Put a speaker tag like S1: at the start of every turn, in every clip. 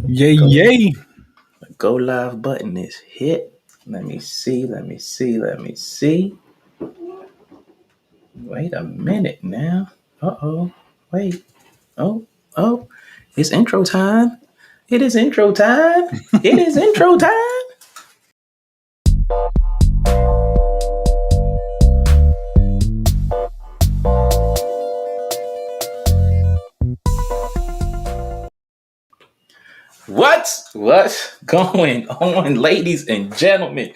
S1: Yay,
S2: Go
S1: yay.
S2: go live button is hit. Let me see. Let me see. Let me see. Wait a minute now. Uh-oh. Wait. Oh, oh. It's intro time. It is intro time. It is intro time. What's going on, ladies and gentlemen?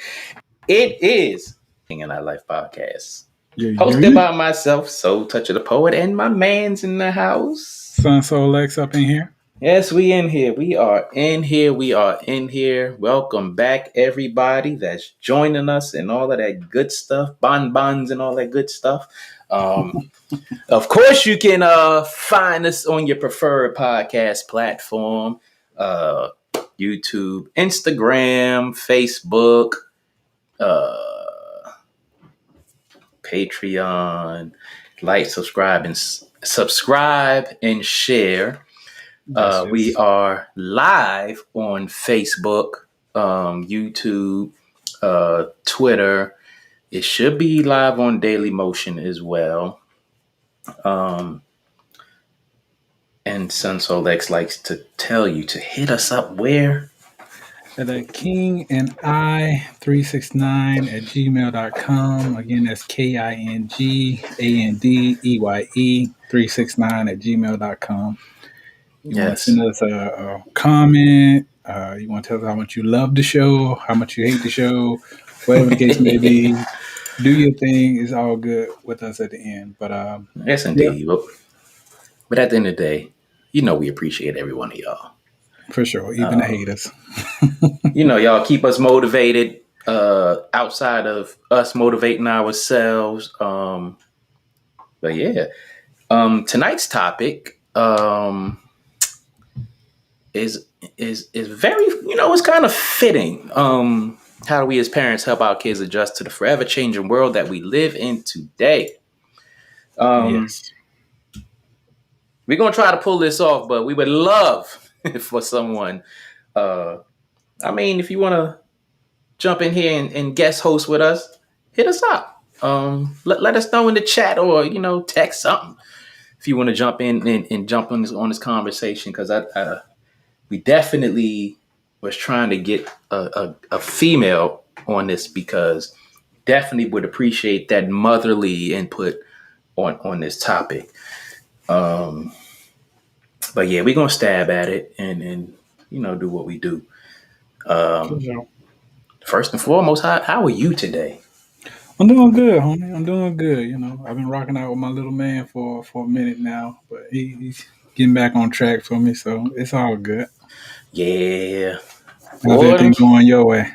S2: It is King and I Life podcast.
S1: Yay,
S2: Hosted
S1: yay.
S2: by myself, Soul Touch of the Poet, and my man's in the house.
S1: Sun Soul X up in here.
S2: Yes, we in here. We are in here. We are in here. Welcome back, everybody that's joining us and all of that good stuff, bonbons and all that good stuff. Um, of course, you can find us on your preferred podcast platform, uh, YouTube, Instagram, Facebook, uh, Patreon. Like, subscribe and share.
S1: Yes,
S2: We
S1: yes.
S2: are live on Facebook, YouTube, Twitter. It should be live on Daily Motion as well. Um, and Sunsolex likes to tell you to hit us up where?
S1: At King and I 369 at gmail.com. Again, that's KINGANDEYE 369 at gmail.com. You want to
S2: Yes.
S1: send us a comment. You want to tell us how much you love the show, how much you hate the show, whatever the case may be. Do your thing. It's all good with us at the end. But
S2: Yes,
S1: yeah,
S2: indeed. But at the end of the day, we appreciate every one of y'all.
S1: for sure. Even the
S2: Um,
S1: haters.
S2: y'all keep us motivated outside of us motivating ourselves. But yeah, tonight's topic is very, it's kind of fitting. How do we as parents help our kids adjust to the forever changing world that we live in today? Um,
S1: Yes.
S2: we're gonna try to pull this off, but we would love for someone. Uh, if you want to jump in here and guest host with us, hit us up. Let us know in the chat or text something if you want to jump in and jump on this conversation, because we definitely was trying to get a female on this, because definitely would appreciate that motherly input on this topic. Um, but yeah, we're gonna stab at it and do what we do.
S1: For
S2: Um,
S1: sure.
S2: First and foremost, how are you today?
S1: I'm doing good, homie. I'm doing good. I've been rocking out with my little man for a minute now, but he's getting back on track for me, so it's all good.
S2: Yeah,
S1: How's
S2: boy,
S1: everything going your way?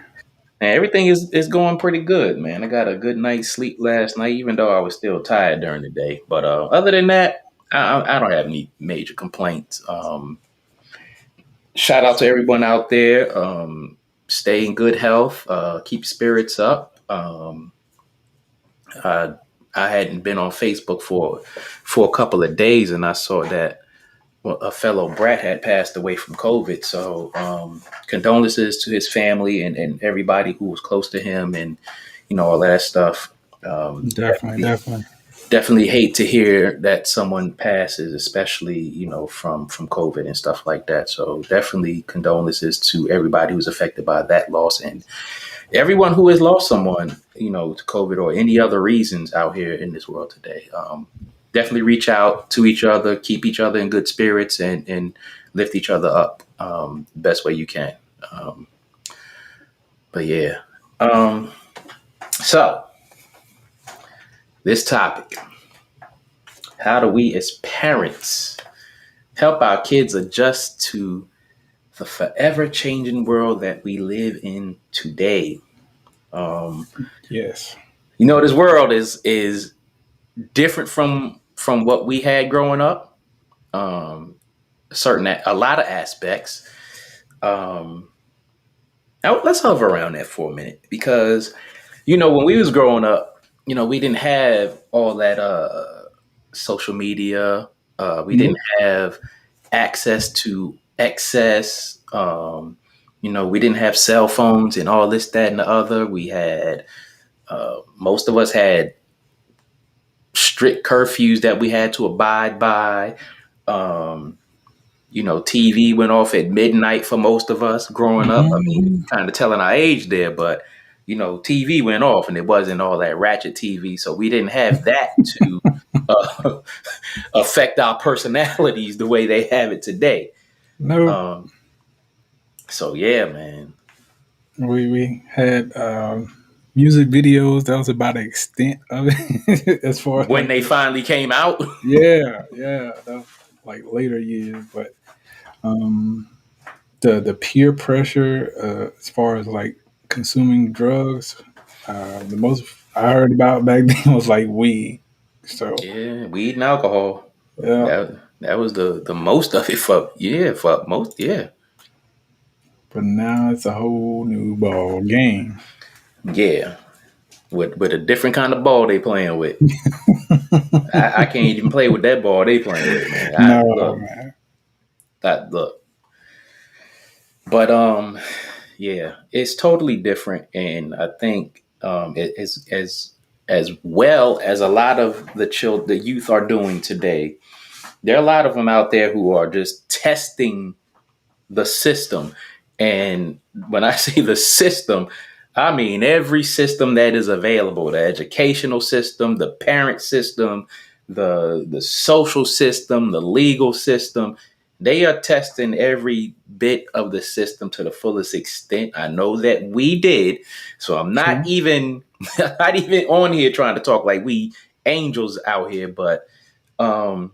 S2: everything is going pretty good, man. I got a good night's sleep last night, even though I was still tired during the day. But other than that, I don't have any major complaints. Shout out to everyone out there. Stay in good health. Keep spirits up. I, I hadn't been on Facebook for a couple of days, and I saw that a fellow brat had passed away from COVID. So condolences to his family and everybody who was close to him, and all that stuff.
S1: Definitely, definitely.
S2: Definitely hate to hear that someone passes, especially from COVID and stuff like that. So definitely condolences to everybody who's affected by that loss, and everyone who has lost someone to COVID or any other reasons out here in this world today. Definitely reach out to each other, keep each other in good spirits, and lift each other up best way you can. Um, but yeah, um, so this topic: how do we as parents help our kids adjust to the forever changing world that we live in today? Um,
S1: Yes.
S2: this world is different from what we had growing up. Um, a lot of aspects. Um, Now let's hover around that for a minute, because when we was growing up, we didn't have all that social media. We didn't
S1: Nope.
S2: have access to excess. We didn't have cell phones and all this, that, and the other. We had most of us had strict curfews that we had to abide by. Um, TV went off at midnight for most of us growing up. I mean,
S1: Mhm.
S2: kind of telling our age there, but TV went off and it wasn't all that ratchet TV, so we didn't have that to uh, affect our personalities the way they have it today.
S1: No,
S2: Um, so yeah, man.
S1: we had music videos. That was about the extent of it, as far as
S2: When
S1: like,
S2: they finally came out,
S1: yeah, that was like later years. But um, the peer pressure, as far as like consuming drugs, the most I heard about back then was like weed. So
S2: yeah, weed and alcohol.
S1: yeah,
S2: That was the most of it for most, yeah.
S1: but now it's a whole new ball game.
S2: Yeah, with a different kind of ball they playing with. I can't even play with that ball they playing with, man. I
S1: No,
S2: look,
S1: man,
S2: that look, but yeah, it's totally different, and I think as well as a lot of the youth are doing today. There are a lot of them out there who are just testing the system. And when I say the system, I mean every system that is available, the educational system, the parent system, the social system, the legal system. They are testing every bit of the system to the fullest extent. I know that we did. So I'm not
S1: true.
S2: even not even on here trying to talk like we angels out here, but um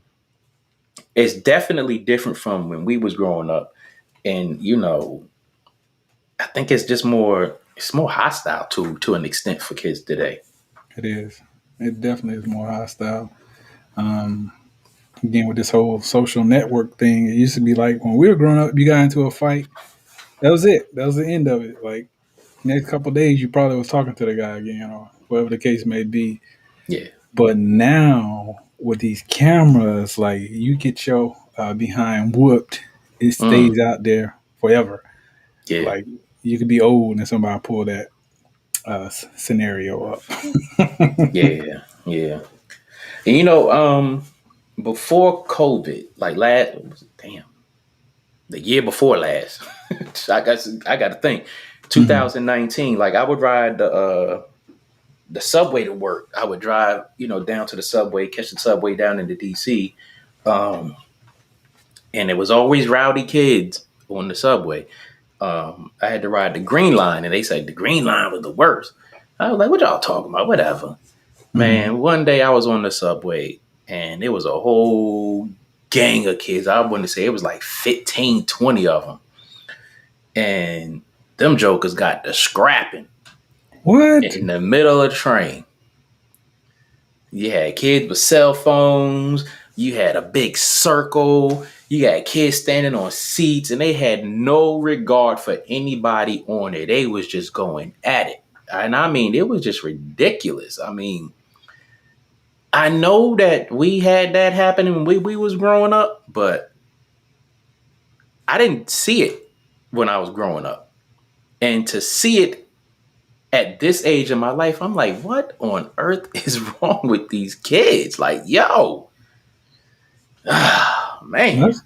S2: it's definitely different from when we was growing up. And I think it's more hostile to an extent for kids today.
S1: It is. It definitely is more hostile. Um, Again, with this whole social network thing, it used to be like when we were growing up, you got into a fight. That was it. That was the end of it. Like next couple of days, you probably was talking to the guy again, or whatever the case may be.
S2: Yeah.
S1: But now with these cameras, like you get your behind whooped, it
S2: Mm,
S1: stays out there forever.
S2: yeah.
S1: Like you could be old and somebody pull that scenario up.
S2: Yeah. Yeah. And before COVID, like damn, the year before last, I got to think,
S1: Mhm.
S2: 2019. Like I would ride the subway to work. I would drive, down to the subway, catch the subway down into DC. Um, and it was always rowdy kids on the subway. I had to ride the Green Line, and they said the Green Line was the worst. I was like, "What y'all talking about? Whatever."
S1: Mhm.
S2: Man, one day I was on the subway, and it was a whole gang of kids. I wouldn't say it was like 15, 20 of them, and them jokers got the scrapping
S1: What?
S2: in the middle of the train. You had kids with cell phones. You had a big circle. You got kids standing on seats, and they had no regard for anybody on it. They was just going at it, and I mean, it was just ridiculous. I mean, I know that we had that happening when we was growing up, but I didn't see it when I was growing up, and to see it at this age in my life, I'm like, what on earth is wrong with these kids? Like, yo, man.
S1: That's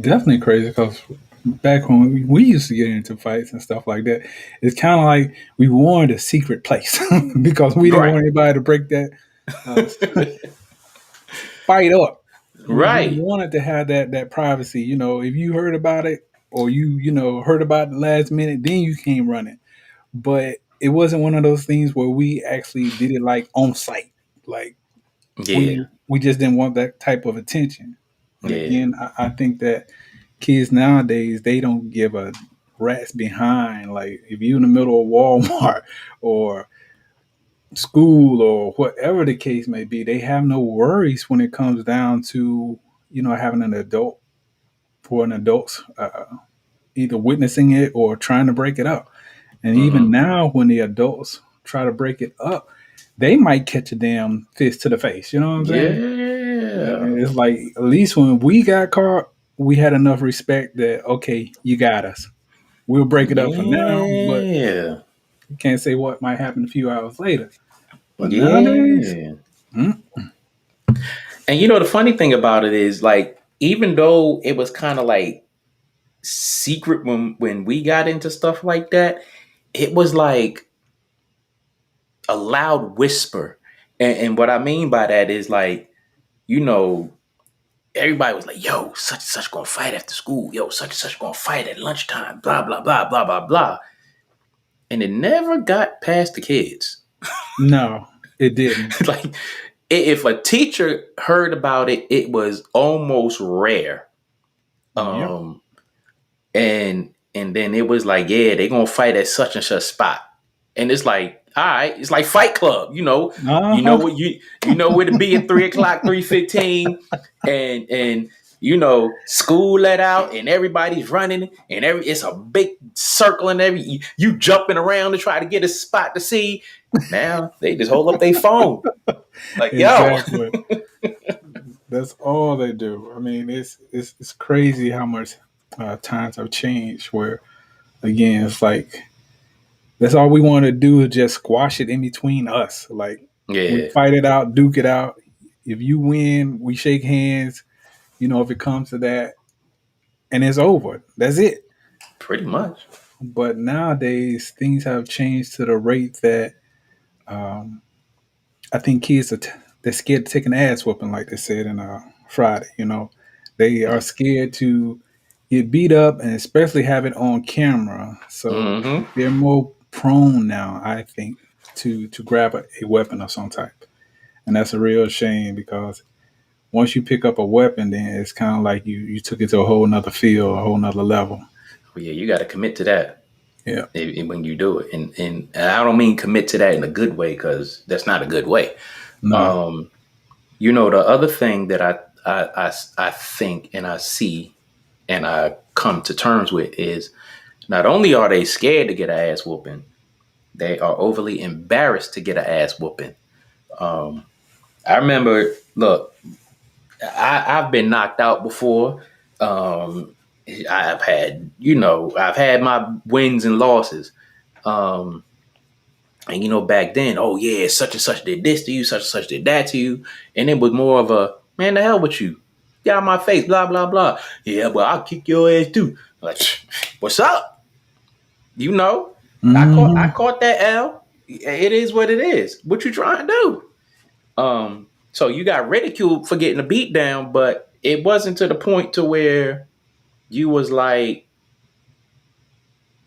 S1: definitely crazy because back when we used to get into fights and stuff like that, it's kind of like we wanted a secret place because we didn't
S2: Right.
S1: want anybody to break that uh, fight up. We
S2: Right.
S1: wanted to have that privacy. You know, if you heard about it or you heard about it last minute, then you came running. But it wasn't one of those things where we actually did it like on site. Like
S2: Yeah.
S1: we just didn't want that type of attention. And
S2: Yeah.
S1: again, I think that kids nowadays they don't give a rat's behind. Like if you in the middle of Walmart or school or whatever the case may be, they have no worries when it comes down to having an adult for an adult's either witnessing it or trying to break it up. And even
S2: Hmm.
S1: now, when the adults try to break it up, they might catch a damn fist to the face. You know what I'm saying?
S2: Yeah.
S1: It's like at least when we got caught. we had enough respect that okay, you got us. We'll break it up for now, but
S2: Yeah.
S1: you can't say what might happen a few hours later. But nowadays,
S2: Yeah.
S1: mm,
S2: And you know, the funny thing about it is, like, even though it was kind of like secret when we got into stuff like that, it was like a loud whisper. And what I mean by that is, like, you know, everybody was like, yo, such and such gonna fight after school. Yo, such and such gonna fight at lunchtime. Blah, blah, blah, blah, blah, blah. And it never got past the kids.
S1: no, it didn't.
S2: Like, if a teacher heard about it, it was almost rare.
S1: Yep.
S2: Um, and then it was like, yeah, they gonna fight at such and such spot. And it's like, all right, it's like Fight Club, you know
S1: Uh-huh.
S2: what you know where to be at 3 o'clock, 3:15, and school let out and everybody's running and it's a big circle and you jumping around to try to get a spot to see. Now they just hold up their phone. Like, yo.
S1: Exactly. That's all they do. I mean, it's crazy how much times have changed. Where again, it's like that's all we want to do is just squash it in between us. Like we
S2: Yeah,
S1: fight it out, duke it out. If you win, we shake hands. If it comes to that, and it's over. That's it.
S2: pretty much.
S1: But nowadays, things have changed to the rate that um, I think kids they're scared to take an ass whooping, like they said in Friday. They are scared to get beat up, and especially have it on camera. So
S2: Hmm.
S1: they're more prone now, I think, to grab a weapon of some type, and that's a real shame because once you pick up a weapon, then it's kind of like you took it to a whole nother field, a whole nother level.
S2: Yeah, you got to commit to that.
S1: Yeah.
S2: When you do it. And I don't mean commit to that in a good way, because that's not a good way.
S1: No.
S2: Um, the other thing that I think and I see and I come to terms with is not only are they scared to get an ass whooping, they are overly embarrassed to get an ass whooping. Um, I remember, look, I've been knocked out before. Um, I've had my wins and losses. Um, And back then, oh yeah, such and such did this to you, such and such did that to you. And it was more of a, man, the hell with you. Get out of my face, blah, blah, blah. Yeah, but I'll kick your ass too. Like, what's up? You know, I
S1: Hmm.
S2: caught that L. It is what it is. What you trying to do? So you got ridiculed for getting a beat down, but it wasn't to the point to where you was like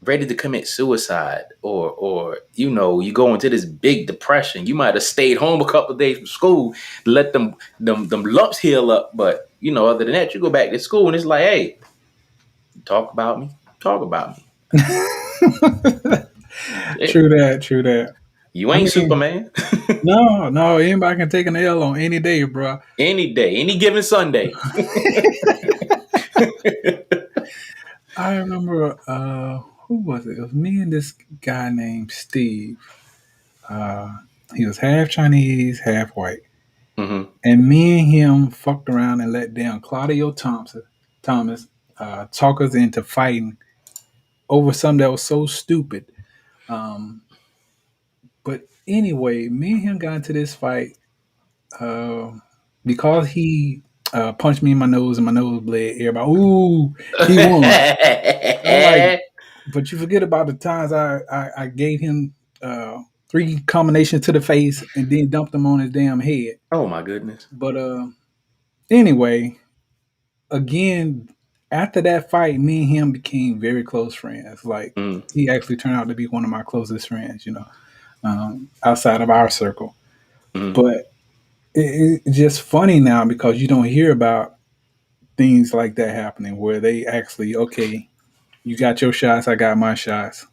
S2: ready to commit suicide, or you go into this big depression. You might have stayed home a couple of days from school to let them lumps heal up, but other than that, you go back to school and it's like, hey, talk about me, talk about me.
S1: True
S2: It,
S1: that. True that.
S2: you
S1: I
S2: ain't
S1: mean,
S2: Superman.
S1: no, no, anybody can take an L on any day, bro.
S2: Any day, any given Sunday.
S1: I remember who was it? It was me and this guy named Steve. Uh, he was half Chinese, half white.
S2: Hmm.
S1: And me and him fucked around and let down Claudio Thomas talk us into fighting over something that was so stupid. Um, but anyway, me and him got into this fight uh, because he punched me in my nose and my nose bled. Everybody, ooh, he won. I'm like, but you forget about the times I gave him three combinations to the face and then dumped him on his damn head.
S2: Oh my goodness.
S1: But anyway, again, after that fight, me and him became very close friends. Like
S2: Mm,
S1: he actually turned out to be one of my closest friends, outside of our circle.
S2: mm.
S1: But it's just funny now because you don't hear about things like that happening where they actually, okay, you got your shots, I got my shots.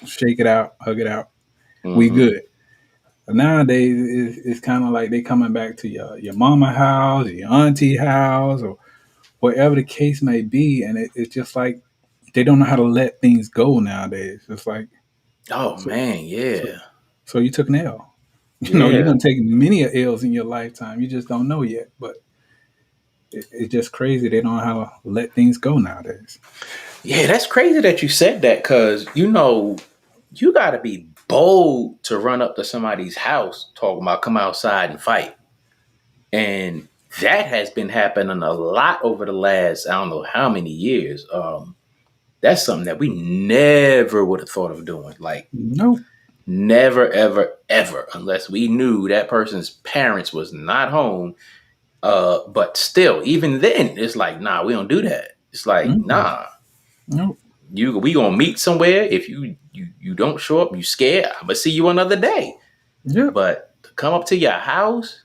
S1: Shake it out, hug it out. We
S2: Hmm.
S1: good. But nowadays, it's kind of like they coming back to your mama house, your auntie house, or whatever the case may be, and it's just like they don't know how to let things go nowadays. It's like
S2: Oh
S1: so,
S2: man,
S1: so,
S2: yeah,
S1: so you took an L. You're
S2: yeah.
S1: gonna take many L's in your lifetime. You just don't know yet. But it's just crazy. They don't know how to let things go nowadays.
S2: Yeah, that's crazy that you said that because, you got to be bold to run up to somebody's house talking about come outside and fight. And that has been happening a lot over the last, I don't know how many years. That's something that we never would have thought of doing. Like,
S1: Nope.
S2: never, ever, ever, unless we knew that person's parents was not home. But still, even then, it's like, nah, we don't do that. It's like,
S1: Mm-mm.
S2: nah,
S1: Nope.
S2: we gonna meet somewhere. If you don't show up, you scared. I'm gonna see you another day.
S1: Yep.
S2: But to come up to your house,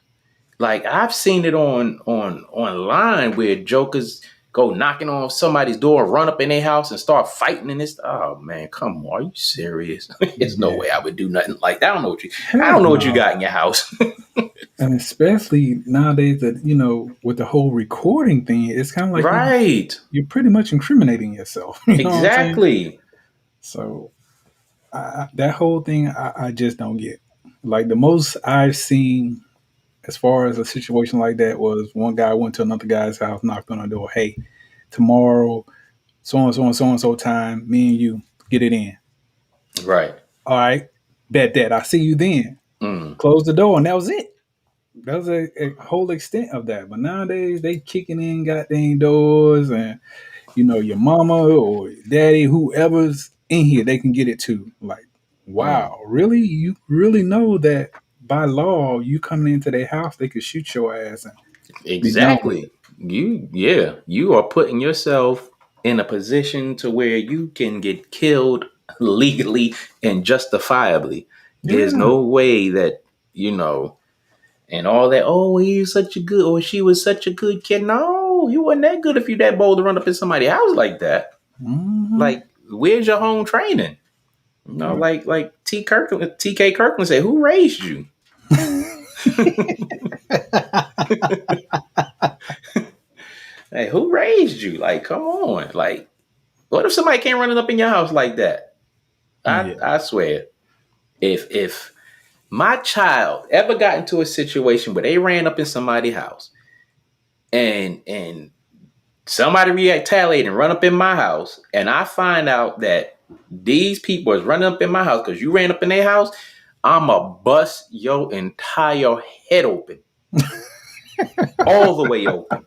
S2: like I've seen it on online where jokers go knocking on somebody's door, run up in their house and start fighting in this. Oh man, come on, are you serious? There's no
S1: Yeah.
S2: way I would do nothing like that. I
S1: Heck
S2: don't know what you
S1: no.
S2: got in your house.
S1: And especially nowadays that, with the whole recording thing, it's kind of like
S2: Right.
S1: you're pretty much incriminating yourself. You know what I'm saying?
S2: Exactly.
S1: So that whole thing, I just don't get. Like the most I've seen as far as a situation like that was one guy went to another guy's house, knocked on the door. Hey, tomorrow, so and so time, me and you get it in.
S2: Right.
S1: All right, bet that. I see you then.
S2: Mm.
S1: Close the door, and that was it. That was a whole extent of that. But nowadays, they kicking in goddamn doors, and your mama or daddy, whoever's in here, they can get it too. Like,
S2: Mm.
S1: wow, really? You really know that by law, you coming into their house, they could shoot your ass and be done with it.
S2: Exactly. You are putting yourself in a position to where you can get killed legally and justifiably. There's
S1: Yeah.
S2: no way that, you know, and all that, oh, he's such a good, or she was such a good kid. No, you wasn't that good if you that bold to run up in somebody's house like that.
S1: Hmm.
S2: Like, where's your home training? Like TK Kirkland said, who raised you? Hey, who raised you? Like, come on. Like, what if somebody came running up in your house like that? I
S1: Yeah.
S2: I swear, if my child ever got into a situation where they ran up in somebody's house and somebody retaliated and run up in my house, and I find out that these people is running up in my house because you ran up in their house, I'ma bust your entire head open, all the way open.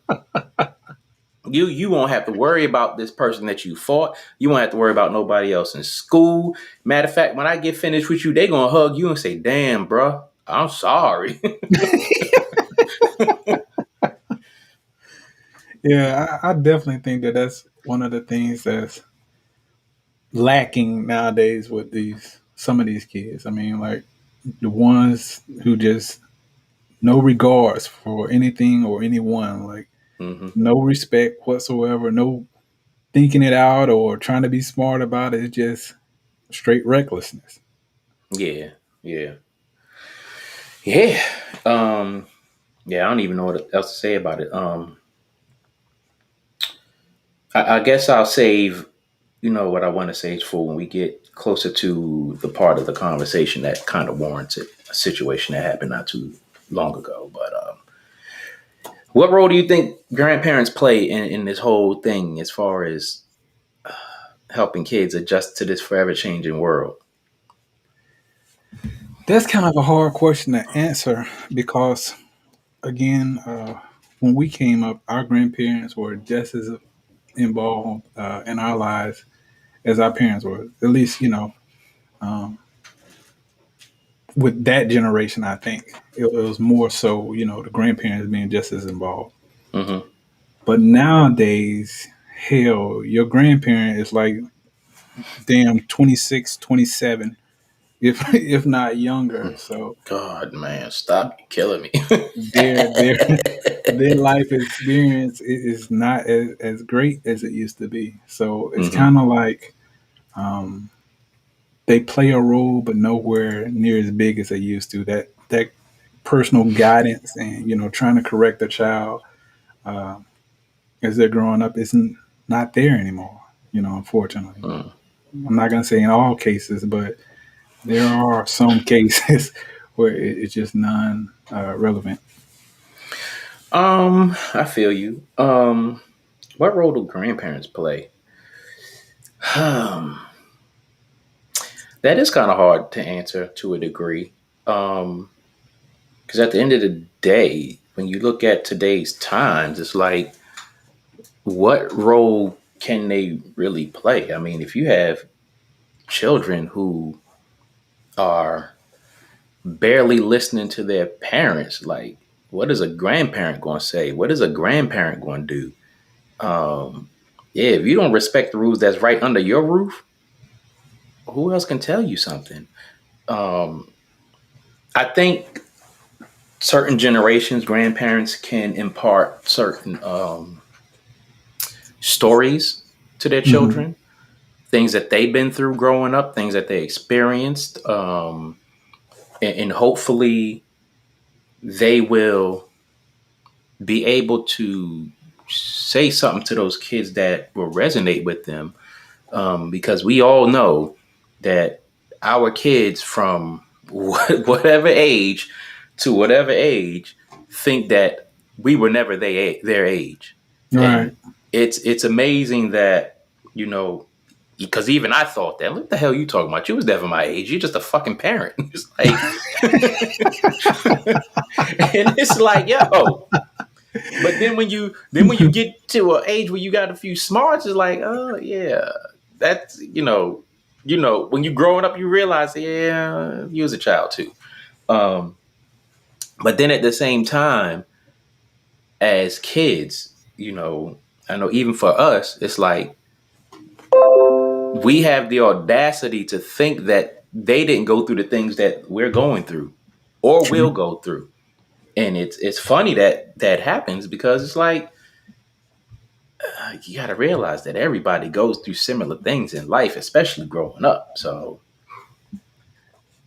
S2: You won't have to worry about this person that you fought. You won't have to worry about nobody else in school. Matter of fact, when I get finished with you, they gonna hug you and say, "Damn, bro, I'm sorry."
S1: Yeah, I definitely think that that's one of the things that's lacking nowadays with these some of these kids. I mean, like the ones who just no regards for anything or anyone, like
S2: Hmm.
S1: no respect whatsoever, no thinking it out or trying to be smart about it. It's just straight recklessness.
S2: Yeah, yeah, yeah. Um, yeah. I don't even know what else to say about it. I guess I'll save. What I want to say for when we get closer to the part of the conversation that kind of warranted a situation that happened not too long ago. But what role do you think grandparents play in this whole thing as far as helping kids adjust to this forever changing world?
S1: That's kind of a hard question to answer because, again, when we came up, our grandparents were just as involved in our lives as our parents were. At least, um, with that generation, I think it was more so, the grandparents being just as involved.
S2: Hmm.
S1: But nowadays, hell, your grandparent is like damn 26, 27, if not younger. So
S2: God, man, stop! You're killing me.
S1: their their life experience is not as great as it used to be. So it's
S2: Hmm.
S1: kind of like um, they play a role, but nowhere near as big as they used to. That personal guidance and trying to correct a child uh, as they're growing up isn't not there anymore. Unfortunately,
S2: Mm.
S1: I'm not gonna say in all cases, but there are some cases where it's just non relevant.
S2: I feel you. What role do grandparents play? That is kind of hard to answer to a degree. Because at the end of the day, when you look at today's times, it's like, what role can they really play? I mean, if you have children who are barely listening to their parents, like, what is a grandparent going to say? What is a grandparent going to do? Yeah, if you don't respect the rules that's right under your roof, who else can tell you something? Um, I think certain generations, grandparents can impart certain stories to their
S1: Hmm.
S2: children, things that they've been through growing up, things that they experienced, and hopefully they will be able to say something to those kids that will resonate with them, because we all know that our kids from whatever age to whatever age think that we were never their age,
S1: Right.
S2: and it's amazing that, you know, because even I thought that. What the hell you talking about? You was never my age. You're just a fucking parent. It's like, and it's like, yo. But then when you get to an age where you got a few smarts, it's like, oh yeah, that's, when you growing up, you realize, yeah, you was a child too. Um, but then at the same time, as kids, I know even for us, it's like we have the audacity to think that they didn't go through the things that we're going through or will
S1: True.
S2: go through. And it's funny that that happens, because it's like, you got to realize that everybody goes through similar things in life, especially growing up. So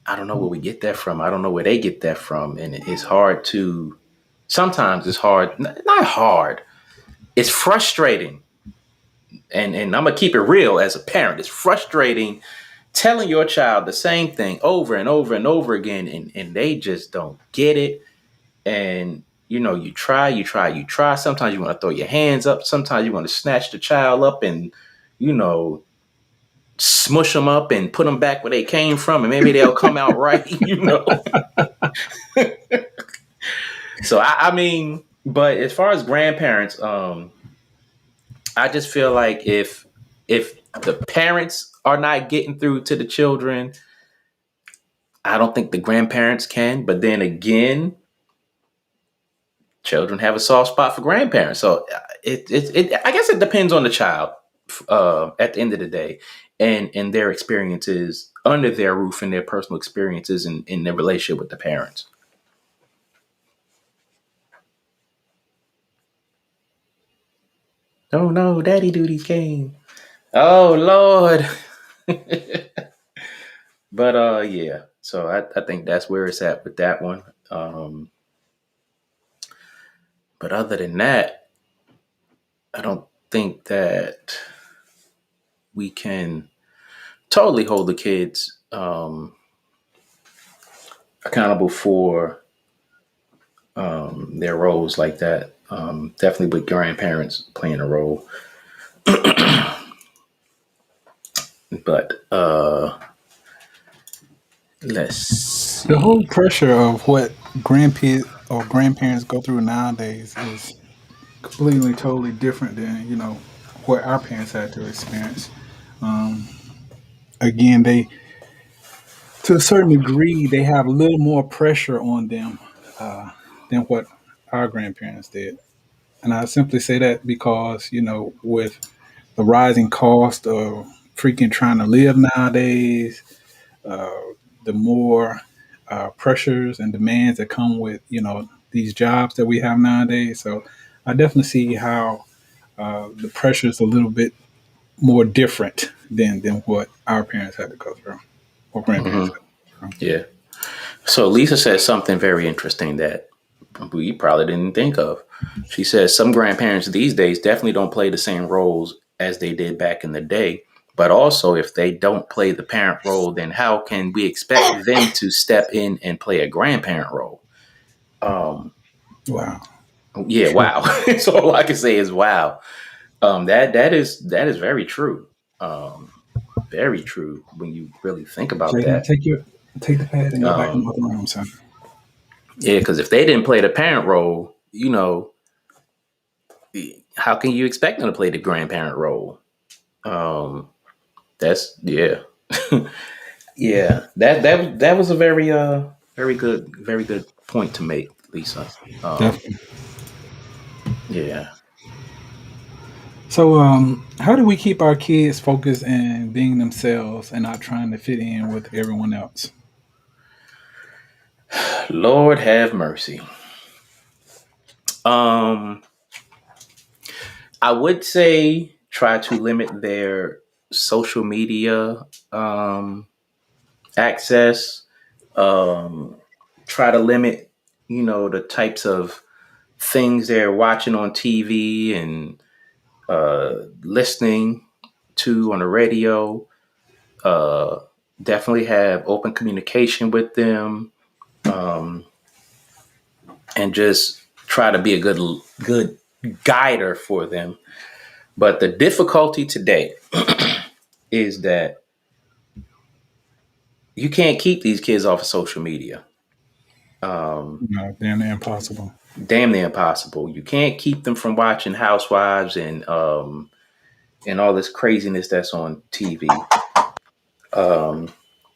S2: I don't know where we get that from. I don't know where they get that from. And it's hard to, sometimes it's hard, not hard, it's frustrating. And I'm going to keep it real as a parent. It's frustrating telling your child the same thing over and over and over again, and they just don't get it. And you try, you try, you try. Sometimes you want to throw your hands up. Sometimes you want to snatch the child up and you know smush them up and put them back where they came from, and maybe they'll come out right. So I mean, but as far as grandparents, I just feel like if the parents are not getting through to the children, I don't think the grandparents can. But then again, children have a soft spot for grandparents. So I guess it depends on the child, at the end of the day, and their experiences under their roof and their personal experiences in their relationship with the parents. Oh no, daddy duties came. Oh Lord. But yeah. So I think that's where it's at with that one. But other than that, I don't think that we can totally hold the kids accountable for their roles like that. Definitely with grandparents playing a role. But let's
S1: The whole
S2: see.
S1: pressure of what grandkids or grandparents go through nowadays is completely, totally different than what our parents had to experience. Um, Again, they to a certain degree they have a little more pressure on them than what our grandparents did, and I simply say that because with the rising cost of freaking trying to live nowadays, uh, the more pressures and demands that come with these jobs that we have nowadays. So I definitely see how the pressure is a little bit more different than what our parents had to go through or grandparents
S2: Hmm.
S1: had to go through.
S2: Yeah. So Lisa says something very interesting that we probably didn't think of. She says some grandparents these days definitely don't play the same roles as they did back in the day. But also, if they don't play the parent role, then how can we expect them to step in and play a grandparent role? Um,
S1: Wow.
S2: Yeah,
S1: True.
S2: wow. So all I can say is wow. That is very true. Um, very true when you really think about
S1: Jaden,
S2: that.
S1: take the pad and go back in the
S2: Um,
S1: other room, son.
S2: yeah, because if they didn't play the parent role, how can you expect them to play the grandparent role? Um, that's yeah, yeah. That was a very good point to make, Lisa. Um,
S1: Definitely.
S2: yeah.
S1: So, how do we keep our kids focused and being themselves and not trying to fit in with everyone else?
S2: Lord have mercy. Um, I would say try to limit their social media access. Um, Try to limit, the types of things they're watching on TV and listening to on the radio. Uh, Definitely have open communication with them, um, and just try to be a good guider for them. But the difficulty today is that you can't keep these kids off of social media. Um,
S1: No, damn near impossible.
S2: Damn near impossible. You can't keep them from watching Housewives and all this craziness that's on TV. Um,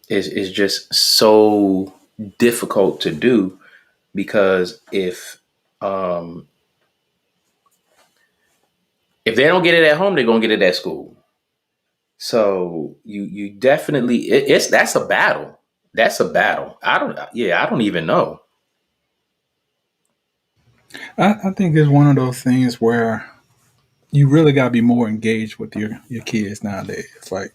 S2: is just so difficult to do because um, if they don't get it at home, they're gonna get it at school. So you definitely it's that's a battle. That's a battle. I don't even know.
S1: I think it's one of those things where you really got to be more engaged with your kids nowadays. It's like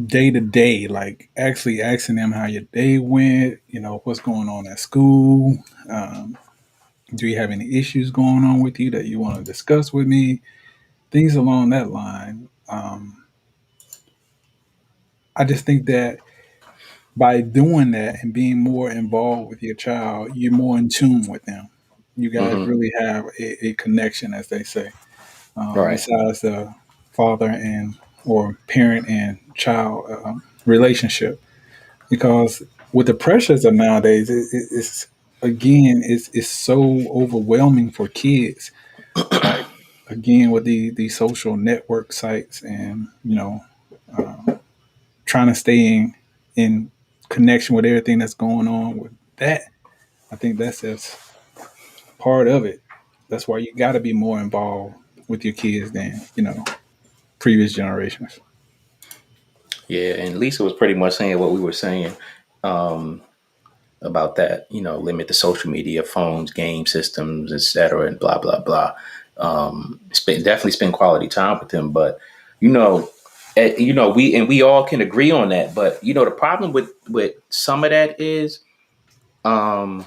S1: day to day, like actually asking them how your day went, what's going on at school. Um, do you have any issues going on with you that you want to discuss with me? Things along that line. I just think that by doing that and being more involved with your child, you're more in tune with them. You guys
S2: Hmm.
S1: really have a connection, as they say,
S2: Right.
S1: besides the father and or parent and child relationship. Because with the pressures of nowadays, it's again, it's so overwhelming for kids. Like again, with the social network sites and trying to stay in connection with everything that's going on with that. I think that's just part of it. That's why you got to be more involved with your kids than previous generations.
S2: Yeah, and Lisa was pretty much saying what we were saying um, about that. Limit the social media, phones, game systems, etc., and blah blah blah. Definitely spend quality time with them, but you know, we all can agree on that. But the problem with some of that is um,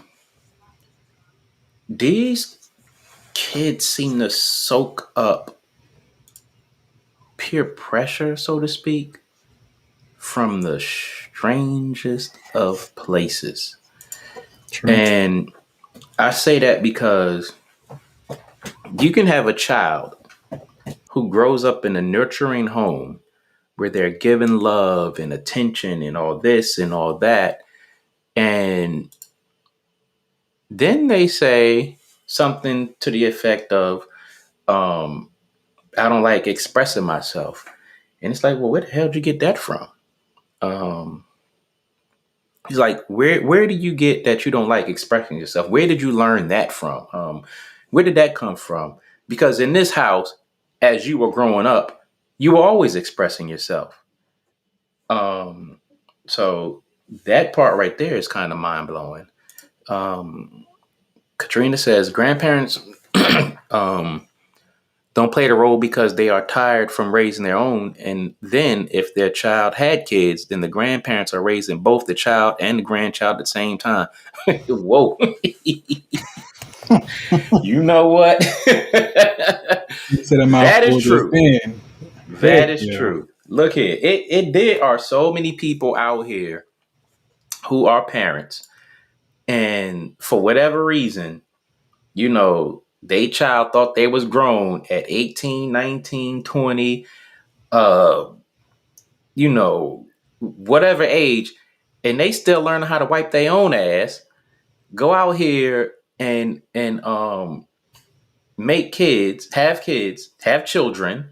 S2: these kids seem to soak up peer pressure, so to speak, from the strangest of places.
S1: True.
S2: And I say that because you can have a child who grows up in a nurturing home where they're given love and attention and all this and all that. And then they say something to the effect of, um, I don't like expressing myself. And it's like, well, where the hell did you get that from? Um, He's like, where do you get that you don't like expressing yourself? Where did you learn that from? Where did that come from? Because in this house, as you were growing up, you were always expressing yourself. Um, so that part right there is kind of mind blowing. Um, Katrina says grandparents um, don't play the role because they are tired from raising their own. And then if their child had kids, then the grandparents are raising both the child and the grandchild at the same time. Whoa. You know what?
S1: Said a
S2: That is
S1: mouthful just
S2: true.
S1: then. Heck
S2: That is
S1: yeah.
S2: true. Look here. There are so many people out here who are parents, and for whatever reason, you know, they child thought they was grown at 18, 19, 20, uh, you know, whatever age, and they still learning how to wipe their own ass, go out here and make kids, have children.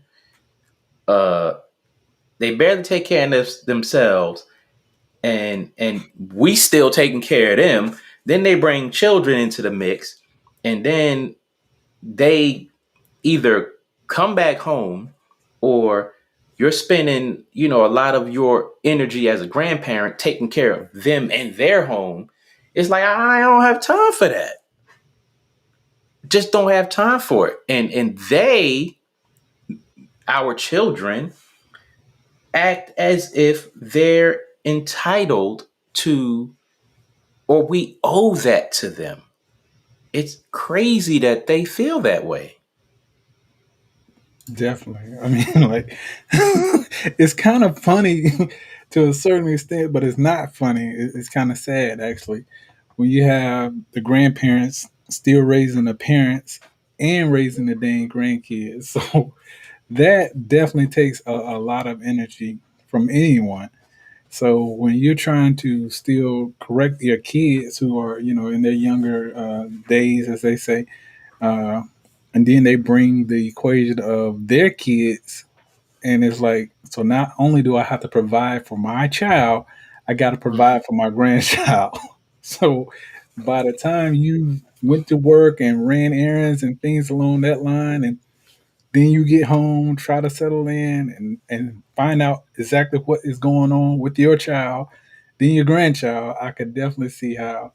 S2: Uh, they barely take care of themselves, and we still taking care of them. Then they bring children into the mix, and then they either come back home, or you're spending, a lot of your energy as a grandparent taking care of them and their home. It's like, I don't have time for that. Just don't have time for it. And they, our children, act as if they're entitled to, or we owe that to them. It's crazy that they feel that way.
S1: Definitely. I mean, like, it's kind of funny to a certain extent, but it's not funny. It's kind of sad, actually, when you have the grandparents still raising the parents and raising the dang grandkids. So that definitely takes a lot of energy from anyone. So when you're trying to still correct your kids who are, in their younger days, as they say, uh, and then they bring the equation of their kids, and it's like, so not only do I have to provide for my child, I got to provide for my grandchild. So by the time you went to work and ran errands and things along that line, and then you get home, try to settle in and find out exactly what is going on with your child, then your grandchild, I could definitely see how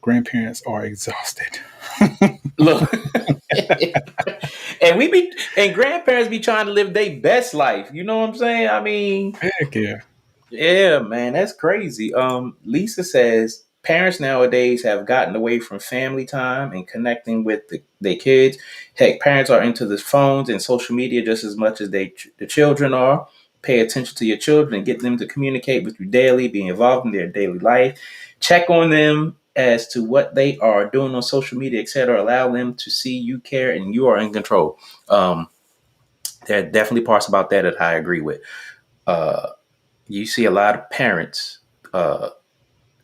S1: grandparents are exhausted.
S2: Look, and grandparents be trying to live their best life. You know what I'm saying? I mean,
S1: Heck yeah.
S2: yeah, man, that's crazy. Lisa says parents nowadays have gotten away from family time and connecting with their kids. Heck, parents are into the phones and social media just as much as the children are. Pay attention to your children and get them to communicate with you daily, be involved in their daily life. Check on them as to what they are doing on social media, etc. Allow them to see you care and you are in control. There are definitely parts about that I agree with. Uh, you see a lot of parents uh,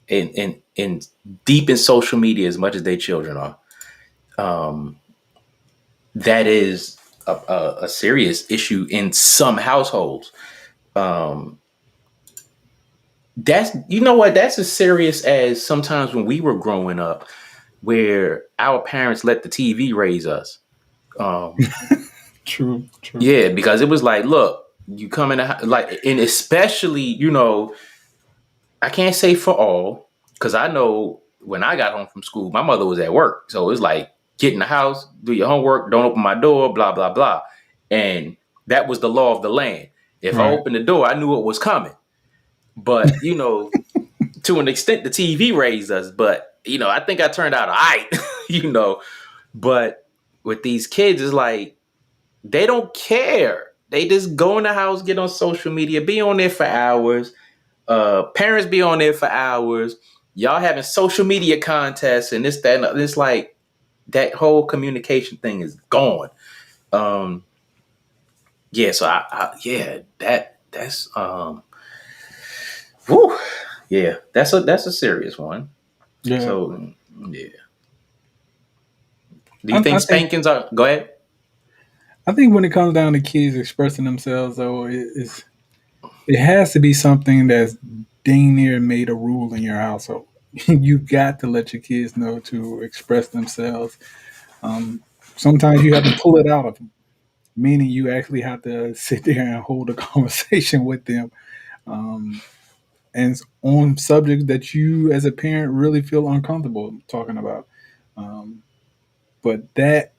S2: in deep in social media as much as their children are. Um, that is a serious issue in some households. Um, that's that's as serious as sometimes when we were growing up, where our parents let the TV raise us. Um,
S1: True, true.
S2: yeah, because it was like, look, you come in like, and especially, I can't say for all, because I know when I got home from school, my mother was at work. So it's like, get in the house, do your homework, don't open my door, blah, blah, blah. And that was the law of the land. If I
S1: Right.
S2: opened the door, I knew it was coming. But, to an extent, the TV raised us. But, I think I turned out all right, But with these kids, it's like, they don't care. They just go in the house, get on social media, be on there for hours. Parents be on there for hours. Y'all having social media contests and this, that, and it's like that whole communication thing is gone. Um, yeah, so yeah, that's whew, yeah, that's a serious one.
S1: Yeah.
S2: So yeah, do you
S1: I,
S2: think
S1: I think
S2: spankings are? Go ahead.
S1: I think when it comes down to kids expressing themselves, though, it has to be something that's dang near made a rule in your household. You got to let your kids know to express themselves. Um, Sometimes you have to pull it out of them, meaning you actually have to sit there and hold a conversation with them, um, and on subjects that you, as a parent, really feel uncomfortable talking about. Um, but that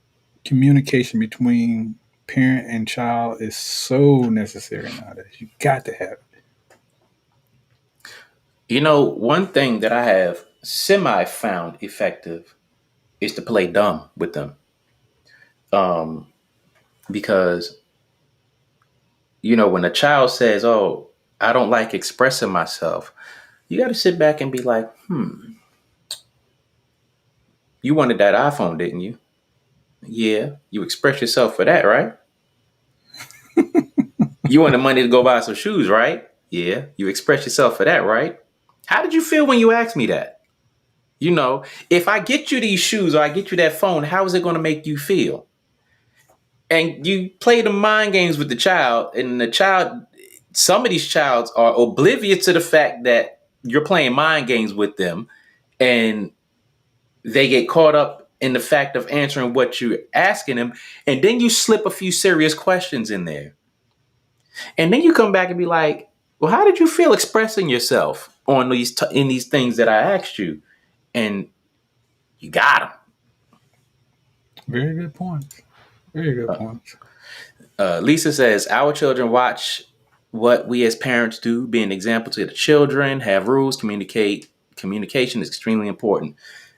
S1: communication between parent and child is so necessary nowadays. You got to have it.
S2: One thing that I have semi found effective is to play dumb with them. Um, because when a child says, "Oh, I don't like expressing myself," you got to sit back and be like, You wanted that iPhone, didn't you? Yeah. You expressed yourself for that, right? You wanted money to go buy some shoes, right? Yeah. You expressed yourself for that, right? How did you feel when you asked me that? You know, if I get you these shoes or I get you that phone, how is it going to make you feel? And you play the mind games with the child, and the child, some of these childs are oblivious to the fact that you're playing mind games with them, and they get caught up in the fact of answering what you're asking them, and then you slip a few serious questions in there, and then you come back and be like, "Well, how did you feel expressing yourself on in these things that I asked you?" And you got them.
S1: Very good points. Very good points.
S2: Lisa says, our children watch what we as parents do, be an example to the children, have rules, communicate. Communication is extremely important.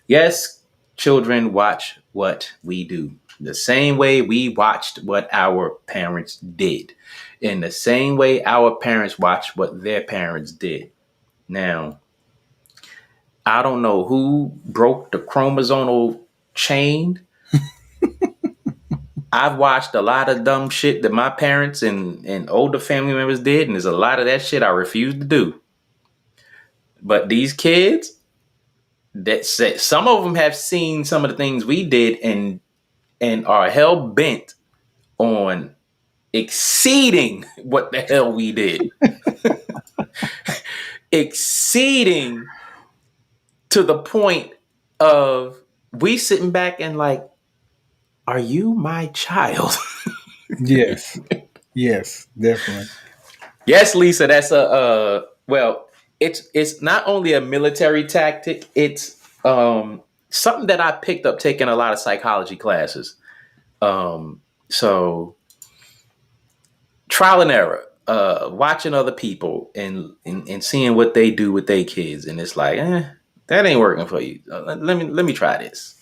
S2: Yes, children watch what we do. The same way we watched what our parents did. In the same way our parents watched what their parents did. Now, I don't know who broke the chromosomal chain. I've watched a lot of dumb shit that my parents and older family members did, and there's a lot of that shit I refuse to do. But these kids, that say, some of them have seen some of the things we did and are hell bent on exceeding what the hell we did. Exceeding to the point of we sitting back and like, are you my child?
S1: Yes. Yes, definitely.
S2: Yes, Lisa, that's a well, it's not only a military tactic, it's something that I picked up taking a lot of psychology classes. So trial and error, watching other people and seeing what they do with their kids, and it's like, that ain't working for you. Let me try this.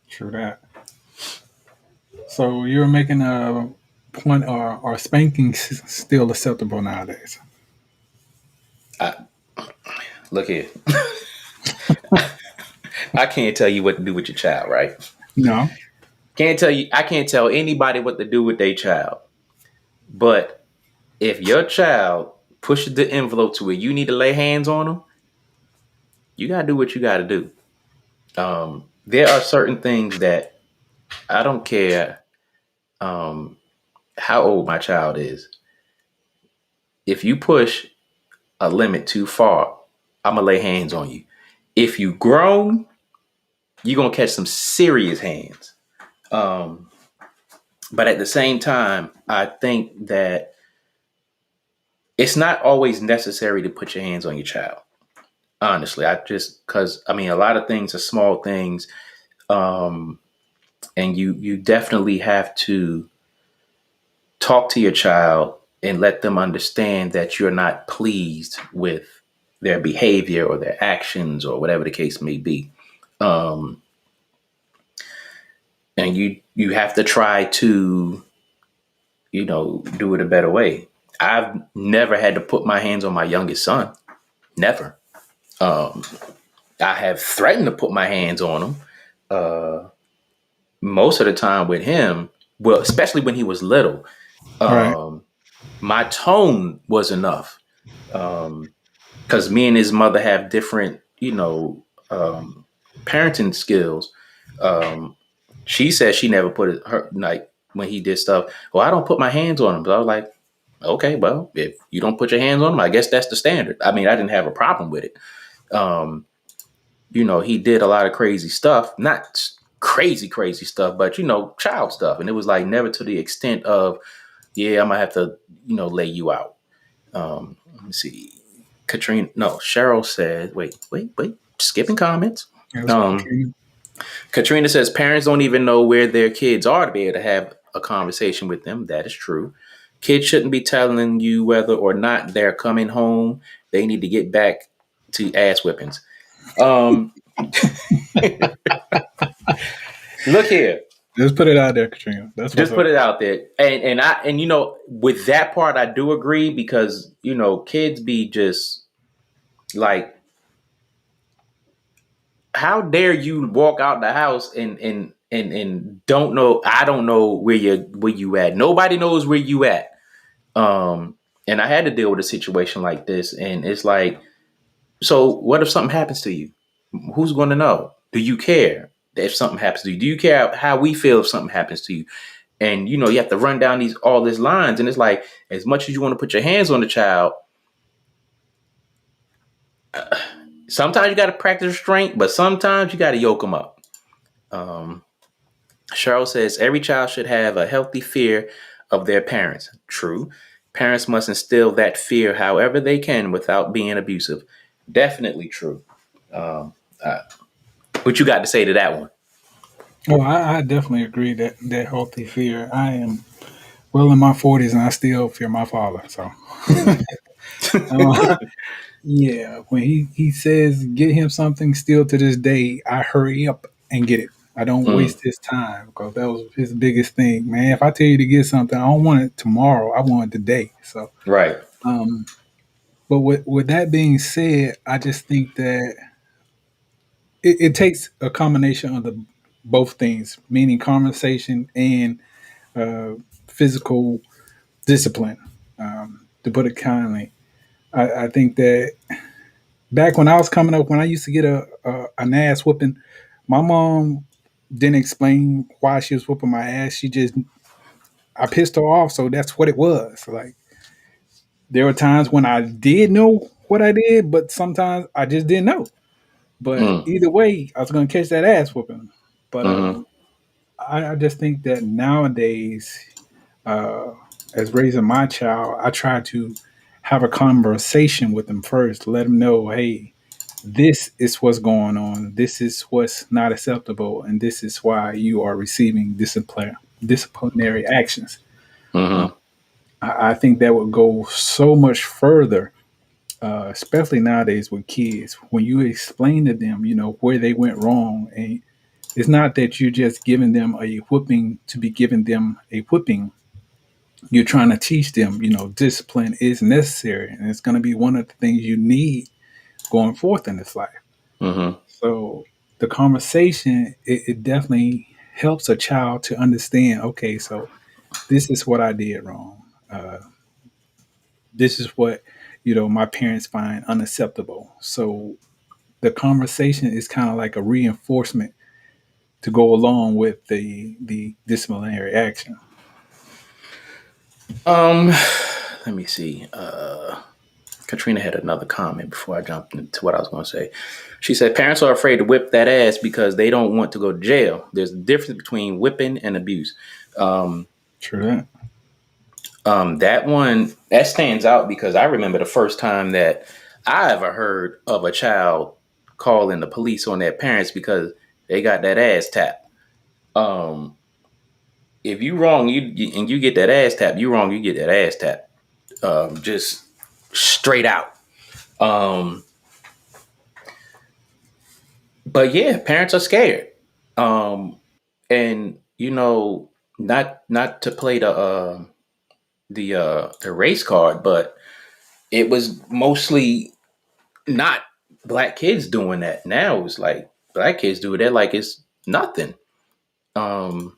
S1: True that. So you're making a point, or spanking still acceptable nowadays?
S2: Look here, I can't tell you what to do with your child, right?
S1: No.
S2: Can't tell you. I can't tell anybody what to do with their child. But if your child pushes the envelope to where you need to lay hands on them, you gotta do what you gotta do. There are certain things that I don't care how old my child is. If you push a limit too far, I'm gonna lay hands on you. If you grown, you're gonna catch some serious hands. Um, but at the same time, I think that it's not always necessary to put your hands on your child. Honestly, I just because I mean a lot of things are small things, um, and you definitely have to talk to your child and let them understand that you're not pleased with their behavior or their actions or whatever the case may be. Um, and you have to try to do it a better way. I've never had to put my hands on my youngest son. Never. Um, I have threatened to put my hands on him. Most of the time with him, well, especially when he was little,
S1: Right.
S2: um, my tone was enough. Because me and his mother have different, parenting skills. Um, she says she never put her like when he did stuff. Well, I don't put my hands on him. But I was like, okay, well, if you don't put your hands on him, I guess that's the standard. I mean, I didn't have a problem with it. Um, he did a lot of crazy stuff, not crazy stuff, but child stuff. And it was like never to the extent of, yeah, I'm gonna have to, lay you out. Let me see. Katrina, no, Cheryl said, wait, skipping comments.
S1: Yeah, that's right,
S2: Um,
S1: Katrina.
S2: Katrina says parents don't even know where their kids are to be able to have a conversation with them. That is true. Kids shouldn't be telling you whether or not they're coming home. They need to get back to ass whippings. Um, look here.
S1: Just put it out there, Katrina. That's what's
S2: Just put
S1: up.
S2: it out there. And with that part I do agree because, kids be just like how dare you walk out the house and don't know? I don't know where you at. Nobody knows where you at. Um, and I had to deal with a situation like this, and it's like, so what if something happens to you? Who's going to know? Do you care if something happens to you? Do you care how we feel if something happens to you? And you have to run down all these lines, and it's like, as much as you want to put your hands on the child, sometimes you got to practice restraint, but sometimes you got to yoke them up. Um, Cheryl says every child should have a healthy fear of their parents. True. Parents must instill that fear however they can without being abusive. Definitely true. Um, uh, what you got to say to that one?
S1: Well, I definitely agree that healthy fear. I am well in my 40s and I still fear my father. So,
S2: Mm.
S1: yeah, when he says get him something, still to this day, I hurry up and get it. I don't
S2: Mm.
S1: waste his time because that was his biggest thing, man. If I tell you to get something, I don't want it tomorrow. I want it today. So,
S2: Right.
S1: um, but with that being said, I just think that it takes a combination of the both things, meaning conversation and uh, physical discipline. To put it kindly, I think that back when I was coming up, when I used to get an ass whooping, my mom didn't explain why she was whooping my ass. She just I pissed her off, so that's what it was. Like there were times when I did know what I did, but sometimes I just didn't know. But
S2: Mm.
S1: either way, I was gonna catch that ass whooping. But
S2: Mm-hmm.
S1: I just think that nowadays, uh, as raising my child, I try to have a conversation with them first, let them know, hey, this is what's going on. This is what's not acceptable, and this is why you are receiving disciplinary actions. Uh,
S2: Mm-hmm.
S1: I think that would go so much further, especially nowadays with kids. When you explain to them, where they went wrong, and it's not that you're just giving them a whipping to be giving them a whipping. You're trying to teach them, discipline is necessary, and it's going to be one of the things you need going forth in this life.
S2: Mm-hmm.
S1: So the conversation, it definitely helps a child to understand. Okay, so this is what I did wrong. This is what my parents find unacceptable. So the conversation is kind of like a reinforcement to go along with the disciplinary action.
S2: Um, let me see. Katrina had another comment before I jumped into what I was going to say. She said parents are afraid to whip that ass because they don't want to go to jail. There's a difference between whipping and abuse. Um,
S1: True that.
S2: that one that stands out because I remember the first time that I ever heard of a child calling the police on their parents because they got that ass tapped. Um, if you wrong, and you get that ass tapped, you wrong, you get that ass tapped. Just straight out. Um, but yeah, parents are scared. Um, and not to play the race card, but it was mostly not black kids doing that. Now it's like black kids do that like it's nothing. Um,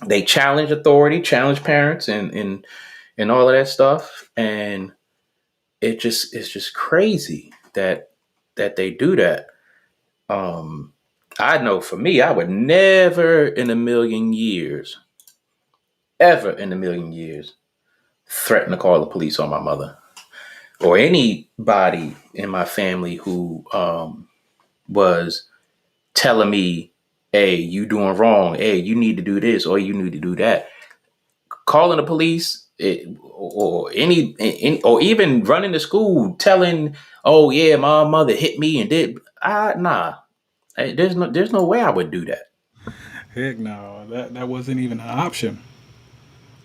S2: they challenge authority, challenge parents, and all of that stuff, and it's just crazy that they do that. Um, I know for me, I would never in a million years, ever in a million years, threaten to call the police on my mother or anybody in my family who was telling me, "Hey, you doing wrong. Hey, you need to do this or you need to do that." Calling the police, or or even running to school telling, "Oh yeah, my mother hit me and did." Nah, hey, there's no way I would do that.
S1: Heck no, that wasn't even an option.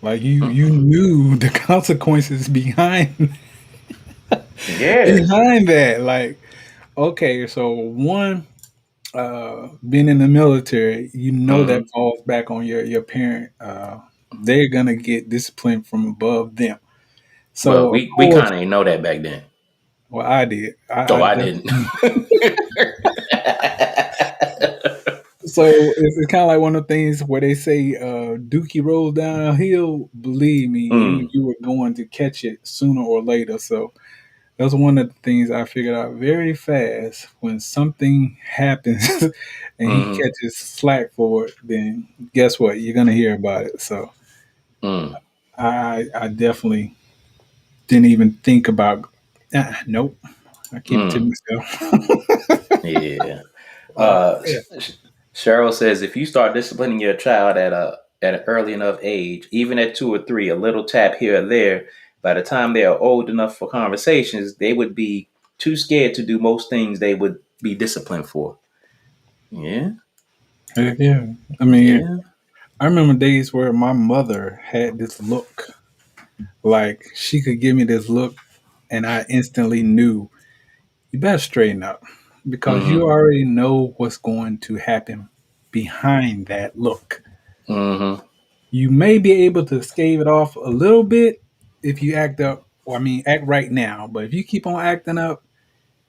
S1: Like you
S2: Mm-mm.
S1: knew the consequences
S2: Yeah.
S1: behind that. Like, okay, so one, being in the military, that
S2: Hmm.
S1: falls back on your parent. They're gonna get discipline from above them.
S2: Well,
S1: So of
S2: we
S1: course,
S2: kind of didn't know that back then.
S1: well, I did.
S2: Oh,
S1: I
S2: I didn't.
S1: definitely So it's kind of like one of the things where they say Dookie rolls downhill. Believe me,
S2: Mm,
S1: you were going to catch it sooner or later. So that's one of the things I figured out very fast. When something happens and he
S2: mm,
S1: catches slack for it, then guess what? You're gonna hear about it. So
S2: mm,
S1: I definitely didn't even think about. Nope, I keep it to
S2: mm.
S1: myself.
S2: Yeah.
S1: Yeah.
S2: Cheryl says if you start disciplining your child at an early enough age, even at 2 or 3, a little tap here or there, by the time they are old enough for conversations, they would be too scared to do most things they would be disciplined for. Yeah.
S1: Heck yeah. I mean,
S2: Yeah.
S1: I remember days where my mother had this look, like she could give me this look, and I instantly knew you better straighten up because you
S2: Mm-hmm.
S1: already know what's going to happen behind that look.
S2: Mm-hmm.
S1: You may be able to scave it off a little bit if you act up, or I mean, act right now. But if you keep on acting up,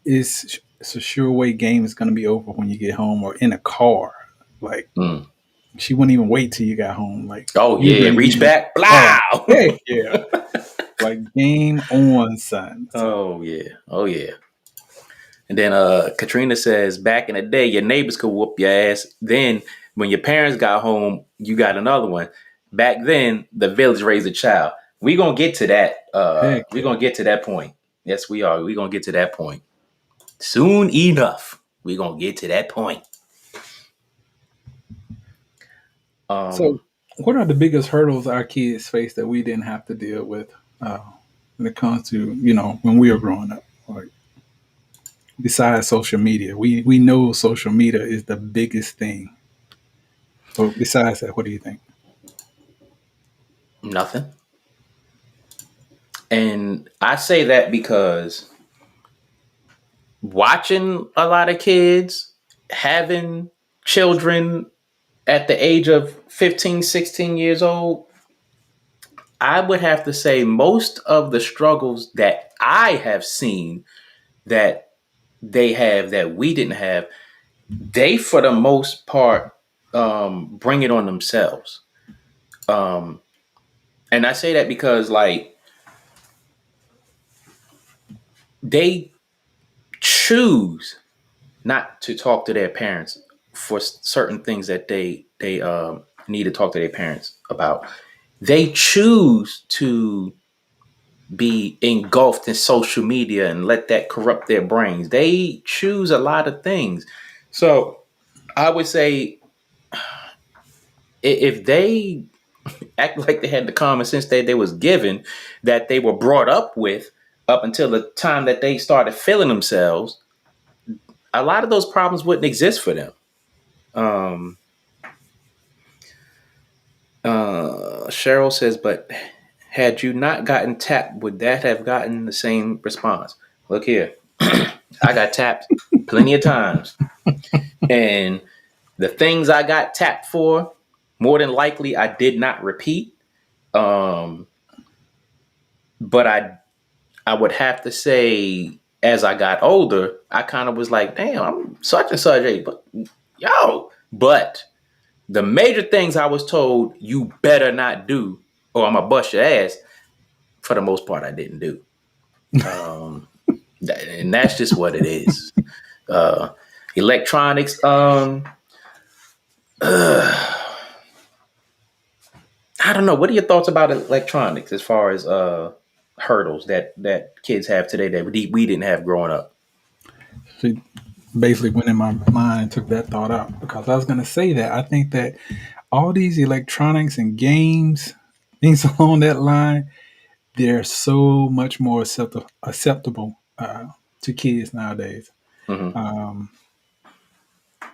S1: it's a sure way game is going to be over when you get home or in a car. Like
S2: Mm.
S1: she wouldn't even wait till you got home. Like
S2: Oh
S1: you're
S2: yeah.
S1: going to
S2: Reach
S1: be,
S2: back.
S1: oh
S2: Blow.
S1: heck yeah, like game on, son. So
S2: Oh yeah. Oh yeah. And then Katrina says, back in the day, your neighbors could whoop your ass. Then when your parents got home, you got another one. Back then, the village raised a child. We're gonna get to that.
S1: heck
S2: We're
S1: yeah.
S2: gonna get to that point. Yes, we are. We're gonna get to that point. Soon enough. We're gonna get to that point.
S1: So
S2: Um,
S1: what are the biggest hurdles our kids face that we didn't have to deal with when it comes to when we were growing up? Like besides social media, we know social media is the biggest thing. But besides that, what do you think?
S2: Nothing. And I say that because watching a lot of kids having children at the age of 15, 16 years old, I would have to say most of the struggles that I have seen that they have that we didn't have, they for the most part bring it on themselves. Um, and I say that because like they choose not to talk to their parents for certain things that they need to talk to their parents about. They choose to be engulfed in social media and let that corrupt their brains. They choose a lot of things. So I would say if they act like they had the common sense that they was given, that they were brought up with up until the time that they started feeling themselves, a lot of those problems wouldn't exist for them. Um, Cheryl says, but had you not gotten tapped, would that have gotten the same response? Look here, I got tapped plenty of times. And the things I got tapped for, more than likely, I did not repeat. Um, but I would have to say, as I got older, I kind of was like, damn, I'm such and such a, but yo. But the major things I was told you better not do, or I'm gonna bust your ass. For the most part, I didn't do. Um, and that's just what it is. Uh, Electronics. I don't know. What are your thoughts about electronics as far as hurdles that kids have today that we didn't have growing up?
S1: She basically went in my mind and took that thought out because I was going to say that I think that all these electronics and games, things along that line, they're so much more acceptable to kids nowadays.
S2: Mm-hmm.
S1: Um,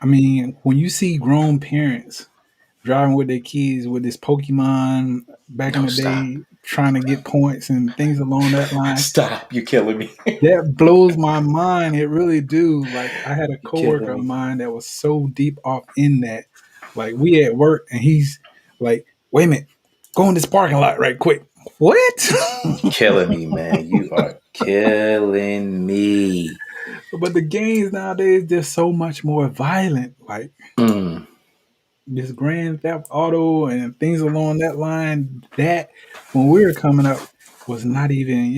S1: I mean, when you see grown parents driving with their kids with this Pokemon back in
S2: No,
S1: the
S2: stop,
S1: day, trying to get points and things along that line,
S2: stop! You're killing me.
S1: that blows my mind. It really do. Like I had a
S2: You're
S1: coworker
S2: killing
S1: of
S2: me.
S1: mine that was so deep off in that. Like we at work and he's like, "Wait a minute, go in this parking lot right quick." What?
S2: Killing me, man. You are killing me.
S1: But the games nowadays they're so much more violent. Like
S2: Mm.
S1: this Grand Theft Auto and things along that line, that when we were coming up was not even,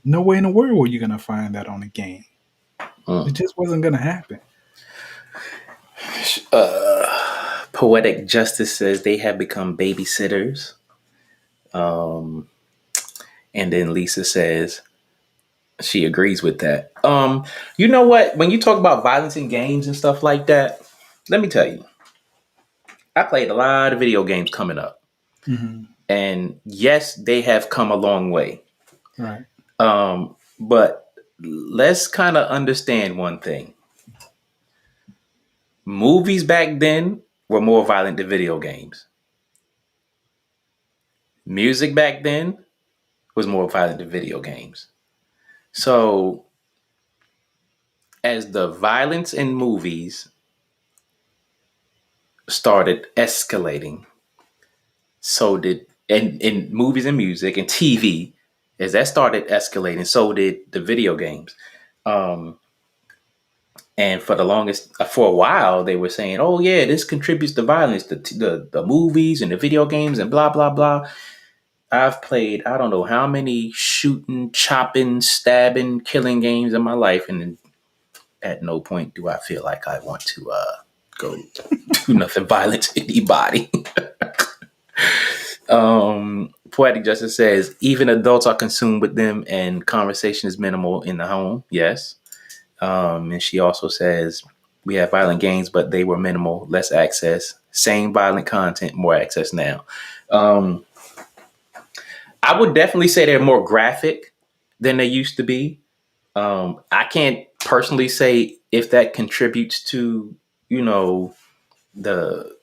S1: no way in the world were you gonna find that on a game. It
S2: Mm.
S1: just wasn't gonna happen.
S2: Poetic Justice says they have become babysitters. And then Lisa says she agrees with that. You know what? When you talk about violence in games and stuff like that, let me tell you, I played a lot of video games coming up.
S1: Hmm.
S2: And yes, they have come a long way.
S1: Right.
S2: But let's kind of understand one thing. Movies back then were more violent than video games. Music back then was more violent than video games. So as the violence in movies started escalating, so did in movies and music and TV, as that started escalating, so did the video games. Um, and for the longest, for a while, they were saying, "Oh yeah, this contributes to violence, the movies and the video games and blah blah blah." I've played I don't know how many shooting, chopping, stabbing, killing games in my life, and at no point do I feel like I want to go do nothing violent to anybody. Poetic Justice says even adults are consumed with them, and conversation is minimal in the home. Yes, and she also says we have violent games, but they were minimal, less access. Same violent content, more access now. Um, I would definitely say they're more graphic than they used to be. I can't personally say if that contributes to you know the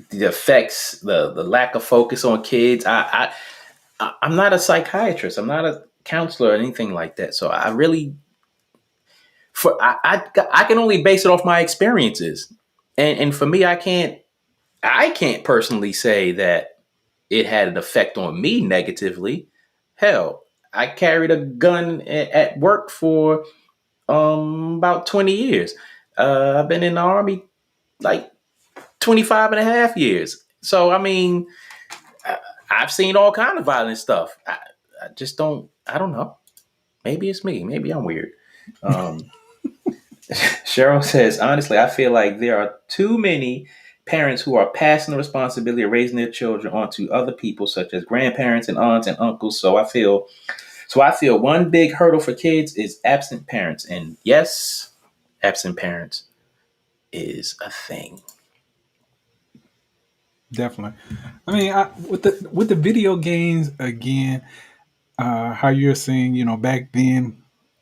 S2: the effects, the lack of focus on kids. I'm not a psychiatrist. I'm not a counselor or anything like that. So I really, I can only base it off my experiences, and for me, I can't personally say that it had an effect on me negatively. Hell, I carried a gun at work for about 20 years. I've been in the army like 25 and a half years. So I mean, I, I've seen all kind of violent stuff. I just don't. I don't know. Maybe it's me. Maybe I'm weird. Um, Cheryl says, honestly, I feel like there are too many parents who are passing the responsibility of raising their children onto other people, such as grandparents and aunts and uncles. So I feel one big hurdle for kids is absent parents, and yes, absent parents is a thing.
S1: Definitely. I mean, with the video games again, how you're saying, back then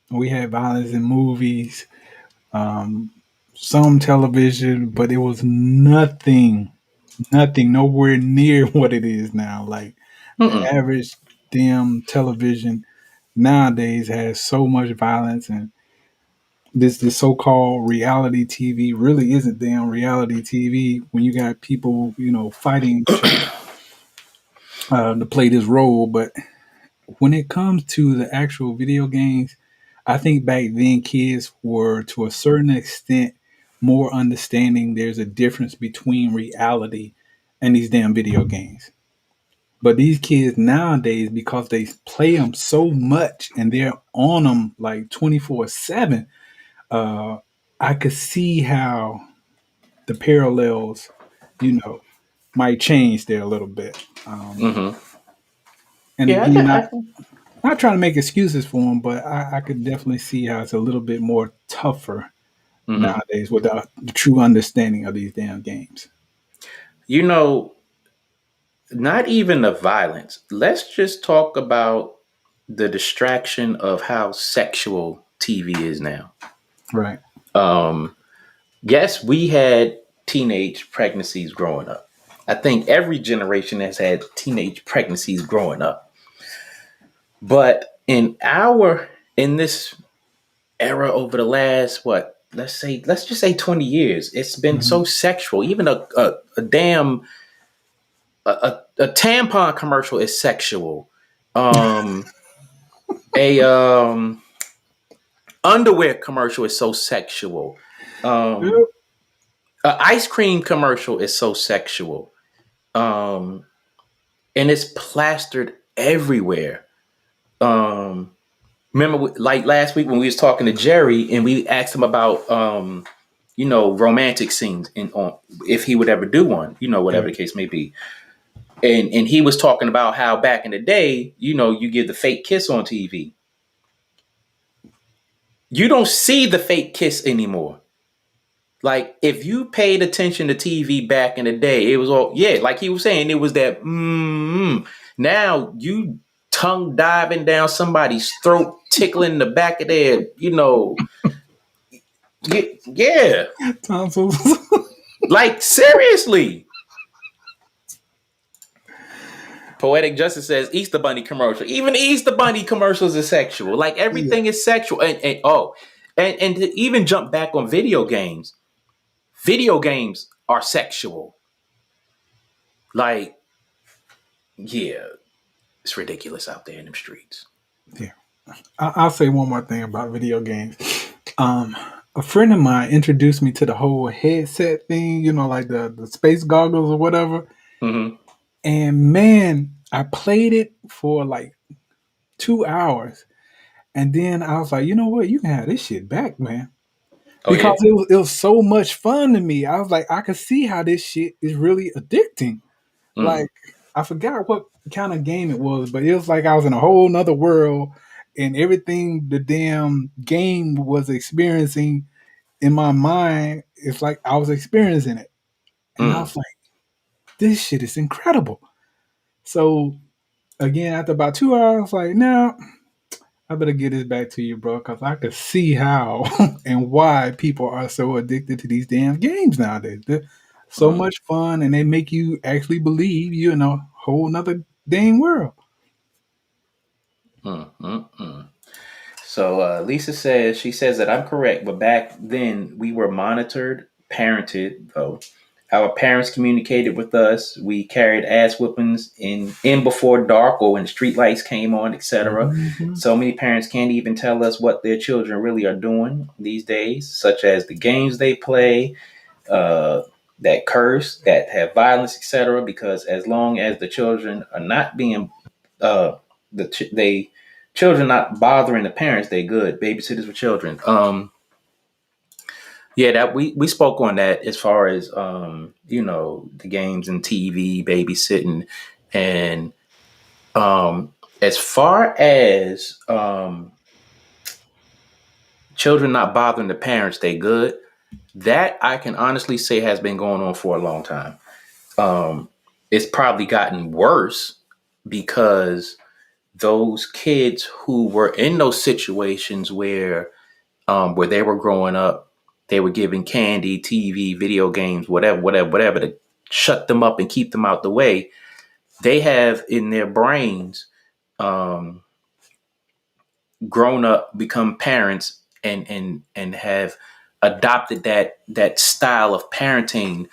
S1: we had violence in movies, some television, but it was nothing, nowhere near what it is now. Like the
S2: Mm-mm.
S1: average damn television nowadays has so much violence, and this so-called reality TV really isn't damn reality TV when you got people, fighting each other to play this role. But when it comes to the actual video games, I think back then kids were to a certain extent more understanding there's a difference between reality and these damn video games. But these kids nowadays, because they play them so much and they're on them like 24/7, I could see how the parallels, you know, might change there a little bit.
S2: Mm-hmm.
S1: And
S2: Yeah,
S1: again,
S2: I
S1: not trying to make excuses for them, but I could definitely see how it's a little bit more tougher
S2: mm-hmm.
S1: nowadays without the true understanding of these damn games.
S2: You know, not even the violence. Let's just talk about the distraction of how sexual TV is now.
S1: Right.
S2: Um, yes, we had teenage pregnancies growing up. I think every generation has had teenage pregnancies growing up. But in this era over the last let's just say 20 years, it's been
S1: Hmm.
S2: so sexual. Even a damn a tampon commercial is sexual. Um, a underwear commercial is so sexual. Um,
S1: Yep.
S2: Ice cream commercial is so sexual, um, and it's plastered everywhere. Um, Remember, like last week when we was talking to Jerry and we asked him about, romantic scenes in on if he would ever do one,
S1: Yeah.
S2: whatever the case may be. And he was talking about how back in the day, you give the fake kiss on TV. You don't see the fake kiss anymore. Like if you paid attention to TV back in the day, it was all yeah, like he was saying, it was that Now you tongue diving down somebody's throat, tickling the back of their, yeah.
S1: Tonsils.
S2: Like seriously. Poetic Justice says Easter Bunny commercial. Even Easter Bunny commercials are sexual. Like
S1: Yeah.
S2: everything is sexual. And to even jump back on video games are sexual. Like, yeah, it's ridiculous out there in them streets.
S1: Yeah. I'll say one more thing about video games. Um, a friend of mine introduced me to the whole headset thing, like the space goggles or whatever.
S2: Mm-hmm.
S1: And man, I played it for like 2 hours. And then I was like, you know what? You can have this shit back, man.
S2: Oh
S1: Because
S2: yeah.
S1: it was so much fun to me. I was like, I could see how this shit is really addicting.
S2: Mm.
S1: Like, I forgot what kind of game it was, but it was like I was in a whole nother world and everything the damn game was experiencing in my mind, it's like I was experiencing it. And I
S2: Mm.
S1: was like, this shit is incredible. So again, after about 2 hours, I was like, now I better get this back to you, bro, because I could see how and why people are so addicted to these damn games nowadays. They're so
S2: Mm.
S1: much fun and they make you actually believe you're in a whole nother dang world.
S2: Mm. Mm. Mm. So Lisa says she says that I'm correct, but back then we were monitored, parented though. Our parents communicated with us. We carried ass whippings in before dark or when street lights came on, etc.
S1: Mm-hmm.
S2: So many parents can't even tell us what their children really are doing these days, such as the games they play, uh, that curse, that have violence, etc. Because as long as the children are not being uh, they children not bothering the parents, they good babysitters for children. Yeah, that we spoke on that as far as the games and TV babysitting, and as far as children not bothering the parents, they good. That I can honestly say has been going on for a long time. Um, it's probably gotten worse because those kids who were in those situations where they were growing up, they were given candy, TV, video games, whatever to shut them up and keep them out the way. They have in their brains um, grown up, become parents, and have adopted that style of parenting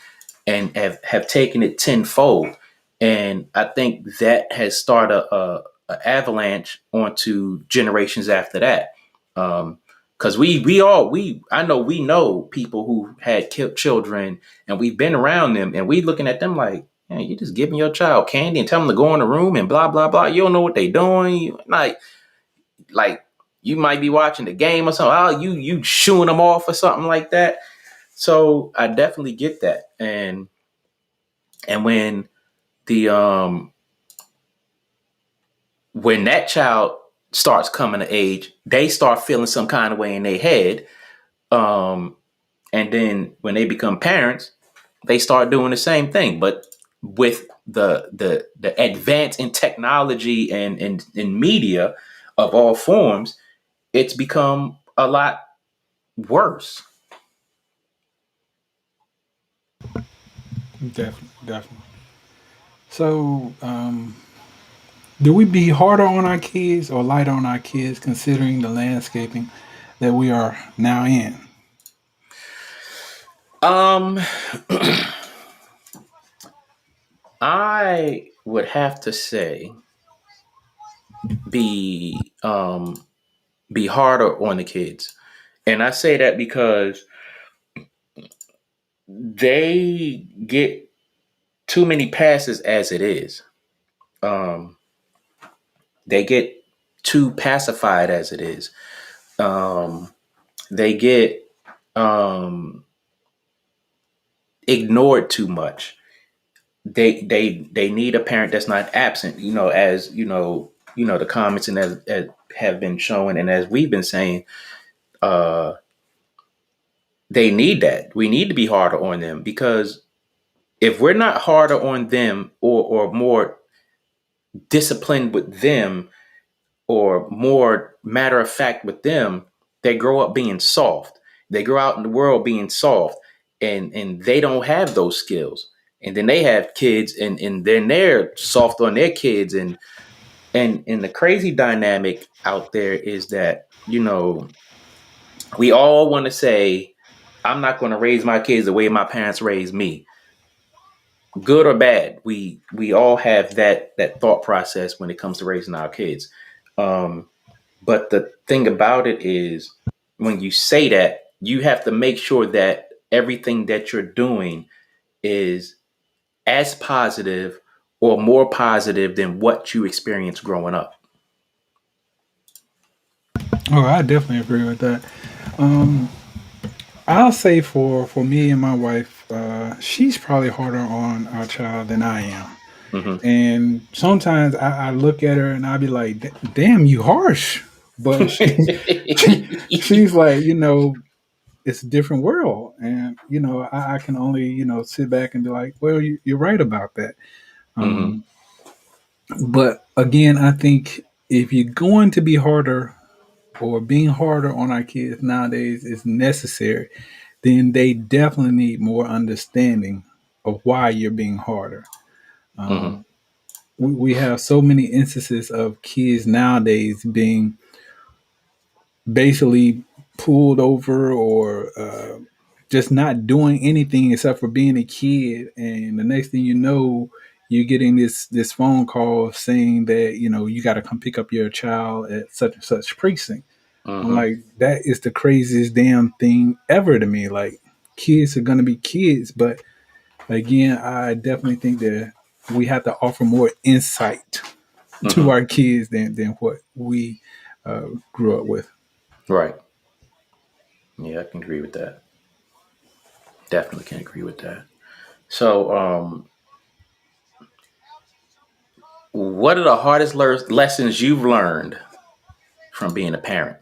S2: and have taken it tenfold. And I think that has started a avalanche onto generations after that. Because I know we know people who had killed children, and we've been around them, and we looking at them like, man, you just giving your child candy and tell them to go in the room and blah blah blah. You don't know what they doing. Like you might be watching the game or something. Oh, you shooing them off or something like that. So I definitely get that. And the um when that child starts coming to age, they start feeling some kind of way in their head. Um, and then when they become parents, they start doing the same thing. But with the advance in technology and in media of all forms, it's become a lot worse.
S1: Definitely, definitely. So, do we be harder on our kids or lighter on our kids considering the landscaping that we are now in?
S2: Um, I would have to say be be harder on the kids, and I say that because they get too many passes as it is. Um, they get too pacified as it is. Um, they get um, ignored too much. They need a parent that's not absent. As the comments and as have been showing, and as we've been saying, uh, they need that. We need to be harder on them, because if we're not harder on them, or more disciplined with them, or more matter of fact with them, they grow up being soft. They grow out in the world being soft, and they don't have those skills. And then they have kids, and then they're soft on their kids, and the crazy dynamic out there is that we all want to say, I'm not going to raise my kids the way my parents raised me. Good or bad, we all have that thought process when it comes to raising our kids. Um, But the thing about it is, when you say that, you have to make sure that everything that you're doing is as positive or more positive than what you experienced growing up.
S1: Oh, I definitely agree with that. Um, I'll say for me and my wife, she's probably harder on our child than I am.
S2: Hmm.
S1: And sometimes I look at her and I be like, "Damn, you harsh." But she's like, it's a different world, and I can only sit back and be like, "Well, you're right about that."
S2: Hmm.
S1: Um, but again, I think if you're going to be harder or being harder on our kids nowadays is necessary, then they definitely need more understanding of why you're being harder.
S2: Hmm.
S1: Um, we have so many instances of kids nowadays being basically pulled over or just not doing anything except for being a kid, and the next thing you know, you're getting this phone call saying that you got to come pick up your child at such and such precinct. I'm
S2: Hmm.
S1: like, that is the craziest damn thing ever to me. Like, kids are gonna be kids, but again, I definitely think that we have to offer more insight to
S2: Hmm.
S1: our kids than what we grew up with.
S2: Right. Yeah, I can agree with that. Definitely can agree with that. So, what are the hardest lessons you've learned from being a parent?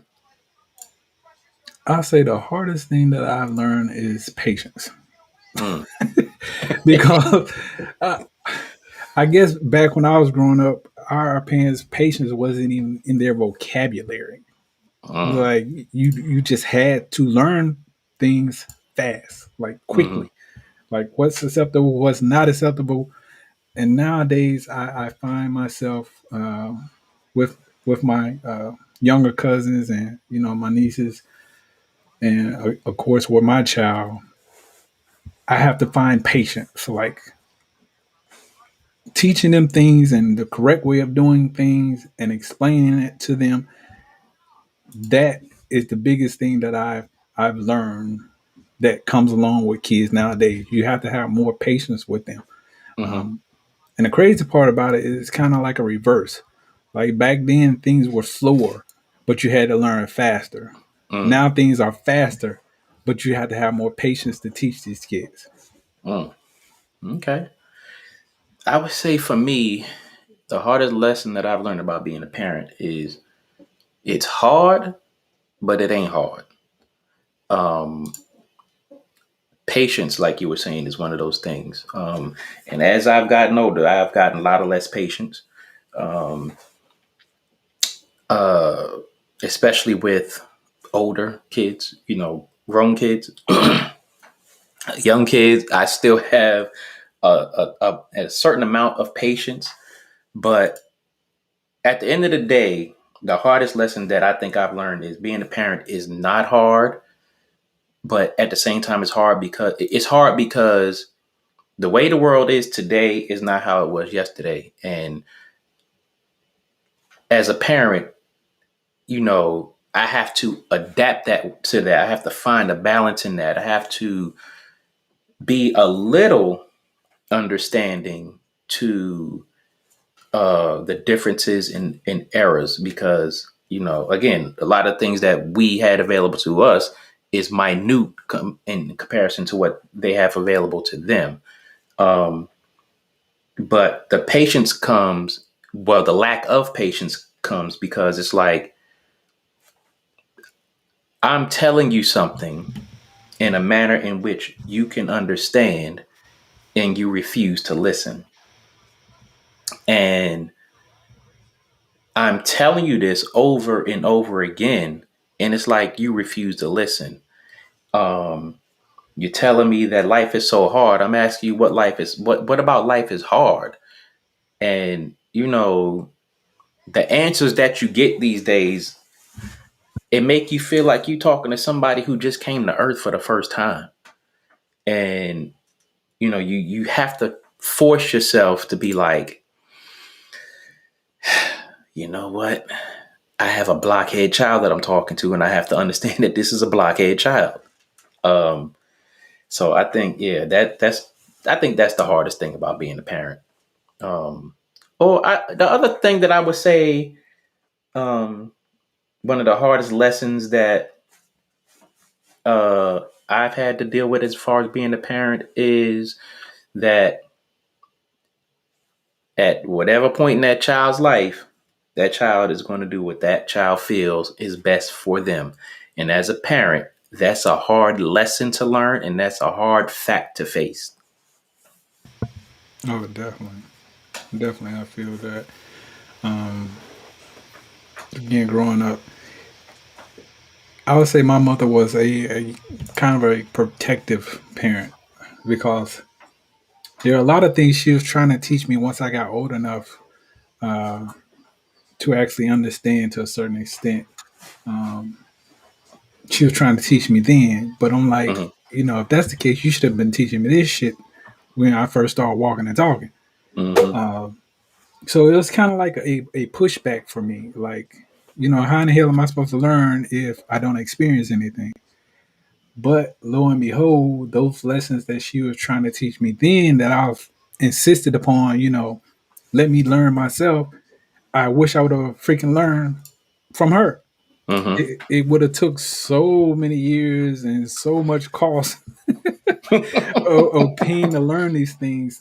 S1: I'll say the hardest thing that I've learned is patience.
S2: Mm.
S1: Because uh, I guess back when I was growing up, our parents' patience wasn't even in their vocabulary.
S2: Mm.
S1: Like, you just had to learn things fast, like
S2: Hmm.
S1: quickly, like what's acceptable, what's not acceptable. And nowadays, I find myself with my younger cousins and my nieces, and of course with my child, I have to find patience, like teaching them things and the correct way of doing things and explaining it to them. That is the biggest thing that I've learned that comes along with kids nowadays. You have to have more patience with them.
S2: Hmm.
S1: Um, and the crazy part about it is it's kind of like a reverse. Like, back then, things were slower, but you had to learn faster.
S2: Mm.
S1: Now things are faster, but you have to have more patience to teach these kids.
S2: Mm. Okay. I would say for me, the hardest lesson that I've learned about being a parent is it's hard, but it ain't hard. Um, Patience, like you were saying, is one of those things. And as I've gotten older, I've gotten a lot of less patience, um, uh, especially with older kids, grown kids, young kids. I still have a certain amount of patience, but at the end of the day, the hardest lesson that I think I've learned is being a parent is not hard, but at the same time, it's hard because the way the world is today is not how it was yesterday. And as a parent, I have to adapt that to that. I have to find a balance in that. I have to be a little understanding to the differences in errors, because again, a lot of things that we had available to us is minute in comparison to what they have available to them. um, but the patience comes, well, the lack of patience comes because it's like, I'm telling you something in a manner in which you can understand, and you refuse to listen. And I'm telling you this over and over again, and it's like you refuse to listen. Um, you're telling me that life is so hard. I'm asking you what life is. What about life is hard? And the answers that you get these days, it make you feel like you talking to somebody who just came to Earth for the first time. And you have to force yourself to be like, you know what? I have a blockhead child that I'm talking to, and I have to understand that this is a blockhead child. Um, so I think, yeah, I think that's the hardest thing about being a parent. Um, the other thing that I would say, um, one of the hardest lessons that I've had to deal with as far as being a parent is that at whatever point in that child's life, that child is going to do what that child feels is best for them. And as a parent, that's a hard lesson to learn, and that's a hard fact to face.
S1: Oh, definitely, definitely, I feel that. Um, Again, growing up, I would say my mother was a kind of a protective parent because there are a lot of things she was trying to teach me once I got old enough uh, to actually understand to a certain extent. Um, she was trying to teach me then, but I'm like,
S2: Hmm.
S1: if that's the case, you should have been teaching me this shit when I first started walking and talking.
S2: Hmm.
S1: Uh, so it was kind of like a pushback for me. Like, how in the hell am I supposed to learn if I don't experience anything? But lo and behold, those lessons that she was trying to teach me then that I've insisted upon, let me learn myself. I wish I would have freaking learned from her.
S2: Hmm.
S1: It would have took so many years and so much cost of pain to learn these things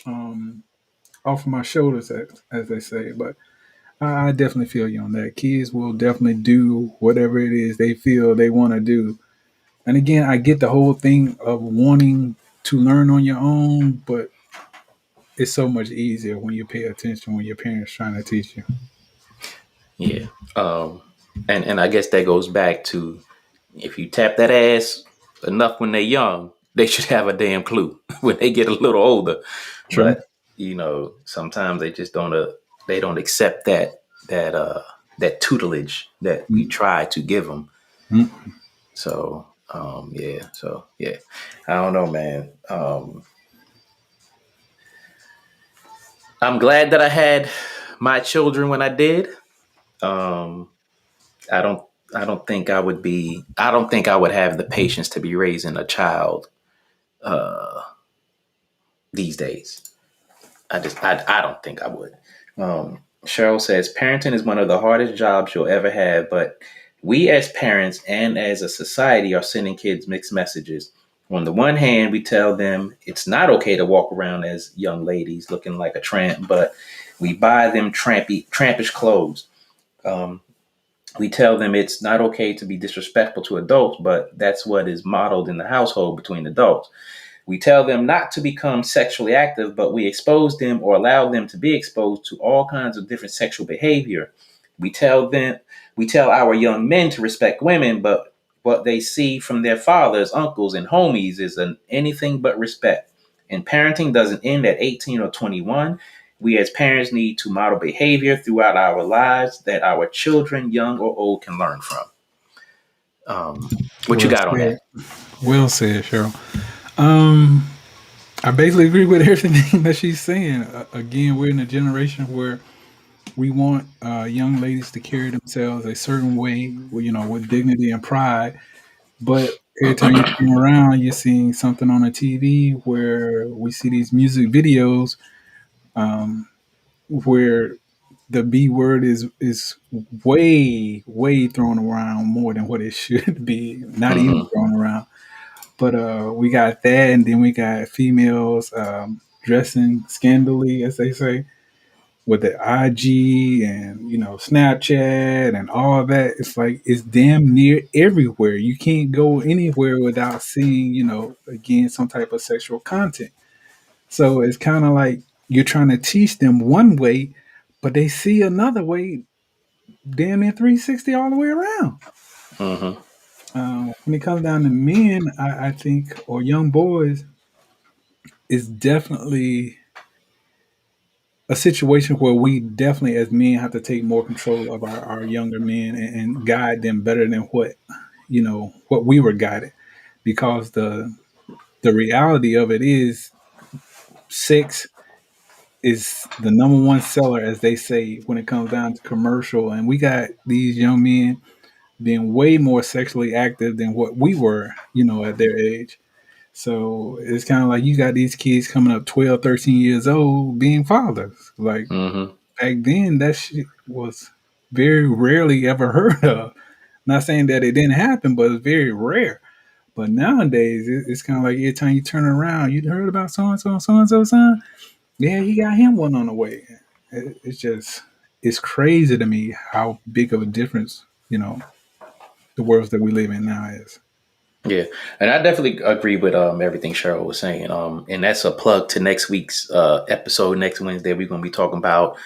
S1: um, off of my shoulders, as they say. But I definitely feel you on that. Kids will definitely do whatever it is they feel they want to do. And again, I get the whole thing of wanting to learn on your own, but it's so much easier when you pay attention when your parents trying to teach you.
S2: Yeah. Um, and I guess that goes back to, if you tap that ass enough when they're young, they should have a damn clue when they get a little older.
S1: True.
S2: But sometimes they just don't. They don't accept that tutelage that we try to give them.
S1: Mm-hmm.
S2: So yeah. So yeah, I don't know, man. I'm glad that I had my children when I did. Um, I don't. I don't think I would be. I don't think I would have the patience to be raising a child these days. I don't think I would. Cheryl says parenting is one of the hardest jobs you'll ever have, but we as parents and as a society are sending kids mixed messages. On the one hand, we tell them it's not okay to walk around as young ladies looking like a tramp, but we buy them trampish clothes. Um, we tell them it's not okay to be disrespectful to adults, but that's what is modeled in the household between adults. We tell them not to become sexually active, but we expose them or allow them to be exposed to all kinds of different sexual behavior. We tell them, we tell our young men to respect women, but what they see from their fathers, uncles, and homies is anything but respect. And parenting doesn't end at 18 or 21. We as parents need to model behavior throughout our lives that our children, young or old, can learn from. What you
S1: Well
S2: got on
S1: said.
S2: that?
S1: Well said, Cheryl. Um, I basically agree with everything that she's saying. Again, we're in a generation where we want young ladies to carry themselves a certain way, with dignity and pride. But every time you turn around, you're seeing something on a TV where we see these music videos um, where the B word is way thrown around more than what it should be, not even
S2: Hmm.
S1: thrown around. But we got that, and then we got females dressing scandally, as they say, with the IG and Snapchat and all that. It's like it's damn near everywhere. You can't go anywhere without seeing again some type of sexual content. So it's kind of like you're trying to teach them one way, but they see another way, damn near 360 all the way around.
S2: Hmm.
S1: When it comes down to men, I think, or young boys, it's definitely a situation where we definitely, as men, have to take more control of our younger men and guide them better than what we were guided. Because the reality of it is, sex is the number one seller, as they say, when it comes down to commercial. And we got these young men being way more sexually active than what we were, at their age. So it's kind of like you got these kids coming up 12, 13 years old being fathers. Like
S2: Hmm.
S1: back then, that shit was very rarely ever heard of. Not saying that it didn't happen, but it's very rare. But nowadays, it's kind of like every time you turn around, you heard about so and so son. Yeah, he got him one on the way. It's just it's crazy to me how big of a difference the worlds that we live in now is.
S2: Yeah, and I definitely agree with everything Cheryl was saying. And that's a plug to next week's episode. Next Wednesday, we're going to be talking about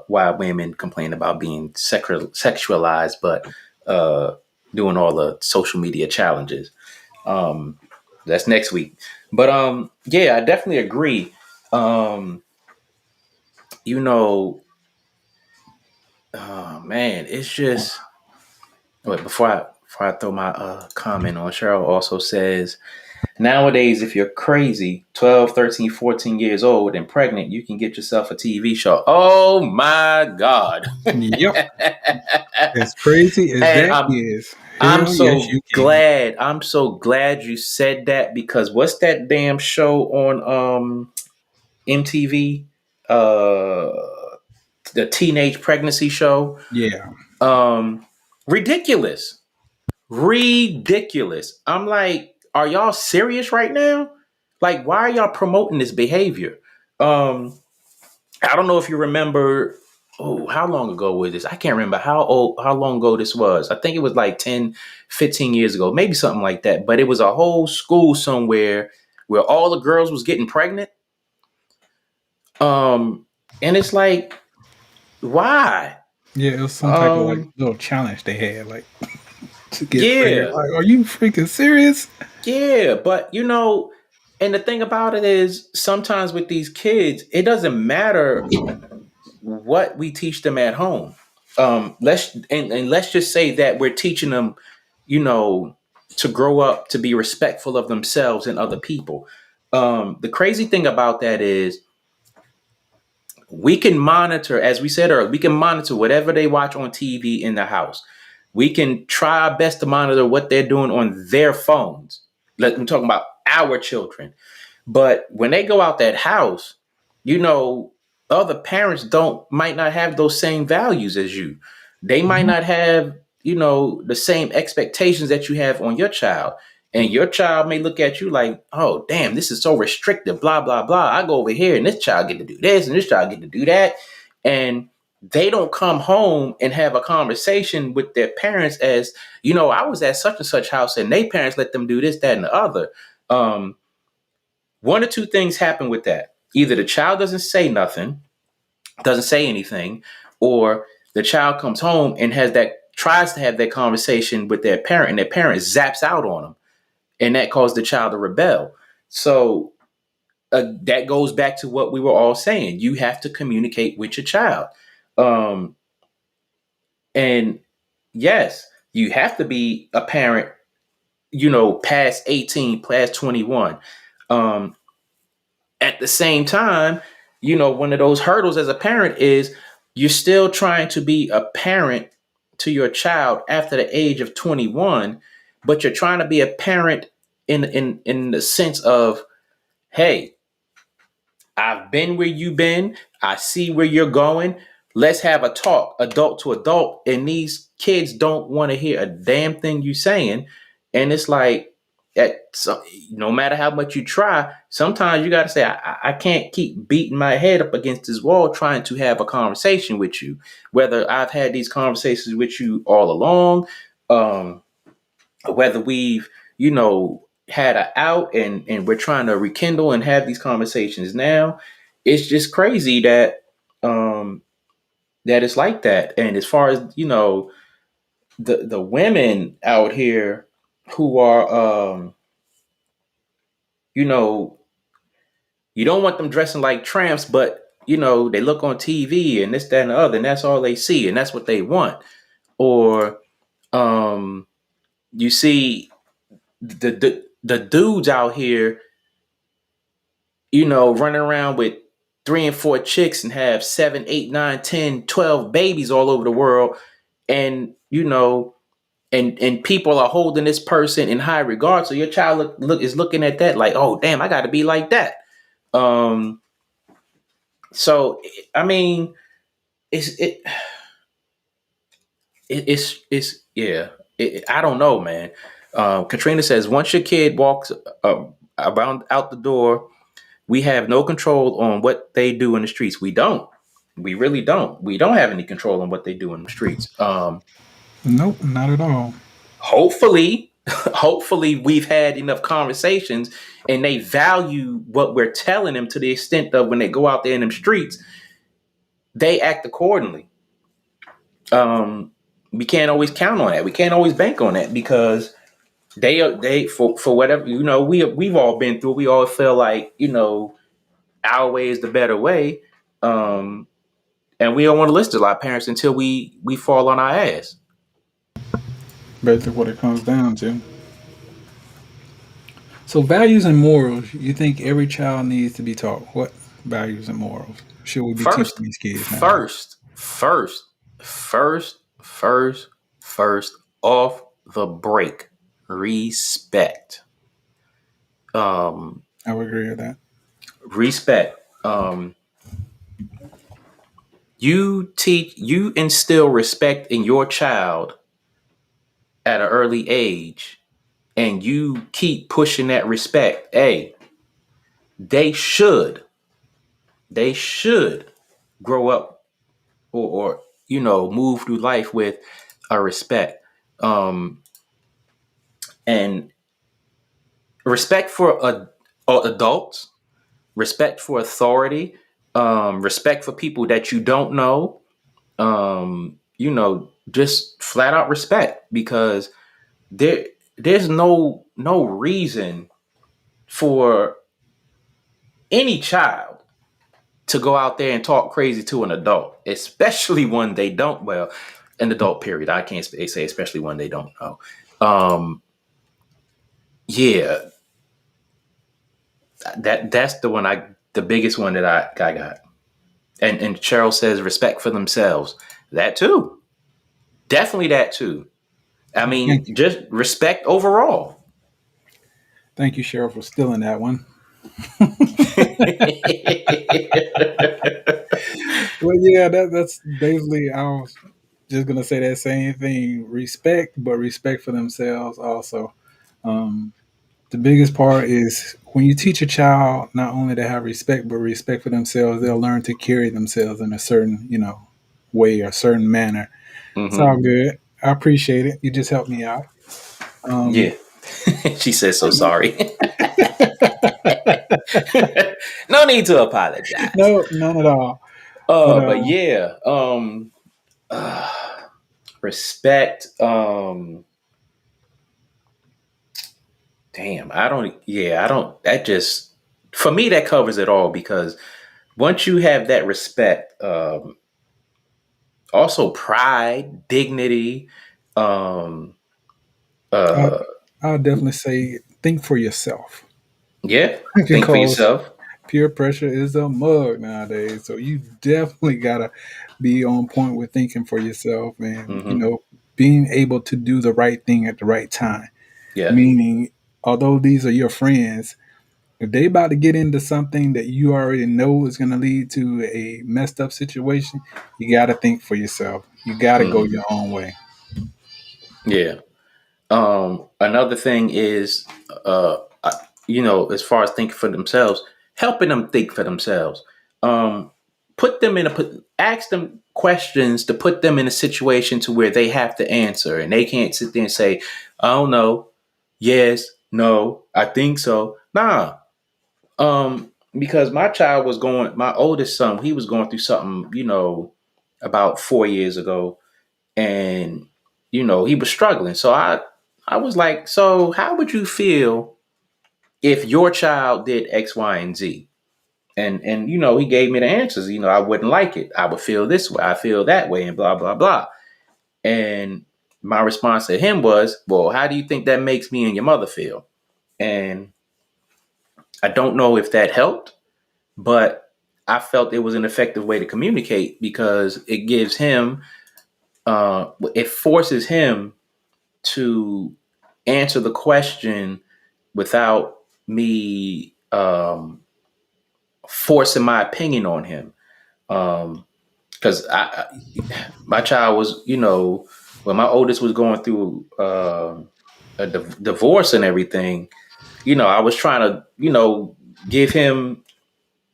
S2: why women complain about being sexualized, but uh, doing all the social media challenges. Um, that's next week. But yeah, I definitely agree. Um, you know, man, it's just. Wait, before I throw my comment on, Cheryl also says nowadays, if you're crazy, 12, 13, 14 years old and pregnant, you can get yourself a TV show. Oh my God.
S1: Yep, as crazy as
S2: And
S1: that is,
S2: I'm
S1: hell yes,
S2: so
S1: you can.
S2: glad. I'm so glad you said that because what's that damn show on MTV? Uh the teenage pregnancy show.
S1: Yeah,
S2: Um Ridiculous. Ridiculous. I'm like, are y'all serious right now? Like, why are y'all promoting this behavior? Um, I don't know if you remember. Oh, how long ago was this? I can't remember how long ago this was. I think it was like 10, 15 years ago, maybe something like that. But it was a whole school somewhere where all the girls was getting pregnant. Um, and it's like, why?
S1: yeah, it was some type of like
S2: Um,
S1: little challenge they had, like to get pregnant.
S2: yeah.
S1: Like, are you freaking serious?
S2: Yeah, but and the thing about it is sometimes with these kids, it doesn't matter what we teach them at home. And let's just say that we're teaching them, you know, to grow up to be respectful of themselves and other people. The crazy thing about that is we can monitor, as we said earlier, we can monitor whatever they watch on TV in the house. We can try our best to monitor what they're doing on their phones. I'm talking about our children. But when they go out that house, you know, other parents don't might not have those same values as you. They might
S1: Mhm.
S2: not have, the same expectations that you have on your child. And your child may look at you like, oh, damn, this is so restrictive, blah, blah, blah. I go over here and this child get to do this and this child get to do that. And they don't come home and have a conversation with their parents as, I was at such and such house and they parents let them do this, that, and the other. Um, One or two things happen with that. Either the child doesn't say nothing, doesn't say anything, or the child comes home and tries to have that conversation with their parent, and their parent zaps out on them, and that caused the child to rebel. So that goes back to what we were all saying. You have to communicate with your child, um, and yes, you have to be a parent. Past 18, past 21. Um, at the same time, one of those hurdles as a parent is you're still trying to be a parent to your child after the age of 21, but you're trying to be a parent in the sense of, hey, I've been where you've been. I see where you're going. Let's have a talk, adult to adult. And these kids don't want to hear a damn thing you saying. And it's like, so, no matter how much you try, sometimes you got to say, I can't keep beating my head up against this wall trying to have a conversation with you. Whether I've had these conversations with you all along, um, whether we've, had a out and we're trying to rekindle and have these conversations now. It's just crazy that um that it's like that. And as far as, the women out here who are you know, you don't want them dressing like tramps, but they look on TV and this, that, and the other, and that's all they see, and that's what they want. Or um you see the dudes out here, running around with 3 and 4 chicks and have 7, 8, 9, 10, 12 babies all over the world. And, and people are holding this person in high regard. So your child is looking at that like, oh, damn, I got to be like that. Um, so, I mean, it's, yeah, I don't know, man. Katrina says, once your kid walks around out the door, we have no control on what they do in the streets. We don't. We really don't. We don't have any control on what they do in the streets.
S1: Nope, not at all.
S2: Hopefully, hopefully we've had enough conversations and they value what we're telling them to the extent of when they go out there in them streets, they act accordingly. We can't always count on that. We can't always bank on that because they for whatever, we've all been through. We all feel like, our way is the better way. And we don't want to listen to a lot of parents until we fall on our ass.
S1: Basically, what it comes down to. So, values and morals. You think every child needs to be taught what values and morals should we be teaching
S2: First,
S1: these kids now?
S2: first, first, first, first, first off the break, respect. Um,
S1: I would agree with that.
S2: Respect. You instill respect in your child at an early age, and you keep pushing that respect. Hey, they should they should grow up, or move through life with a respect, and respect for adults, respect for authority, respect for people that you don't know, just flat out respect, because there's no reason for any child to go out there and talk crazy to an adult, especially when they don't. Well, an adult, period. I can't say especially when they don't know. Yeah, that's the biggest one that I got. And Cheryl says respect for themselves. That too, definitely that too. I mean,
S1: Thank you.
S2: just respect overall.
S1: Thank you, Cheryl, for stealing that one. Well, yeah, that's basically, I was just going to say that same thing. Respect, but respect for themselves also. Um, the biggest part is when you teach a child not only to have respect, but respect for themselves, they'll learn to carry themselves in a certain, way or certain manner. It's all
S2: Hmm.
S1: good. I appreciate it. You just helped me out.
S2: Yeah. She says so sorry. No need to apologize.
S1: No, none at all. But
S2: But yeah, uh, respect. Damn, I don't. That just, for me, that covers it all, because once you have that respect, also pride, dignity, um,
S1: I,
S2: uh,
S1: I'll definitely say think for yourself
S2: yeah, think for
S1: because
S2: yourself.
S1: peer pressure is a mug nowadays. So you definitely gotta be on point with thinking for yourself and
S2: Hmm.
S1: being able to do the right thing at the right time.
S2: Yeah.
S1: Meaning, although these are your friends, if they about to get into something that you already know is going to lead to a messed up situation, you got to think for yourself. You got to go
S2: Hmm.
S1: your own way.
S2: Yeah. Another thing is, as far as thinking for themselves, helping them think for themselves. Um, put them in ask them questions to put them in a situation to where they have to answer, and they can't sit there and say, "I don't know, yes, no, I think so." Nah, because my oldest son, he was going through something, about 4 years ago, and he was struggling. So I was like, so how would you feel if your child did X, Y, and Z? And he gave me the answers. I wouldn't like it. I would feel this way. I feel that way, and blah blah blah. And my response to him was, well, how do you think that makes me and your mother feel? And I don't know if that helped, but I felt it was an effective way to communicate because it gives him, it forces him to answer the question without me forcing my opinion on him. Because my child was, when my oldest was going through a divorce and everything, I was trying to, give him,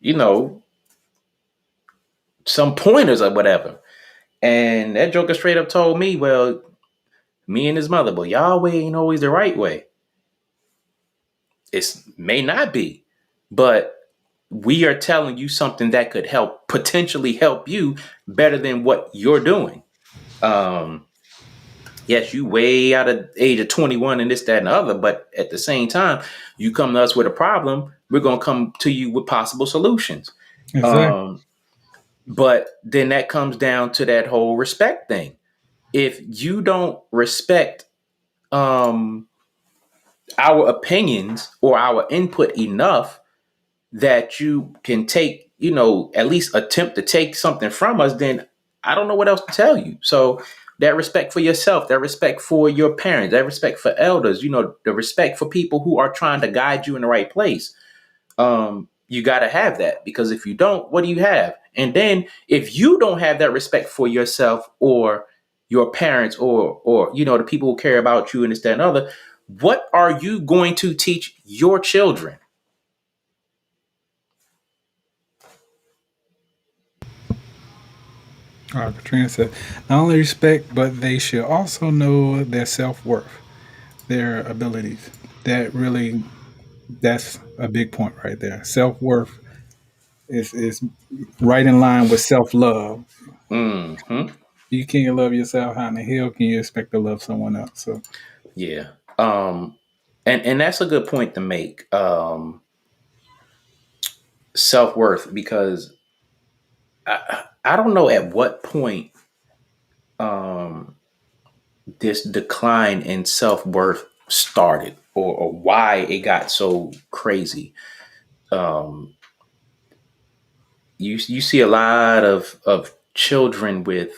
S2: you know, some pointers or whatever. And that joker straight up told me, well, me and his mother, but y'all way ain't always the right way. It may not be, but we are telling you something that could potentially help you better than what you're doing. Um, yes, you way out of age of 21 and this, that, and the other, but at the same time, you come to us with a problem, we're gonna come to you with possible solutions.
S1: Exactly.
S2: Um, but then that comes down to that whole respect thing. If you don't respect um our opinions or our input enough that you can take, at least attempt to take something from us, then I don't know what else to tell you. So that respect for yourself, that respect for your parents, that respect for elders, the respect for people who are trying to guide you in the right place. You got to have that, because if you don't, what do you have? And then if you don't have that respect for yourself or your parents or the people who care about you and this, that, and other, what are you going to teach your children?
S1: Katrina said, not only respect, but they should also know their self worth, their abilities. That really, that's a big point right there. Self worth is right in line with self love.
S2: Hmm.
S1: You can't love yourself. How in the hell can you expect to love someone else? So,
S2: Yeah. And that's a good point to make. Self-worth, because I don't know at what point um this decline in self-worth started, or why it got so crazy. Um you see a lot of children with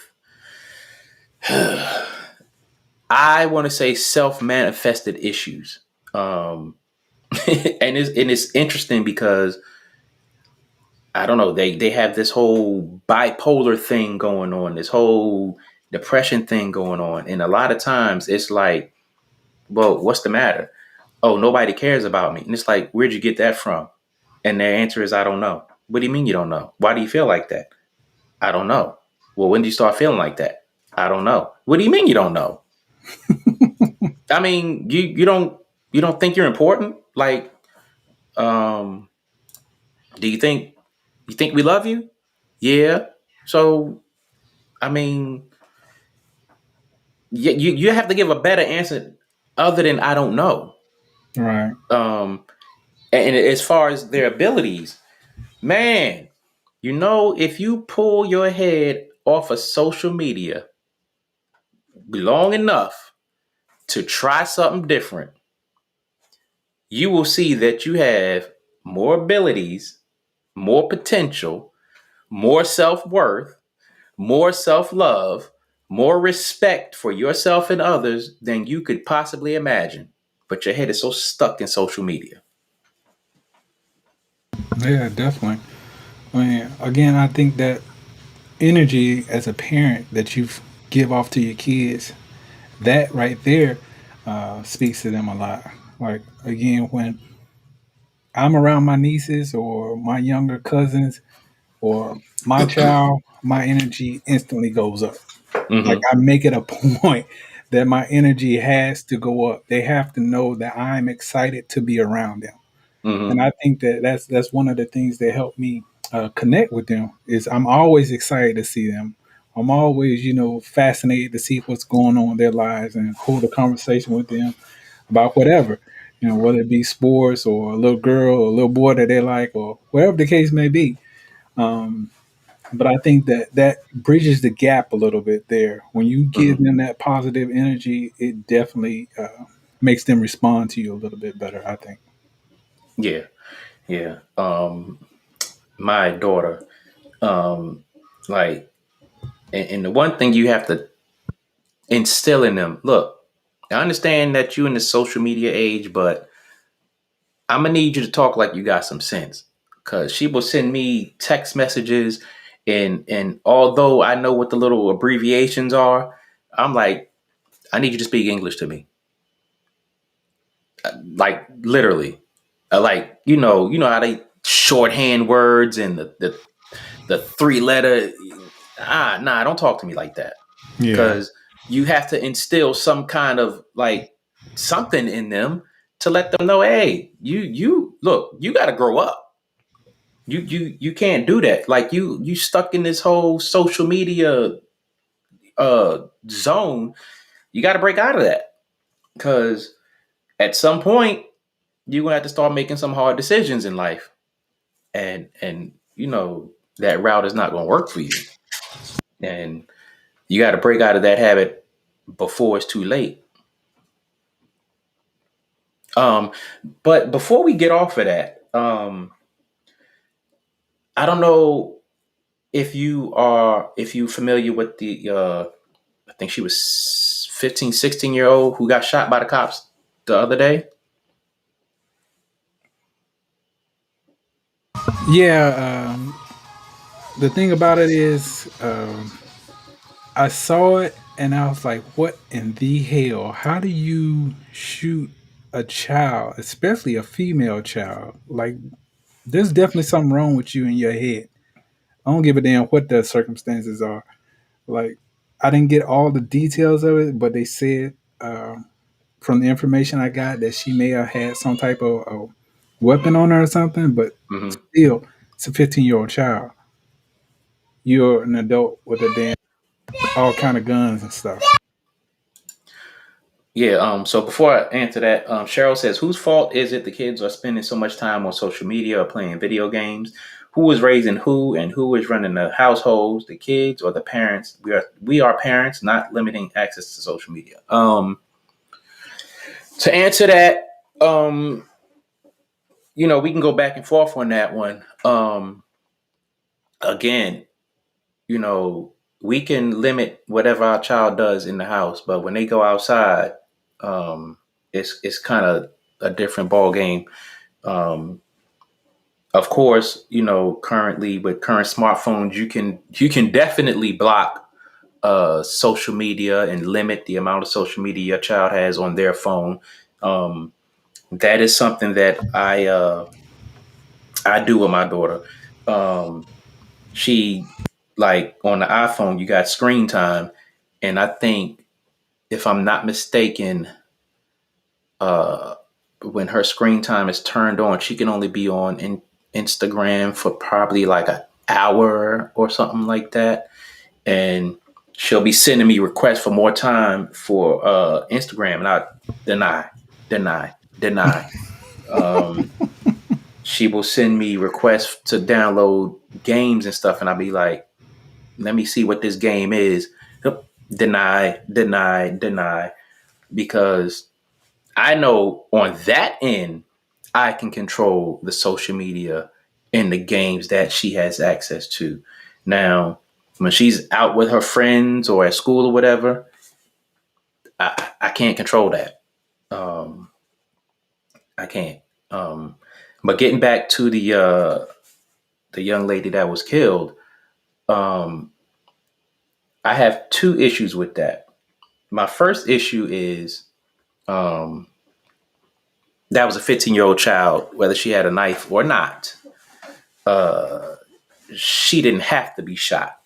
S2: I want to say self-manifested issues. Um and it's interesting because I don't know. They have this whole bipolar thing going on, this whole depression thing going on, and a lot of times it's like, well, what's the matter? Oh, nobody cares about me, and it's like, where'd you get that from? And their answer is, I don't know. What do you mean you don't know? Why do you feel like that? I don't know. Well, when do you start feeling like that? I don't know. What do you mean you don't know? I mean, you don't think you're important? Like, um, do you think we love you? Yeah. So I mean, you have to give a better answer other than I don't know.
S1: right.
S2: Um, and as far as their abilities, man, if you pull your head off of social media long enough to try something different, you will see that you have more abilities, more potential, more self worth, more self love, more respect for yourself and others than you could possibly imagine. but your head is so stuck in social media.
S1: Yeah, definitely. I mean, again, I think that energy as a parent that you give off to your kids, that right there speaks to them a lot. Like, again, when I'm around my nieces or my younger cousins or my child, my energy instantly goes up. Like,
S2: Mm-hmm.
S1: I make it a point that my energy has to go up. They have to know that I'm excited to be around them. And
S2: Mm-hmm.
S1: I think that that's one of the things that help me connect with them is I'm always excited to see them. I'm always, fascinated to see what's going on in their lives and hold a conversation with them about whatever, whether it be sports or a little girl or a little boy that they like or whatever the case may be. Um, but I think that that bridges the gap a little bit there. When you give
S2: Mm-hmm.
S1: them that positive energy, it definitely makes them respond to you a little bit better, I think.
S2: Yeah, yeah. My daughter, um, like, and the one thing you have to instill in them. Look, I understand that you in the social media age, but I'm gonna need you to talk like you got some sense. Cause she will send me text messages, and although I know what the little abbreviations are, I'm like, I need you to speak English to me, like literally, like you know how they shorthand words and the three letter. Nah, don't talk to me like that.
S1: Yeah.
S2: Because you have to instill some kind of like something in them to let them know, hey, you look, you got to grow up. You can't do that. Like you stuck in this whole social media zone. You got to break out of that because at some point you're gonna have to start making some hard decisions in life, and that route is not gonna work for you, and you got to break out of that habit before it's too late. Um, but before we get off of that, I don't know if you familiar with the I think she was 15, 16-year old who got shot by the cops the other day.
S1: Yeah, the thing about it is, I saw it and I was like, "What in the hell? How do you shoot a child, especially a female child? Like, there's definitely something wrong with you in your head. I don't give a damn what the circumstances are. Like, I didn't get all the details of it, but they said from the information I got that she may have had some type of weapon on her or something. But
S2: Hmm.
S1: still, it's a 15-year-old child. You're an adult with a damn all kind of guns and stuff.
S2: Yeah. So before I answer that, Cheryl says, "Whose fault is it the kids are spending so much time on social media or playing video games? Who is raising who, and who is running the households? The kids or the parents? We are parents, not limiting access to social media." To answer that, um, we can go back and forth on that one. Again, you know, we can limit whatever our child does in the house, but when they go outside, um, it's kind of a different ball game. Um, of course, currently with current smartphones, you can definitely block social media and limit the amount of social media your child has on their phone. Um, that is something that I do with my daughter. Um, she like on the iPhone, you got screen time, and I think if I'm not mistaken, uh, when her screen time is turned on, she can only be on Instagram for probably like an hour or something like that, and she'll be sending me requests for more time for Instagram, and I deny, deny, deny. Um, she will send me requests to download games and stuff, and I'll be like, let me see what this game is. Yep. Deny, deny, deny. Because I know on that end, I can control the social media and the games that she has access to. Now, when she's out with her friends or at school or whatever, I can't control that. Um, I can't. But getting back to the young lady that was killed, um, I have two issues with that. My first issue is um, that was a 15-year-old child, whether she had a knife or not. Uh, she didn't have to be shot,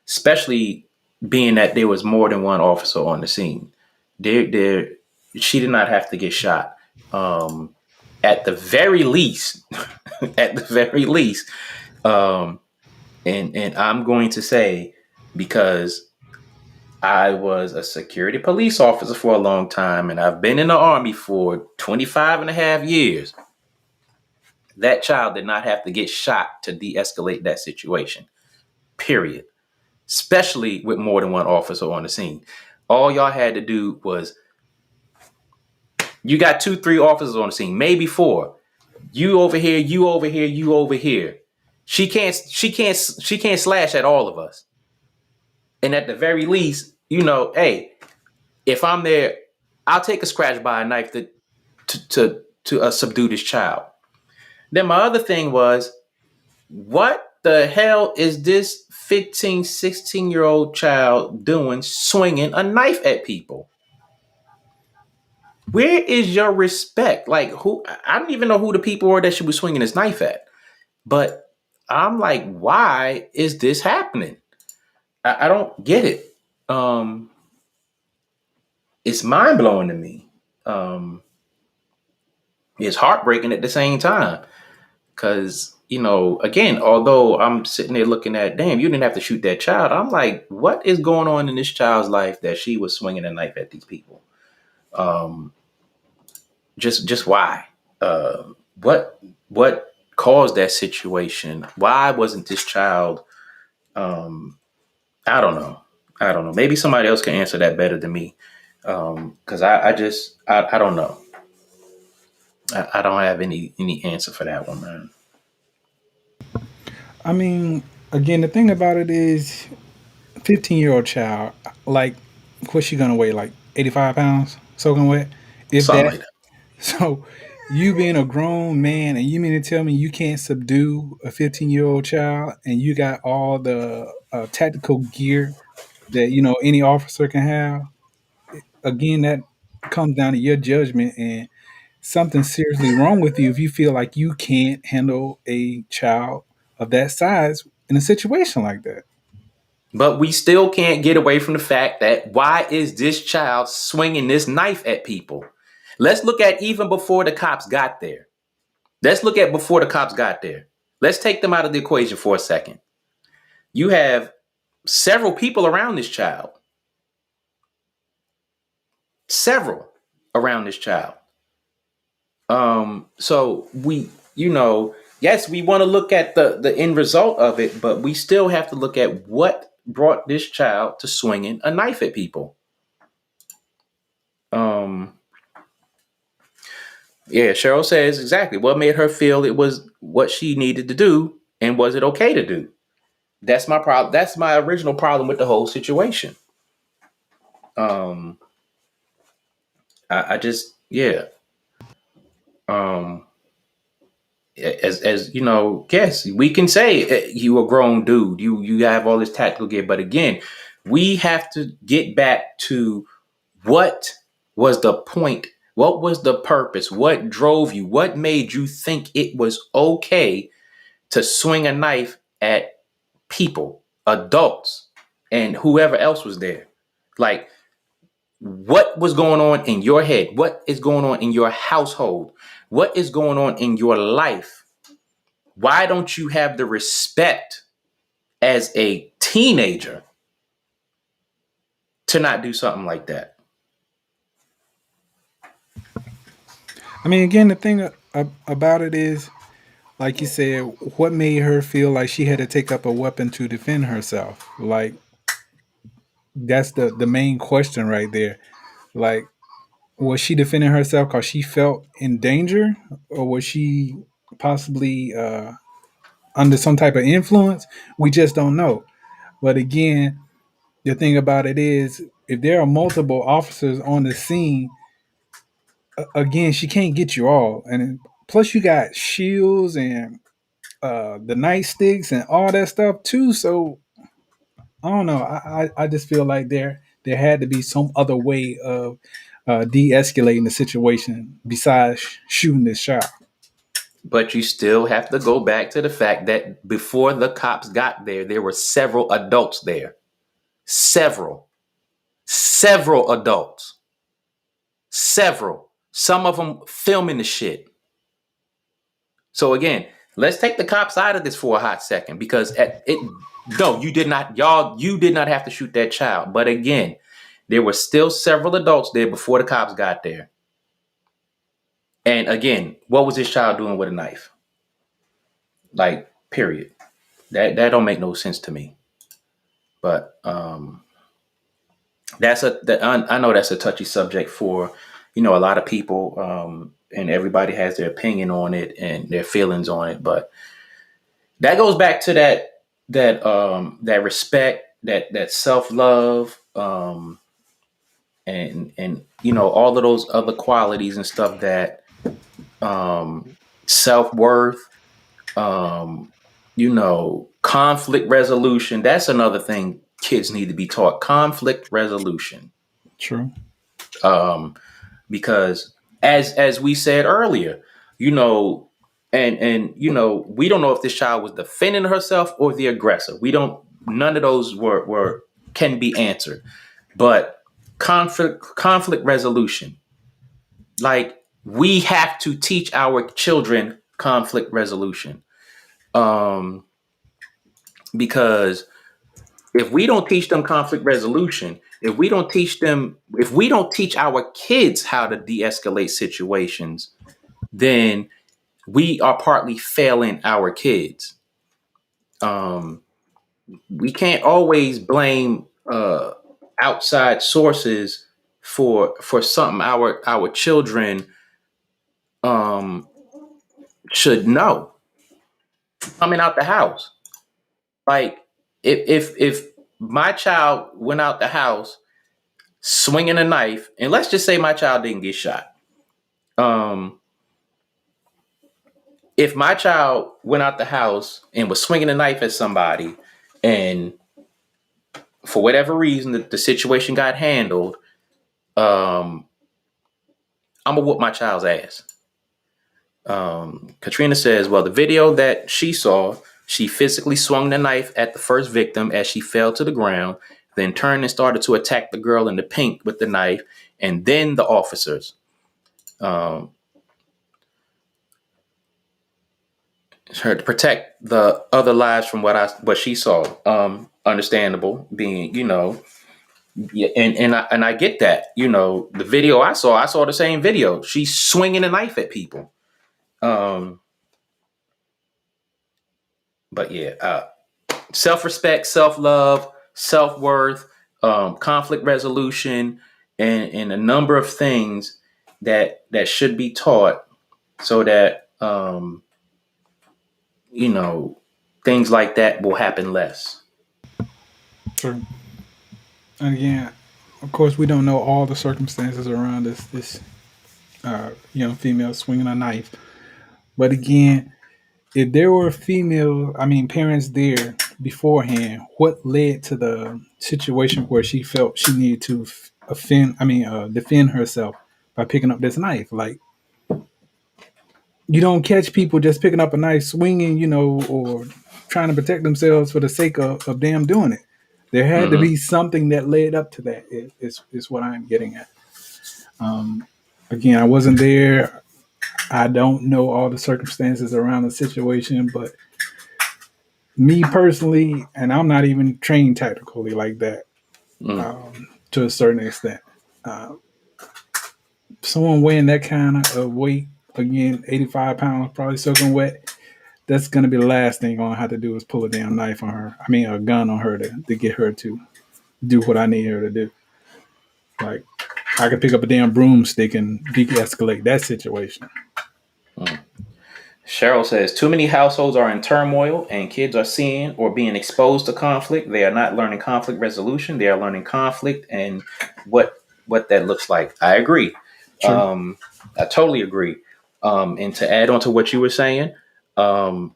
S2: especially being that there was more than one officer on the scene. There, she did not have to get shot. Um, at the very least, at the very least, um, and I'm going to say, because I was a security police officer for a long time and I've been in the Army for 25 and a half years. That child did not have to get shot to de-escalate that situation, period. Especially with more than one officer on the scene. All y'all had to do was, you got 2, 3 officers on the scene, maybe 4. You over here, you over here, you over here. She can't slash at all of us. And at the very least, hey, if I'm there, I'll take a scratch by a knife to subdue this child. Then my other thing was, what the hell is this 15, 16-year-old child doing swinging a knife at people? Where is your respect? Like, who? I don't even know who the people were that she was swinging this knife at. But I'm like, why is this happening? I don't get it. It's mind blowing to me. It's heartbreaking at the same time. Because, again, although I'm sitting there looking at, damn, you didn't have to shoot that child. I'm like, what is going on in this child's life that she was swinging a knife at these people? Just why? What caused that situation? Why wasn't this child? I don't know. Maybe somebody else can answer that better than me. Because I don't know. I don't have any answer for that one, man.
S1: I mean, again, the thing about it is, 15-year-old child, like, what's she gonna weigh? Like 85 pounds, soaking wet, if
S2: Something
S1: that.
S2: like that.
S1: So, you being a grown man, and you mean to tell me you can't subdue a 15-year-old child, and you got all the tactical gear that any officer can have? Again, that comes down to your judgment, and something seriously wrong with you if you feel like you can't handle a child of that size in a situation like that.
S2: But we still can't get away from the fact that, why is this child swinging this knife at people? Let's look at even before the cops got there. Let's look at before the cops got there. Let's take them out of the equation for a second. You have several people around this child. Several around this child. So yes, we want to look at the end result of it, but we still have to look at what brought this child to swinging a knife at people. Yeah, Cheryl says exactly what made her feel it was what she needed to do, and was it okay to do? That's my problem. That's my original problem with the whole situation. Um, I just, yeah. Um, as yes, we can say, you a grown dude. You have all this tactical gear, but again, we have to get back to, what was the point? What was the purpose? What drove you? What made you think it was okay to swing a knife at people, adults, and whoever else was there? Like, what was going on in your head? What is going on in your household? What is going on in your life? Why don't you have the respect as a teenager to not do something like that?
S1: I mean, again, the thing about it is, like you said, what made her feel like she had to take up a weapon to defend herself? Like, that's the main question right there. Like, was she defending herself because she felt in danger, or was she possibly under some type of influence? We just don't know. But again, the thing about it is, if there are multiple officers on the scene, again, she can't get you all, and plus you got shields and the nightsticks and all that stuff too. So I don't know. I just feel like there had to be some other way of de-escalating the situation besides shooting this shot.
S2: But you still have to go back to the fact that before the cops got there, there were several adults there. Several adults. Several. Some of them filming the shit. So again, let's take the cops out of this for a hot second, because no, you did not have to shoot that child. But again, there were still several adults there before the cops got there. And again, what was this child doing with a knife? Like, period. That don't make no sense to me. But I know that's a touchy subject for, a lot of people, and everybody has their opinion on it and their feelings on it. But that goes back to that respect, that self-love, and all of those other qualities and stuff, that self-worth, conflict resolution. That's another thing kids need to be taught: conflict resolution.
S1: True.
S2: Because as we said earlier, and we don't know if this child was defending herself or the aggressor. None of those were can be answered. But conflict resolution, like, we have to teach our children conflict resolution. Because if we don't teach them conflict resolution, if we don't teach our kids how to de-escalate situations, then we are partly failing our kids. We can't always blame outside sources for something our children should know coming out the house. Like, if my child went out the house swinging a knife, and let's just say my child didn't get shot. If my child went out the house and was swinging a knife at somebody, and for whatever reason the situation got handled, I'm gonna whoop my child's ass. Katrina says, well, the video that she saw, she physically swung the knife at the first victim as she fell to the ground, then turned and started to attack the girl in the pink with the knife, and then the officers. Her to protect the other lives from what she saw. Understandable, being, yeah, and I get that. The video I saw the same video. She's swinging a knife at people. But yeah, self-respect, self-love, self-worth, conflict resolution, and a number of things that should be taught, so that things like that will happen less.
S1: True. And again, of course, we don't know all the circumstances around this young female swinging a knife. But again, if there were parents there beforehand, what led to the situation where she felt she needed to defend herself by picking up this knife? Like, you don't catch people just picking up a knife, swinging, or trying to protect themselves for the sake of them doing it. There had to be something that led up to that. Is what I'm getting at. Again, I wasn't there. I don't know all the circumstances around the situation, but me personally, and I'm not even trained tactically like that, to a certain extent. Someone weighing that kind of weight, again, 85 pounds, probably soaking wet, that's going to be the last thing I'm going to have to do is pull a damn knife on her. A gun on her to get her to do what I need her to do. Like, I could pick up a damn broomstick and de-escalate that situation.
S2: Cheryl says, too many households are in turmoil and kids are seeing or being exposed to conflict. They are not learning conflict resolution. They are learning conflict and what that looks like. I agree.
S1: True.
S2: I totally agree. And to add on to what you were saying, um,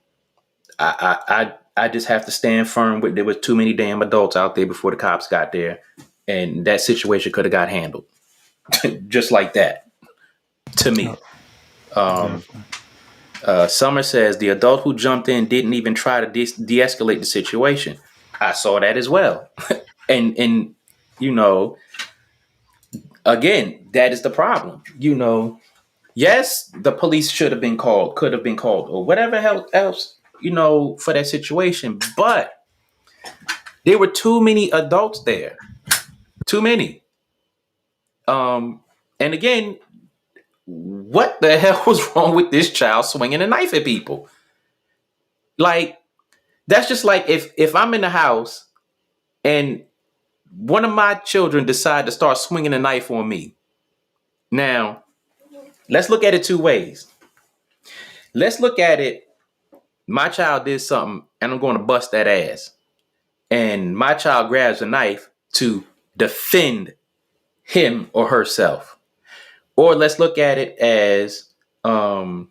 S2: I just have to stand firm with there was too many damn adults out there before the cops got there, and that situation could have got handled just like that. To
S1: Oh,
S2: me, um,
S1: exactly.
S2: Summer says the adult who jumped in didn't even try to de-escalate the situation. I saw that as well, and you know, again, that is the problem. You know, yes, the police should have been called, could have been called, or whatever else, you know, for that situation. But there were too many adults there. Too many. Um, and again, what the hell was wrong with this child swinging a knife at people? Like, that's just like if I'm in the house and one of my children decide to start swinging a knife on me. Now, let's look at it two ways. Let's look at it. My child did something and I'm going to bust that ass. And my child grabs a knife to defend him or herself. Or let's look at it as my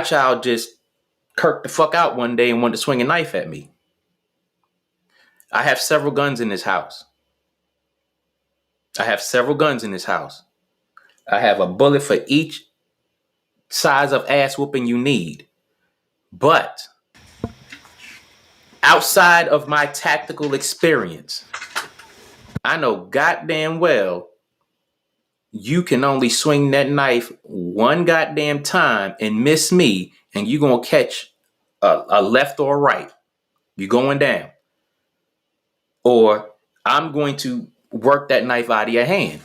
S2: child just kirked the fuck out one day and wanted to swing a knife at me. I have several guns in this house. I have several guns in this house. I have a bullet for each size of ass whooping you need. But outside of my tactical experience, I know goddamn well you can only swing that knife one goddamn time and miss me, and you're going to catch a left or a right. You're going down. Or I'm going to work that knife out of your hand.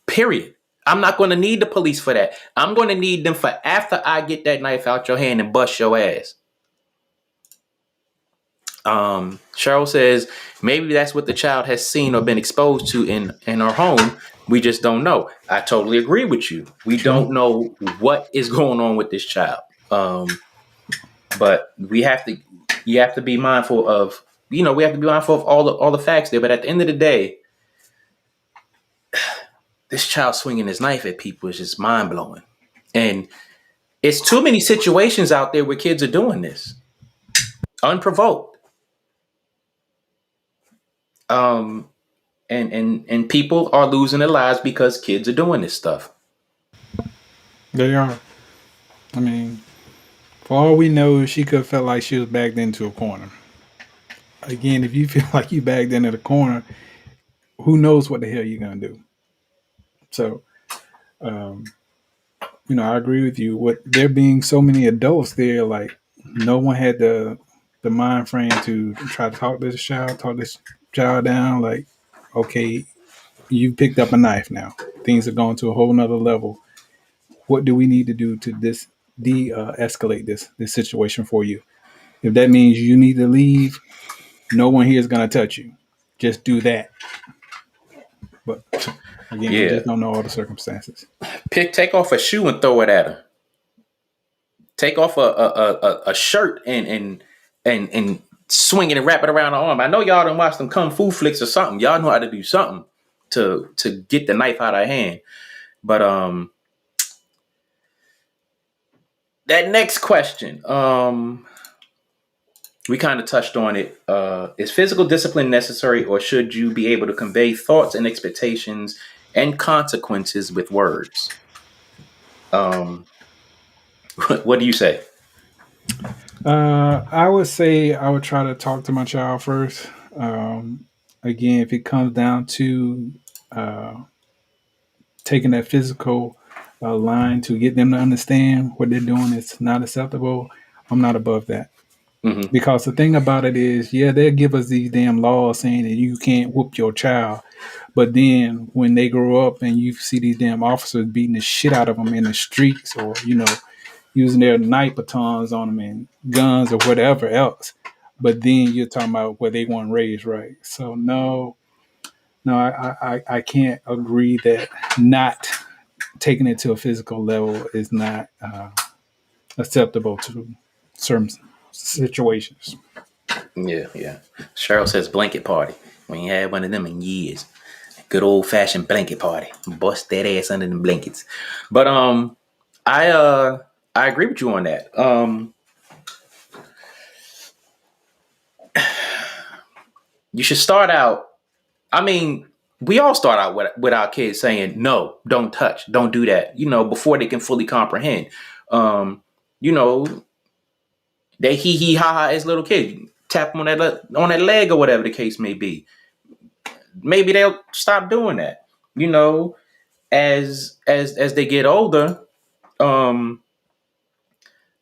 S2: Period. I'm not going to need the police for that. I'm going to need them for after I get that knife out your hand and bust your ass. Cheryl says maybe that's what the child has seen or been exposed to in our home. We just don't know. I totally agree with you. We
S1: True.
S2: don't know what is going on with this child. But you have to be mindful of, we have to be mindful of all the facts there. But at the end of the day, this child swinging his knife at people is just mind blowing. And it's too many situations out there where kids are doing this unprovoked. And people are losing their lives because kids are doing this stuff.
S1: They are. I mean, for all we know, she could have felt like she was backed into a corner. Again, if you feel like you backed into the corner, who knows what the hell you're gonna do? So, um, I agree with you. What there being so many adults there, like no one had the mind frame to try to talk this child down. Like, okay, you picked up a knife now. Things are going to a whole nother level. What do we need to do to escalate this situation for you? If that means you need to leave, no one here is going to touch you. Just do that. But again, we
S2: Yeah.
S1: just don't know all the circumstances.
S2: Take off a shoe and throw it at her. Take off a shirt and swing it and wrap it around her arm. I know y'all done watch them kung fu flicks or something. Y'all know how to do something to get the knife out of her hand. But that next question, we kind of touched on it. Is physical discipline necessary, or should you be able to convey thoughts and expectations and consequences with words? What do you say?
S1: I would say I would try to talk to my child first. Again, if it comes down to taking that physical line to get them to understand what they're doing is not acceptable, I'm not above that.
S2: Mm-hmm.
S1: Because the thing about it is, yeah, they'll give us these damn laws saying that you can't whoop your child. But then when they grow up and you see these damn officers beating the shit out of them in the streets, or, using their knife batons on them and guns or whatever else. But then you're talking about where they weren't raised right. So no, I can't agree that not taking it to a physical level is not acceptable to certain situations.
S2: Yeah. Cheryl says blanket party. We ain't had one of them in years. Good old fashioned blanket party. Bust that ass under the blankets. But I I agree with you on that. You should start out. I mean, we all start out with our kids saying, no, don't touch, don't do that, before they can fully comprehend. Um, you know, they hee hee ha ha as little kids. Tap them on that leg or whatever the case may be. Maybe they'll stop doing that. You know, as they get older, um,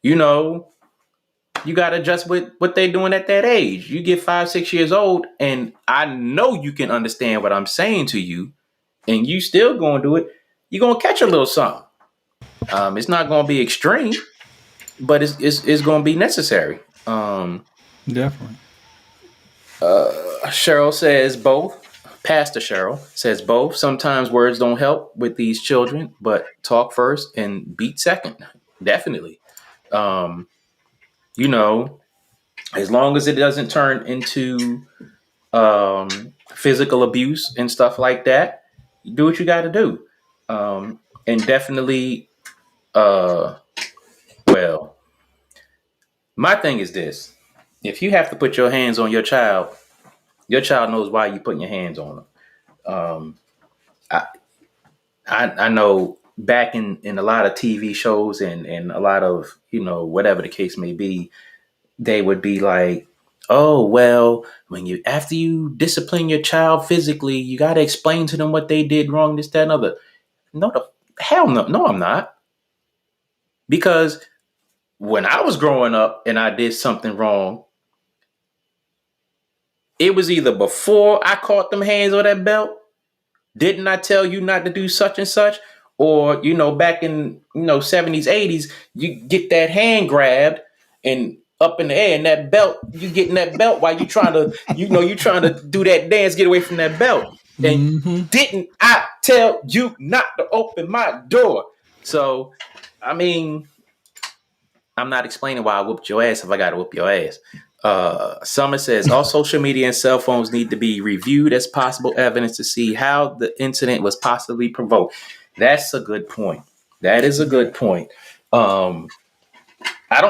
S2: you know, you got to adjust with what they're doing at that age. You get 5, 6 years old, and I know you can understand what I'm saying to you, and you still going to do it. You're going to catch a little something. It's not going to be extreme, but it's going to be necessary.
S1: Definitely.
S2: Cheryl says both. Pastor Cheryl says both. Sometimes words don't help with these children, but talk first and beat second. Definitely. Um, you know, as long as it doesn't turn into physical abuse and stuff like that, you do what you got to do. And definitely, uh, well, my thing is this: if you have to put your hands on your child knows why you're putting your hands on them. Um, I, I know back in a lot of TV shows and a lot of whatever the case may be, they would be like, oh well, when you after you discipline your child physically, you got to explain to them what they did wrong, this, that, and other. No, the hell no, no, I'm not. Because when I was growing up and I did something wrong, it was either before I caught them hands on that belt. Didn't I tell you not to do such and such? Or, back in, 70s, 80s, you get that hand grabbed and up in the air and that belt, you getting that belt while you trying to, you trying to do that dance, get away from that belt. And
S1: Mm-hmm.
S2: didn't I tell you not to open my door? So, I mean, I'm not explaining why I whooped your ass if I got to whoop your ass. Summer says all social media and cell phones need to be reviewed as possible evidence to see how the incident was possibly provoked. That's a good point. That is a good point. Um, I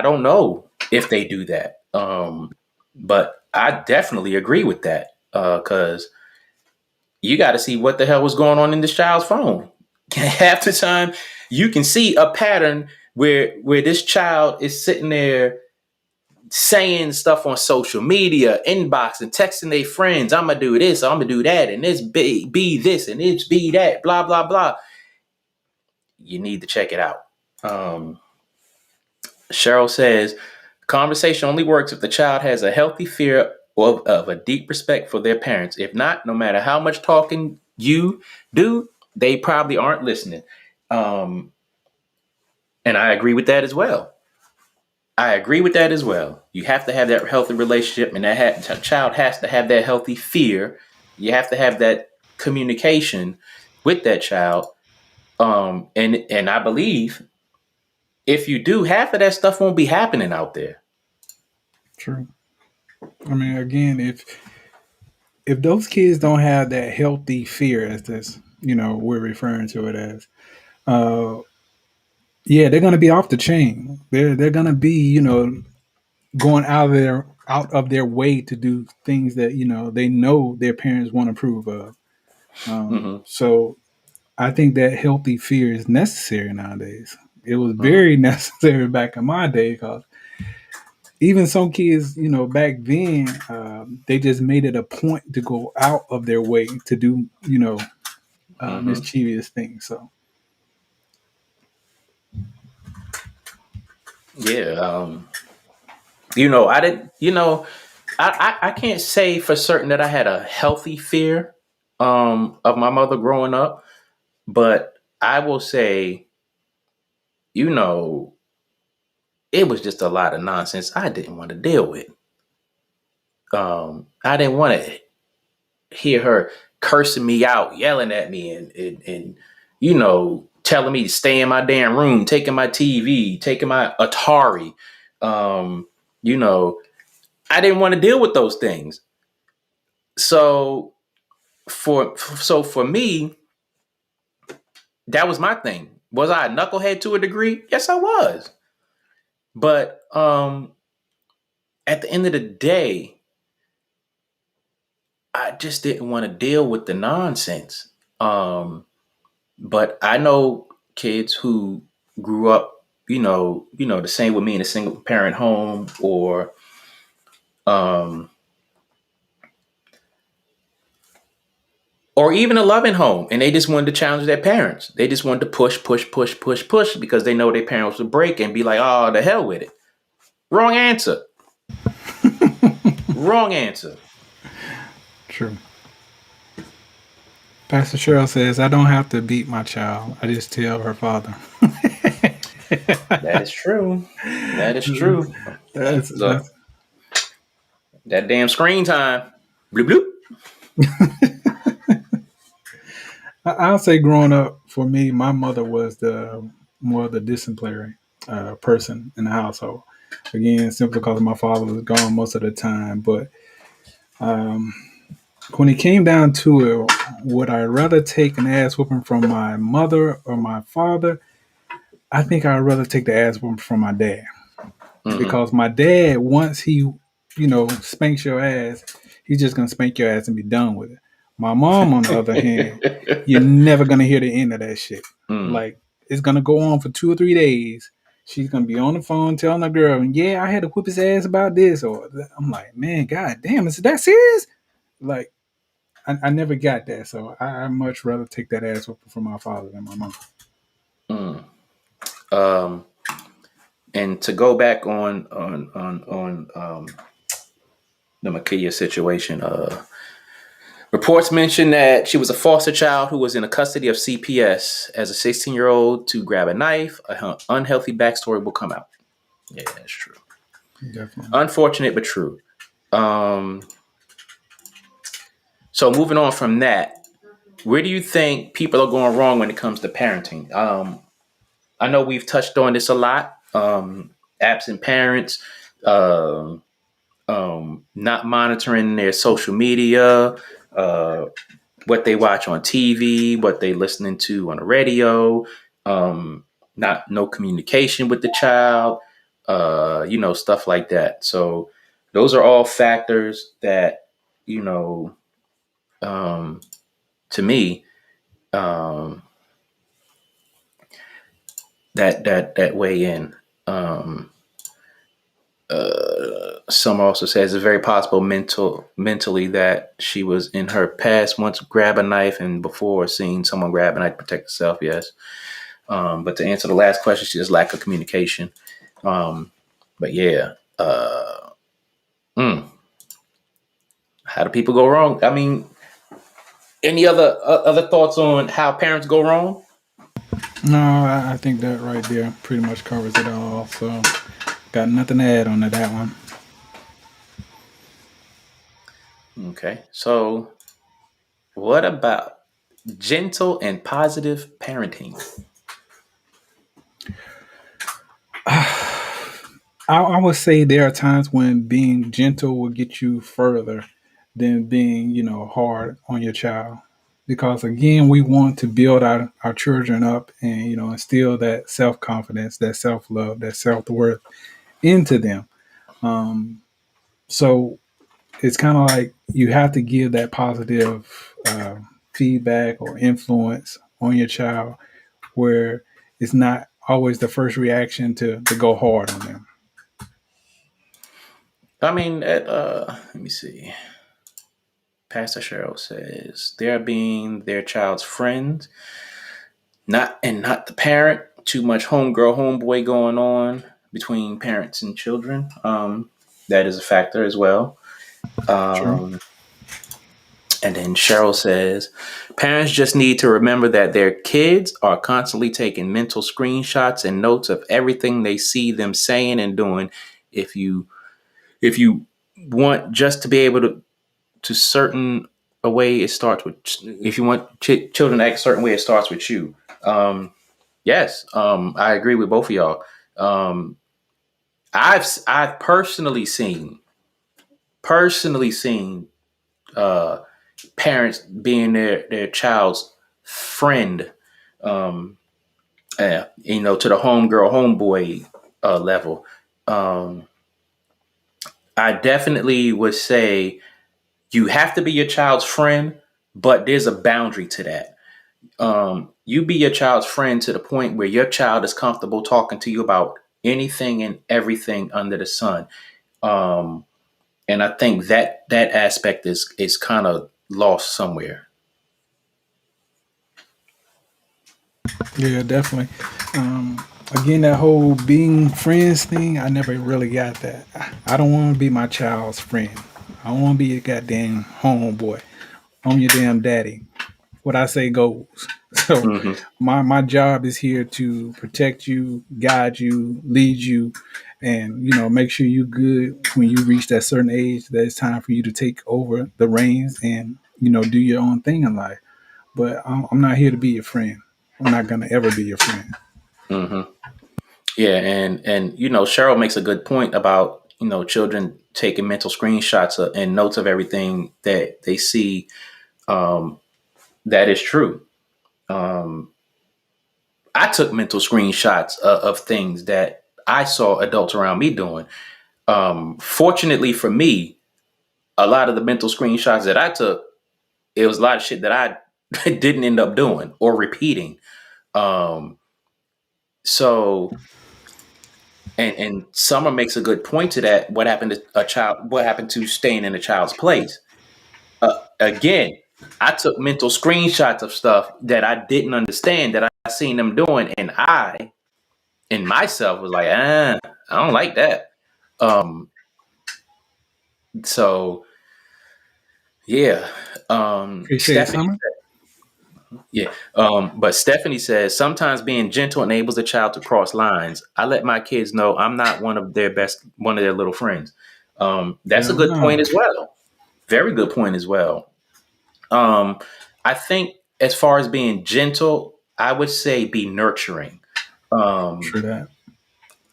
S2: don't know if they do that. But I definitely agree with that. Cause you got to see what the hell was going on in this child's phone. Half the time you can see a pattern where this child is sitting there saying stuff on social media, inboxing, texting their friends, I'm gonna do this, I'm gonna do that, and this be this, and this be that, blah, blah, blah. You need to check it out. Cheryl says, conversation only works if the child has a healthy fear of a deep respect for their parents. If not, no matter how much talking you do, they probably aren't listening. Um, and I agree with that as well. You have to have that healthy relationship, and that child has to have that healthy fear. You have to have that communication with that child. And I believe if you do, half of that stuff won't be happening out there.
S1: True. I mean, again, if those kids don't have that healthy fear, as this, we're referring to it as, uh, yeah, they're gonna be off the chain. They're gonna be, going out of their way to do things that they know their parents won't approve of.
S2: Hmm.
S1: So I think that healthy fear is necessary nowadays. It was
S2: Hmm.
S1: very necessary back in my day because even some kids, back then, they just made it a point to go out of their way to do,
S2: Hmm.
S1: mischievous things. So,
S2: Yeah. I didn't. I can't say for certain that I had a healthy fear of my mother growing up, but I will say, you know, it was just a lot of nonsense I didn't want to deal with. I didn't want to hear her cursing me out, yelling at me, and telling me to stay in my damn room, taking my TV, taking my Atari. Um, I didn't want to deal with those things. So for me, that was my thing. Was I a knucklehead to a degree? Yes, I was. But at the end of the day, I just didn't want to deal with the nonsense. Um, but I know kids who grew up, the same with me in a single parent home, um, or even a loving home, and they just wanted to challenge their parents. They just wanted to push, push, push, push, push because they know their parents would break and be like, "Oh, the hell with it." Wrong answer. Wrong answer.
S1: True. Pastor Cheryl says, I don't have to beat my child. I just tell her father.
S2: That is true. That is true. Look,
S1: That's
S2: that damn screen time. Bloop bloop.
S1: I'll say growing up for me, my mother was the more the disciplinary person in the household. Again, simply because my father was gone most of the time. But um, when it came down to it, would I rather take an ass whooping from my mother or my father? I think I'd rather take the ass whooping from my dad.
S2: Mm-hmm.
S1: Because my dad, once he, spanks your ass, he's just gonna spank your ass and be done with it. My mom, on the other hand, you're never gonna hear the end of that shit.
S2: mm,
S1: Like it's gonna go on for 2 or 3 days. She's gonna be on the phone telling the girl, "Yeah, I had to whip his ass about this," or I'm like, "Man, god damn, is that serious?" Like I never got that, so I much rather take that ass whooping from my father than my mom.
S2: mm. Um, and to go back on the Makia situation, reports mention that she was a foster child who was in the custody of CPS as a 16-year-old to grab a knife. An unhealthy backstory will come out. Yeah, that's true.
S1: Definitely.
S2: Unfortunate, but true. Um, so moving on from that, where do you think people are going wrong when it comes to parenting? I know we've touched on this a lot. Absent parents, um, not monitoring their social media, uh, what they watch on TV, what they listening to on the radio, um, not no communication with the child, stuff like that. So those are all factors that you know, um, to me, um, that weigh in. Um, some also says it's very possible mentally that she was in her past once grab a knife and before seeing someone grab a knife to protect herself. Yes. But to answer the last question, she just lack of communication. Um, but yeah, mm, how do people go wrong? I mean, any other thoughts on how parents go wrong?
S1: No, I think that right there pretty much covers it all. So, got nothing to add on to that one.
S2: Okay, so what about gentle and positive parenting?
S1: I would say there are times when being gentle will get you further than being, hard on your child. Because again, we want to build our children up and, instill that self confidence, that self love, that self worth into them. Um, so it's kind of like you have to give that positive feedback or influence on your child where it's not always the first reaction to go hard on them.
S2: I mean, let me see. Pastor Cheryl says they're being their child's friend, not the parent. Too much homegirl, homeboy going on between parents and children. That is a factor as well.
S1: True.
S2: Um, and then Cheryl says parents just need to remember that their kids are constantly taking mental screenshots and notes of everything they see them saying and doing. If you if you want just to be able to certain a way, it starts with, if you want children to act a certain way, it starts with you. Yes, I agree with both of y'all. um, I've personally seen uh, parents being their child's friend, um, to the homegirl, homeboy level. Um, I definitely would say you have to be your child's friend, but there's a boundary to that. You be your child's friend to the point where your child is comfortable talking to you about anything and everything under the sun. Um, and I think that aspect is kind of lost somewhere.
S1: Yeah, definitely. Again, that whole being friends thing, I never really got that. I don't want to be my child's friend. I don't want to be a goddamn homeboy. I'm your damn daddy. What I say goes. So
S2: Hmm.
S1: my job is here to protect you, guide you, lead you, and make sure you good when you reach that certain age that it's time for you to take over the reins and do your own thing in life. But I'm not here to be your friend. I'm not gonna ever be your friend.
S2: Hmm. Yeah, and Cheryl makes a good point about children taking mental screenshots and notes of everything that they see. Um, that is true. Um, I took mental screenshots of things that I saw adults around me doing. Fortunately for me, a lot of the mental screenshots that I took, it was a lot of shit that I didn't end up doing or repeating. Um, so, and Summer makes a good point to that. What happened to a child? What happened to staying in a child's place? Again, I took mental screenshots of stuff that I didn't understand that I seen them doing, and I, in myself, was like, I don't like that. Um, so yeah.
S1: Appreciate it,
S2: Stephanie
S1: Summer.
S2: Yeah. But Stephanie says sometimes being gentle enables a child to cross lines. I let my kids know I'm not one of their little friends. That's a
S1: Hell
S2: good point
S1: no.
S2: as well. Very good point as well. Um, I think as far as being gentle, I would say be nurturing. Um,
S1: True that.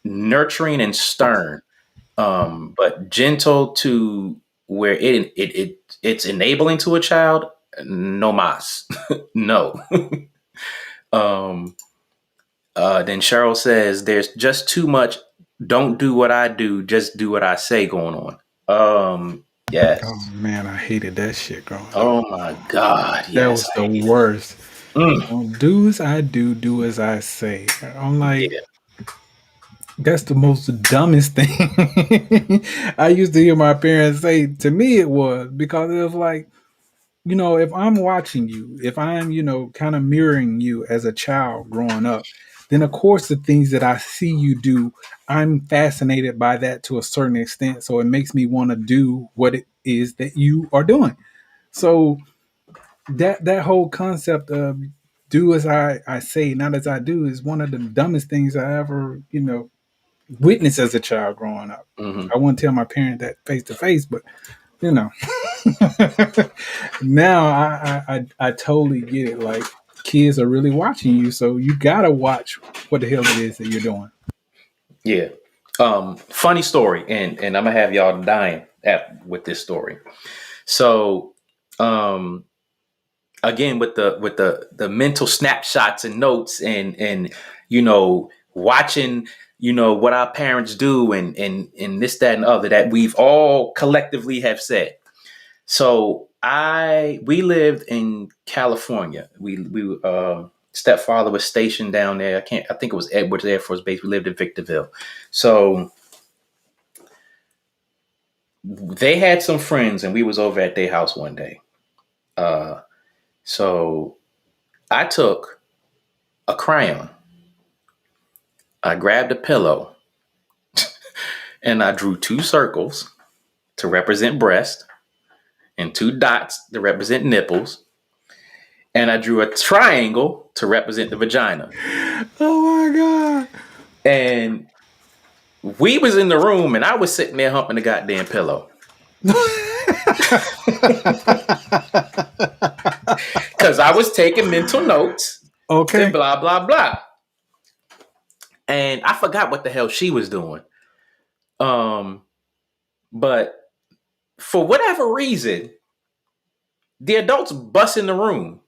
S2: Nurturing and stern, but gentle to where it's enabling to a child. No mas, no. um, then Cheryl says, "There's just too much. Don't do what I do. Just do what I say." Going on.
S1: Oh
S2: Yes.
S1: man, I hated that shit growing up.
S2: Oh my God.
S1: That
S2: Yes,
S1: was
S2: I
S1: the
S2: hate it.
S1: worst.
S2: Mm,
S1: Don't do as I do, do as I say. I'm like,
S2: yeah.
S1: that's the most dumbest thing I used to hear my parents say. To me, it was because it was like, if I'm watching you, if I'm, kind of mirroring you as a child growing up, then of course the things that I see you do, I'm fascinated by that to a certain extent. So it makes me want to do what it is that you are doing. So that whole concept of do as I say, not as I do, is one of the dumbest things I ever, witnessed as a child growing up.
S2: Hmm.
S1: I wouldn't tell my parent that face to face, but you know, now I totally get it. Like kids are really watching you, so you gotta watch what the hell it is that you're doing.
S2: Yeah. Funny story, and I'm gonna have y'all dying with this story. So, um, again, with the mental snapshots and notes, and watching what our parents do, and this, that, and other that we've all collectively have said. So we lived in California. We stepfather was stationed down there. I think it was Edwards Air Force Base. We lived in Victorville. So they had some friends, and we was over at their house one day. Uh, so I took a crayon, I grabbed a pillow, and I drew two circles to represent breast and two dots to represent nipples, and I drew a triangle to represent the vagina.
S1: Oh my god!
S2: And we was in the room, and I was sitting there humping the goddamn pillow because I was taking mental notes and
S1: Okay.
S2: blah blah blah. And I forgot what the hell she was doing. Um, but for whatever reason, The adults bust in the room,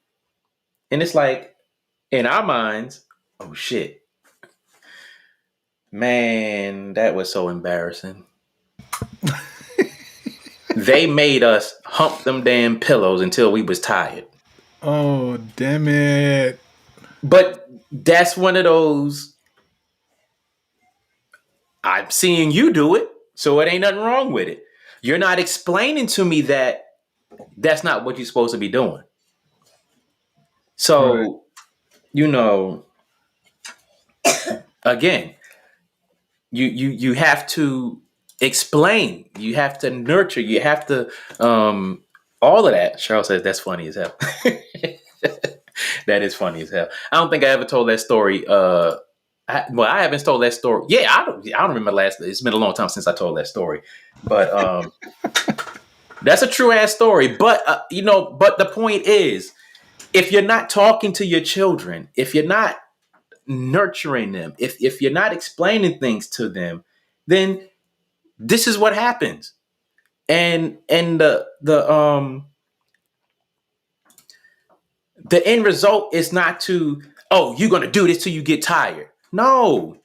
S2: and it's like in our minds, oh shit, man, that was so embarrassing. They made us hump them damn pillows until we was tired.
S1: Oh, damn it.
S2: But that's one of those. I'm seeing you do it, so it ain't nothing wrong with it. You're not explaining to me that that's not what you're supposed to be doing.
S1: Right.
S2: So, you know, again, you have to explain, you have to nurture, you have to all of that. Cheryl says that's funny as hell. That is funny as hell. I don't think I ever told that story. I haven't told that story. Yeah, I don't remember last. It's been a long time since I told that story, but that's a true ass story. But but the point is, if you're not talking to your children, if you're not nurturing them, if you're not explaining things to them, then this is what happens. And the end result is not to, oh, you're gonna do this till you get tired. No.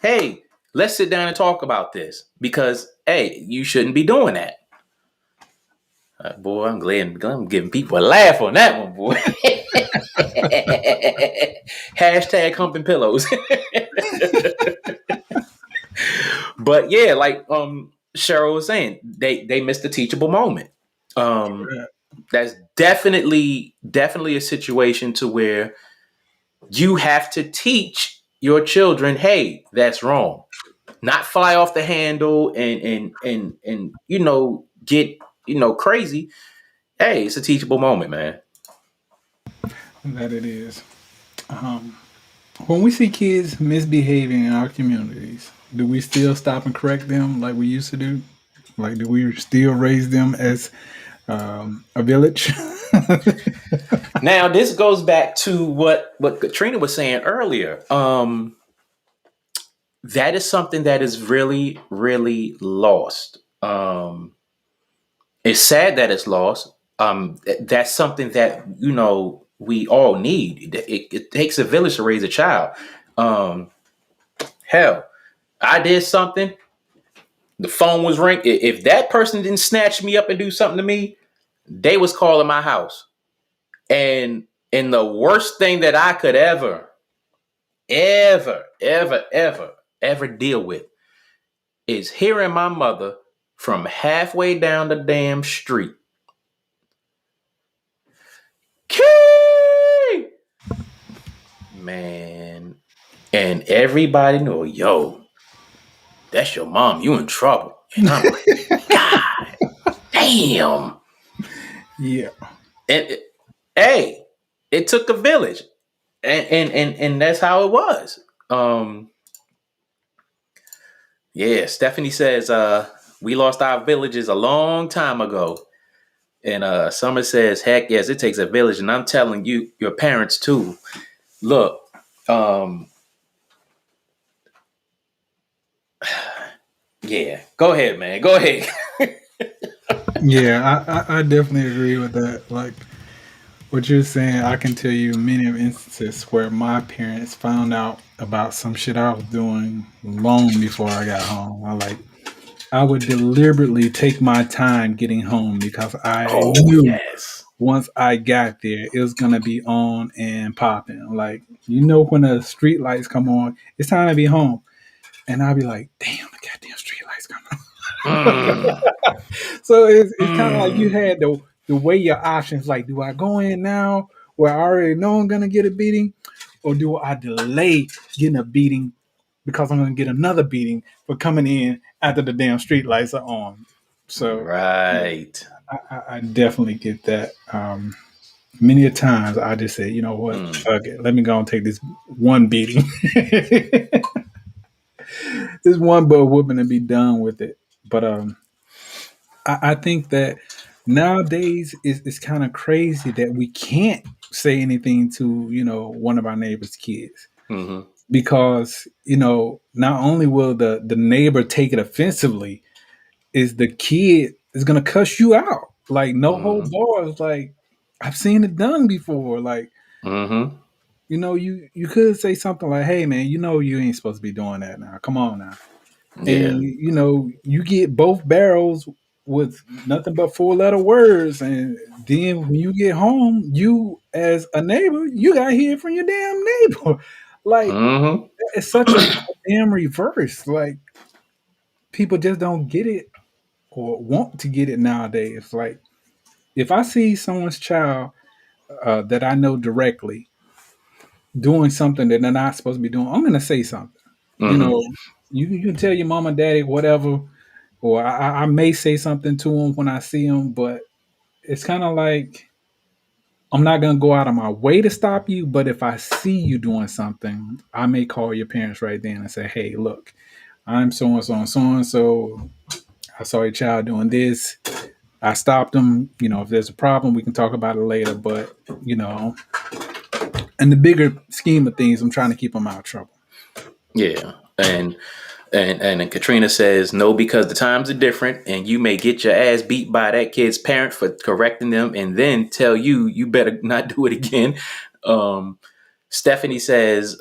S2: Hey, let's sit down and talk about this because hey, you shouldn't be doing that. Boy, I'm glad I'm giving people a laugh on that one, boy. Hashtag humping pillows. But yeah, like Cheryl was saying, they missed a teachable moment. That's definitely a situation to where you have to teach your children, hey, that's wrong. Not fly off the handle and get crazy. Hey, it's a teachable moment, man.
S1: That it is. Um, when we see kids misbehaving in our communities, do we still stop and correct them like we used to do? Like, do we still raise them as a village?
S2: Now, this goes back to what Katrina was saying earlier. That is something that is really, really lost. It's sad that it's lost. That's something that we all need. It takes a village to raise a child. Hell, I did something. The phone was ringing. If that person didn't snatch me up and do something to me, they was calling my house. And the worst thing that I could ever, ever, ever, ever, ever deal with is hearing my mother from halfway down the damn street. Key! Man. And everybody know, yo, that's your mom. You in trouble. And I'm like, God damn.
S1: Yeah.
S2: And hey, it took a village. And that's how it was. Yeah, Stephanie says, we lost our villages a long time ago. And Summer says, heck yes, it takes a village. And I'm telling you, your parents too. Look, yeah, go ahead, man. Go ahead.
S1: Yeah, I definitely agree with that. Like what you're saying, I can tell you many of instances where my parents found out about some shit I was doing long before I got home. I would deliberately take my time getting home because I
S2: Oh,
S1: knew
S2: yes.
S1: once I got there, it was gonna be on and popping. Like when the street lights come on, it's time to be home, and I'll be like, "Damn, the goddamn street lights coming on."
S2: Mm,
S1: So it's kind of like you
S2: mm.
S1: had to weigh your options. Like, do I go in now where I already know I'm gonna get a beating, or do I delay getting a beating because I'm gonna get another beating for coming in after the damn street lights are on? So yeah,
S2: Right.
S1: I definitely get that. Many a times I just say, you know what,
S2: Mm.
S1: fuck it, let me go and take this one beating, this one butt whooping, and be done with it. But I think that nowadays it's kind of crazy that we can't say anything to one of our neighbor's kids
S2: Hmm.
S1: because not only will the neighbor take it offensively, is the kid is gonna cuss you out like no whole
S2: Hmm.
S1: bars. Like I've seen it done before. Like,
S2: Mm-hmm.
S1: you could say something like, "Hey, man, you ain't supposed to be doing that now. Come on now."
S2: Yeah.
S1: And you get both barrels with nothing but four-letter words, and then when you get home, you as a neighbor, you got to hear from your damn neighbor. Like,
S2: Mm-hmm.
S1: it's such a damn reverse. Like, people just don't get it or want to get it nowadays. Like, if I see someone's child that I know directly doing something that they're not supposed to be doing, I'm gonna say something. You
S2: Mm-hmm.
S1: know, you can tell your mom and daddy whatever, or I may say something to them when I see them, but it's kind of like I'm not gonna go out of my way to stop you. But if I see you doing something, I may call your parents right then and say, "Hey, look, I'm so and so and so and so. I saw your child doing this. I stopped them. If there's a problem, we can talk about it later. But you know, in the bigger scheme of things, I'm trying to keep them out of trouble."
S2: Yeah. And then Katrina says no because the times are different, and you may get your ass beat by that kid's parent for correcting them, and then tell you better not do it again. Um, Stephanie says,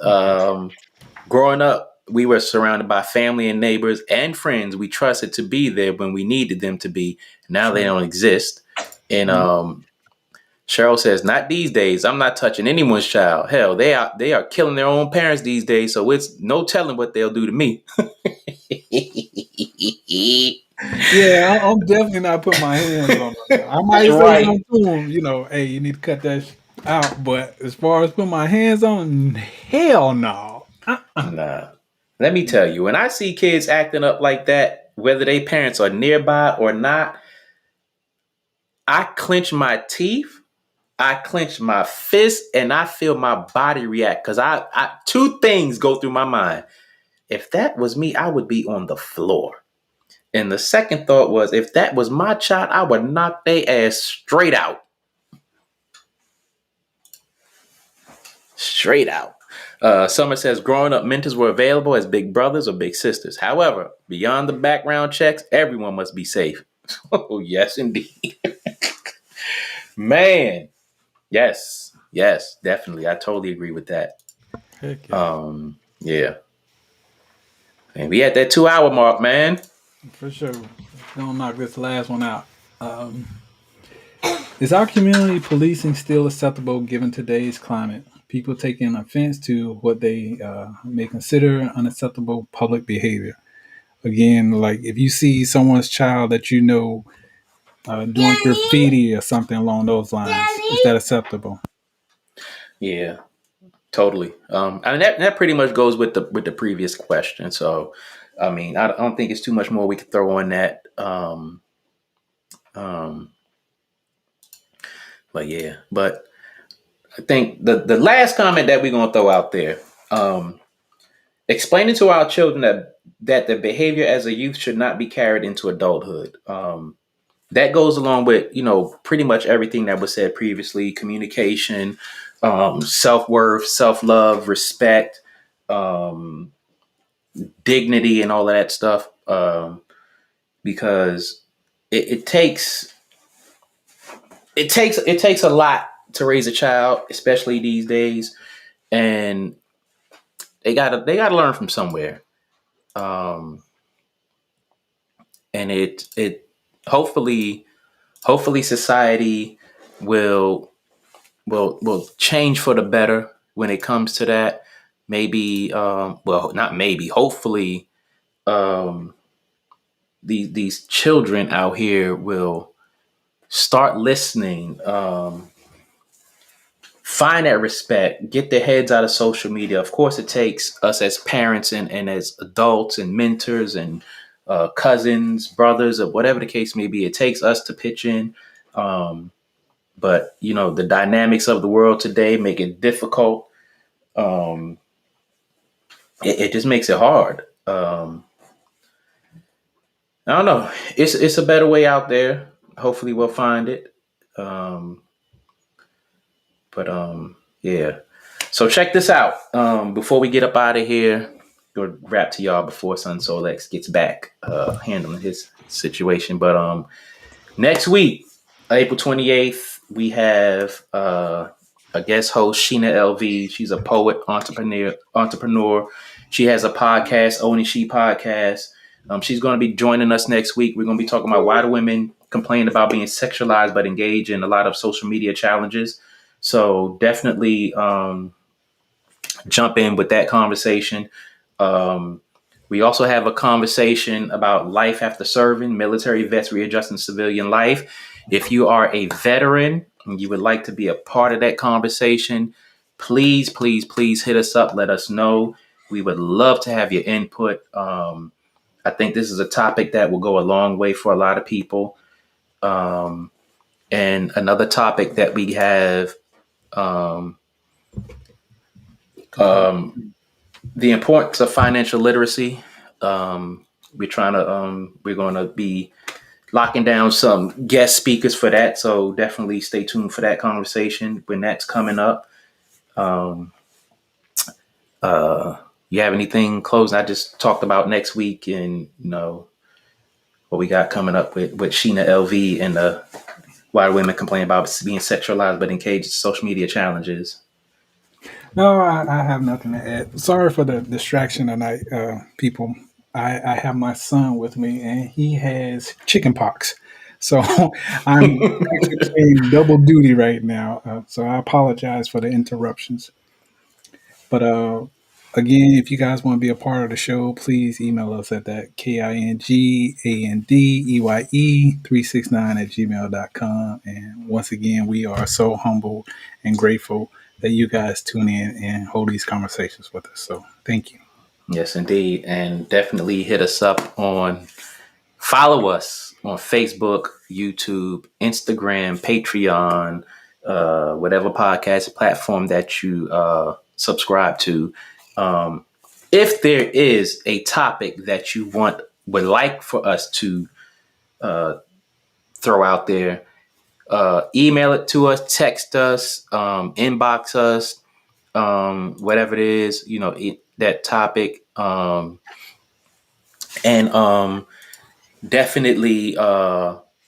S2: growing up, we were surrounded by family and neighbors and friends we trusted to be there when we needed them to be. Now they
S1: True.
S2: don't exist. And
S1: Nope.
S2: Cheryl says, "Not these days. I'm not touching anyone's child. Hell, they are killing their own parents these days. So it's no telling what they'll do to me."
S1: Yeah, I'm definitely not putting my hands on them. I might say
S2: Right.
S1: something to them, hey, you need to cut that out. But as far as putting my hands on, 'em, hell no.
S2: Nah. Let me tell you, when I see kids acting up like that, whether they parents are nearby or not, I clench my teeth, I clench my fist, and I feel my body react. Cause I two things go through my mind. If that was me, I would be on the floor. And the second thought was, if that was my child, I would knock their ass straight out. Straight out. Summer says, growing up, mentors were available as big brothers or big sisters. However, beyond the background checks, everyone must be safe. Oh, yes, indeed. Man. Yes. Yes, definitely. I totally agree with that.
S1: Heck yeah,
S2: Yeah. And we at that 2 hour mark, man.
S1: for sure. Gonna knock this last one out. Um, is our community policing still acceptable given today's climate? People taking offense to what they may consider unacceptable public behavior. Again, like if you see someone's child that doing graffiti or something along those lines, is that acceptable?
S2: Yeah, totally. I mean that pretty much goes with the previous question. So, I mean, I don't think it's too much more we could throw on that. Um, but yeah, but I think the last comment that we're gonna throw out there, um, explaining to our children that the behavior as a youth should not be carried into adulthood. That goes along with pretty much everything that was said previously: communication, self-worth, self-love, respect, um, dignity, and all of that stuff. Because it takes a lot to raise a child, especially these days, and they gotta learn from somewhere. Um, and it hopefully hopefully society will will change for the better when it comes to that. Maybe, well, not maybe, hopefully, um, these children out here will start listening, find that respect, get their heads out of social media. Of course, it takes us as parents and as adults and mentors and cousins, brothers, or whatever the case may be. It takes us to pitch in. Um, but the dynamics of the world today make it difficult. um, it just makes it hard. I don't know. It's a better way out there. Hopefully, we'll find it. Um, but yeah. So check this out. Before we get up out of here, go rap to y'all before Sun Solex gets back handling his situation. But next week, April 28th. we have a guest host, Sheena LV. She's a poet, entrepreneur. She has a podcast, Only She Podcast. She's going to be joining us next week. We're going to be talking about why do women complain about being sexualized but engage in a lot of social media challenges. So definitely jump in with that conversation. Um, we also have a conversation about life after serving, military vets readjusting civilian life. If you are a veteran and you would like to be a part of that conversation, please, please, please hit us up. Let us know. We would love to have your input. I think this is a topic that will go a long way for a lot of people. Um, and another topic that we have, um, um, the importance of financial literacy. We're going to be locking down some guest speakers for that. So definitely stay tuned for that conversation when that's coming up. Um, uh, you have anything closing? I just talked about next week and, what we got coming up with Sheena LV and the why women complain about being sexualized but engaged in social media challenges.
S1: No, I have nothing to add. Sorry for the distraction tonight, people. I have my son with me, and he has chicken pox. So I'm actually playing double duty right now. So I apologize for the interruptions. But again, if you guys want to be a part of the show, please email us at that KINGANDEYE369 at gmail.com. And once again, we are so humble and grateful that you guys tune in and hold these conversations with us. So thank you.
S2: Yes, indeed. And definitely hit us up follow us on Facebook, YouTube, Instagram, Patreon, whatever podcast platform that you subscribe to. Um, if there is a topic that you would like for us to uh, throw out there, email it to us, text us, inbox us, whatever it is, that topic. And definitely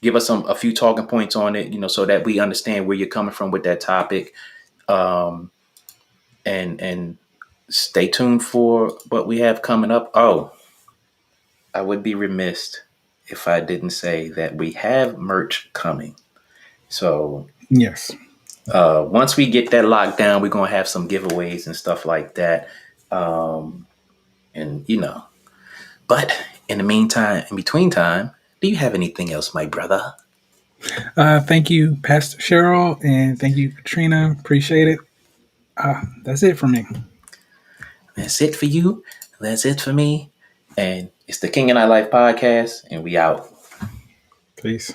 S2: give us a few talking points on it, so that we understand where you're coming from with that topic. Um, and stay tuned for what we have coming up. Oh, I would be remiss if I didn't say that we have merch coming. So
S1: Yes.
S2: once we get that locked down, we're gonna have some giveaways and stuff like that. And but in the meantime, in between time, do you have anything else, my brother?
S1: Thank you, Pastor Cheryl, and thank you, Katrina. Appreciate it. That's it for me.
S2: That's it for you. That's it for me. And it's the King and I Life podcast, and we out.
S1: Peace.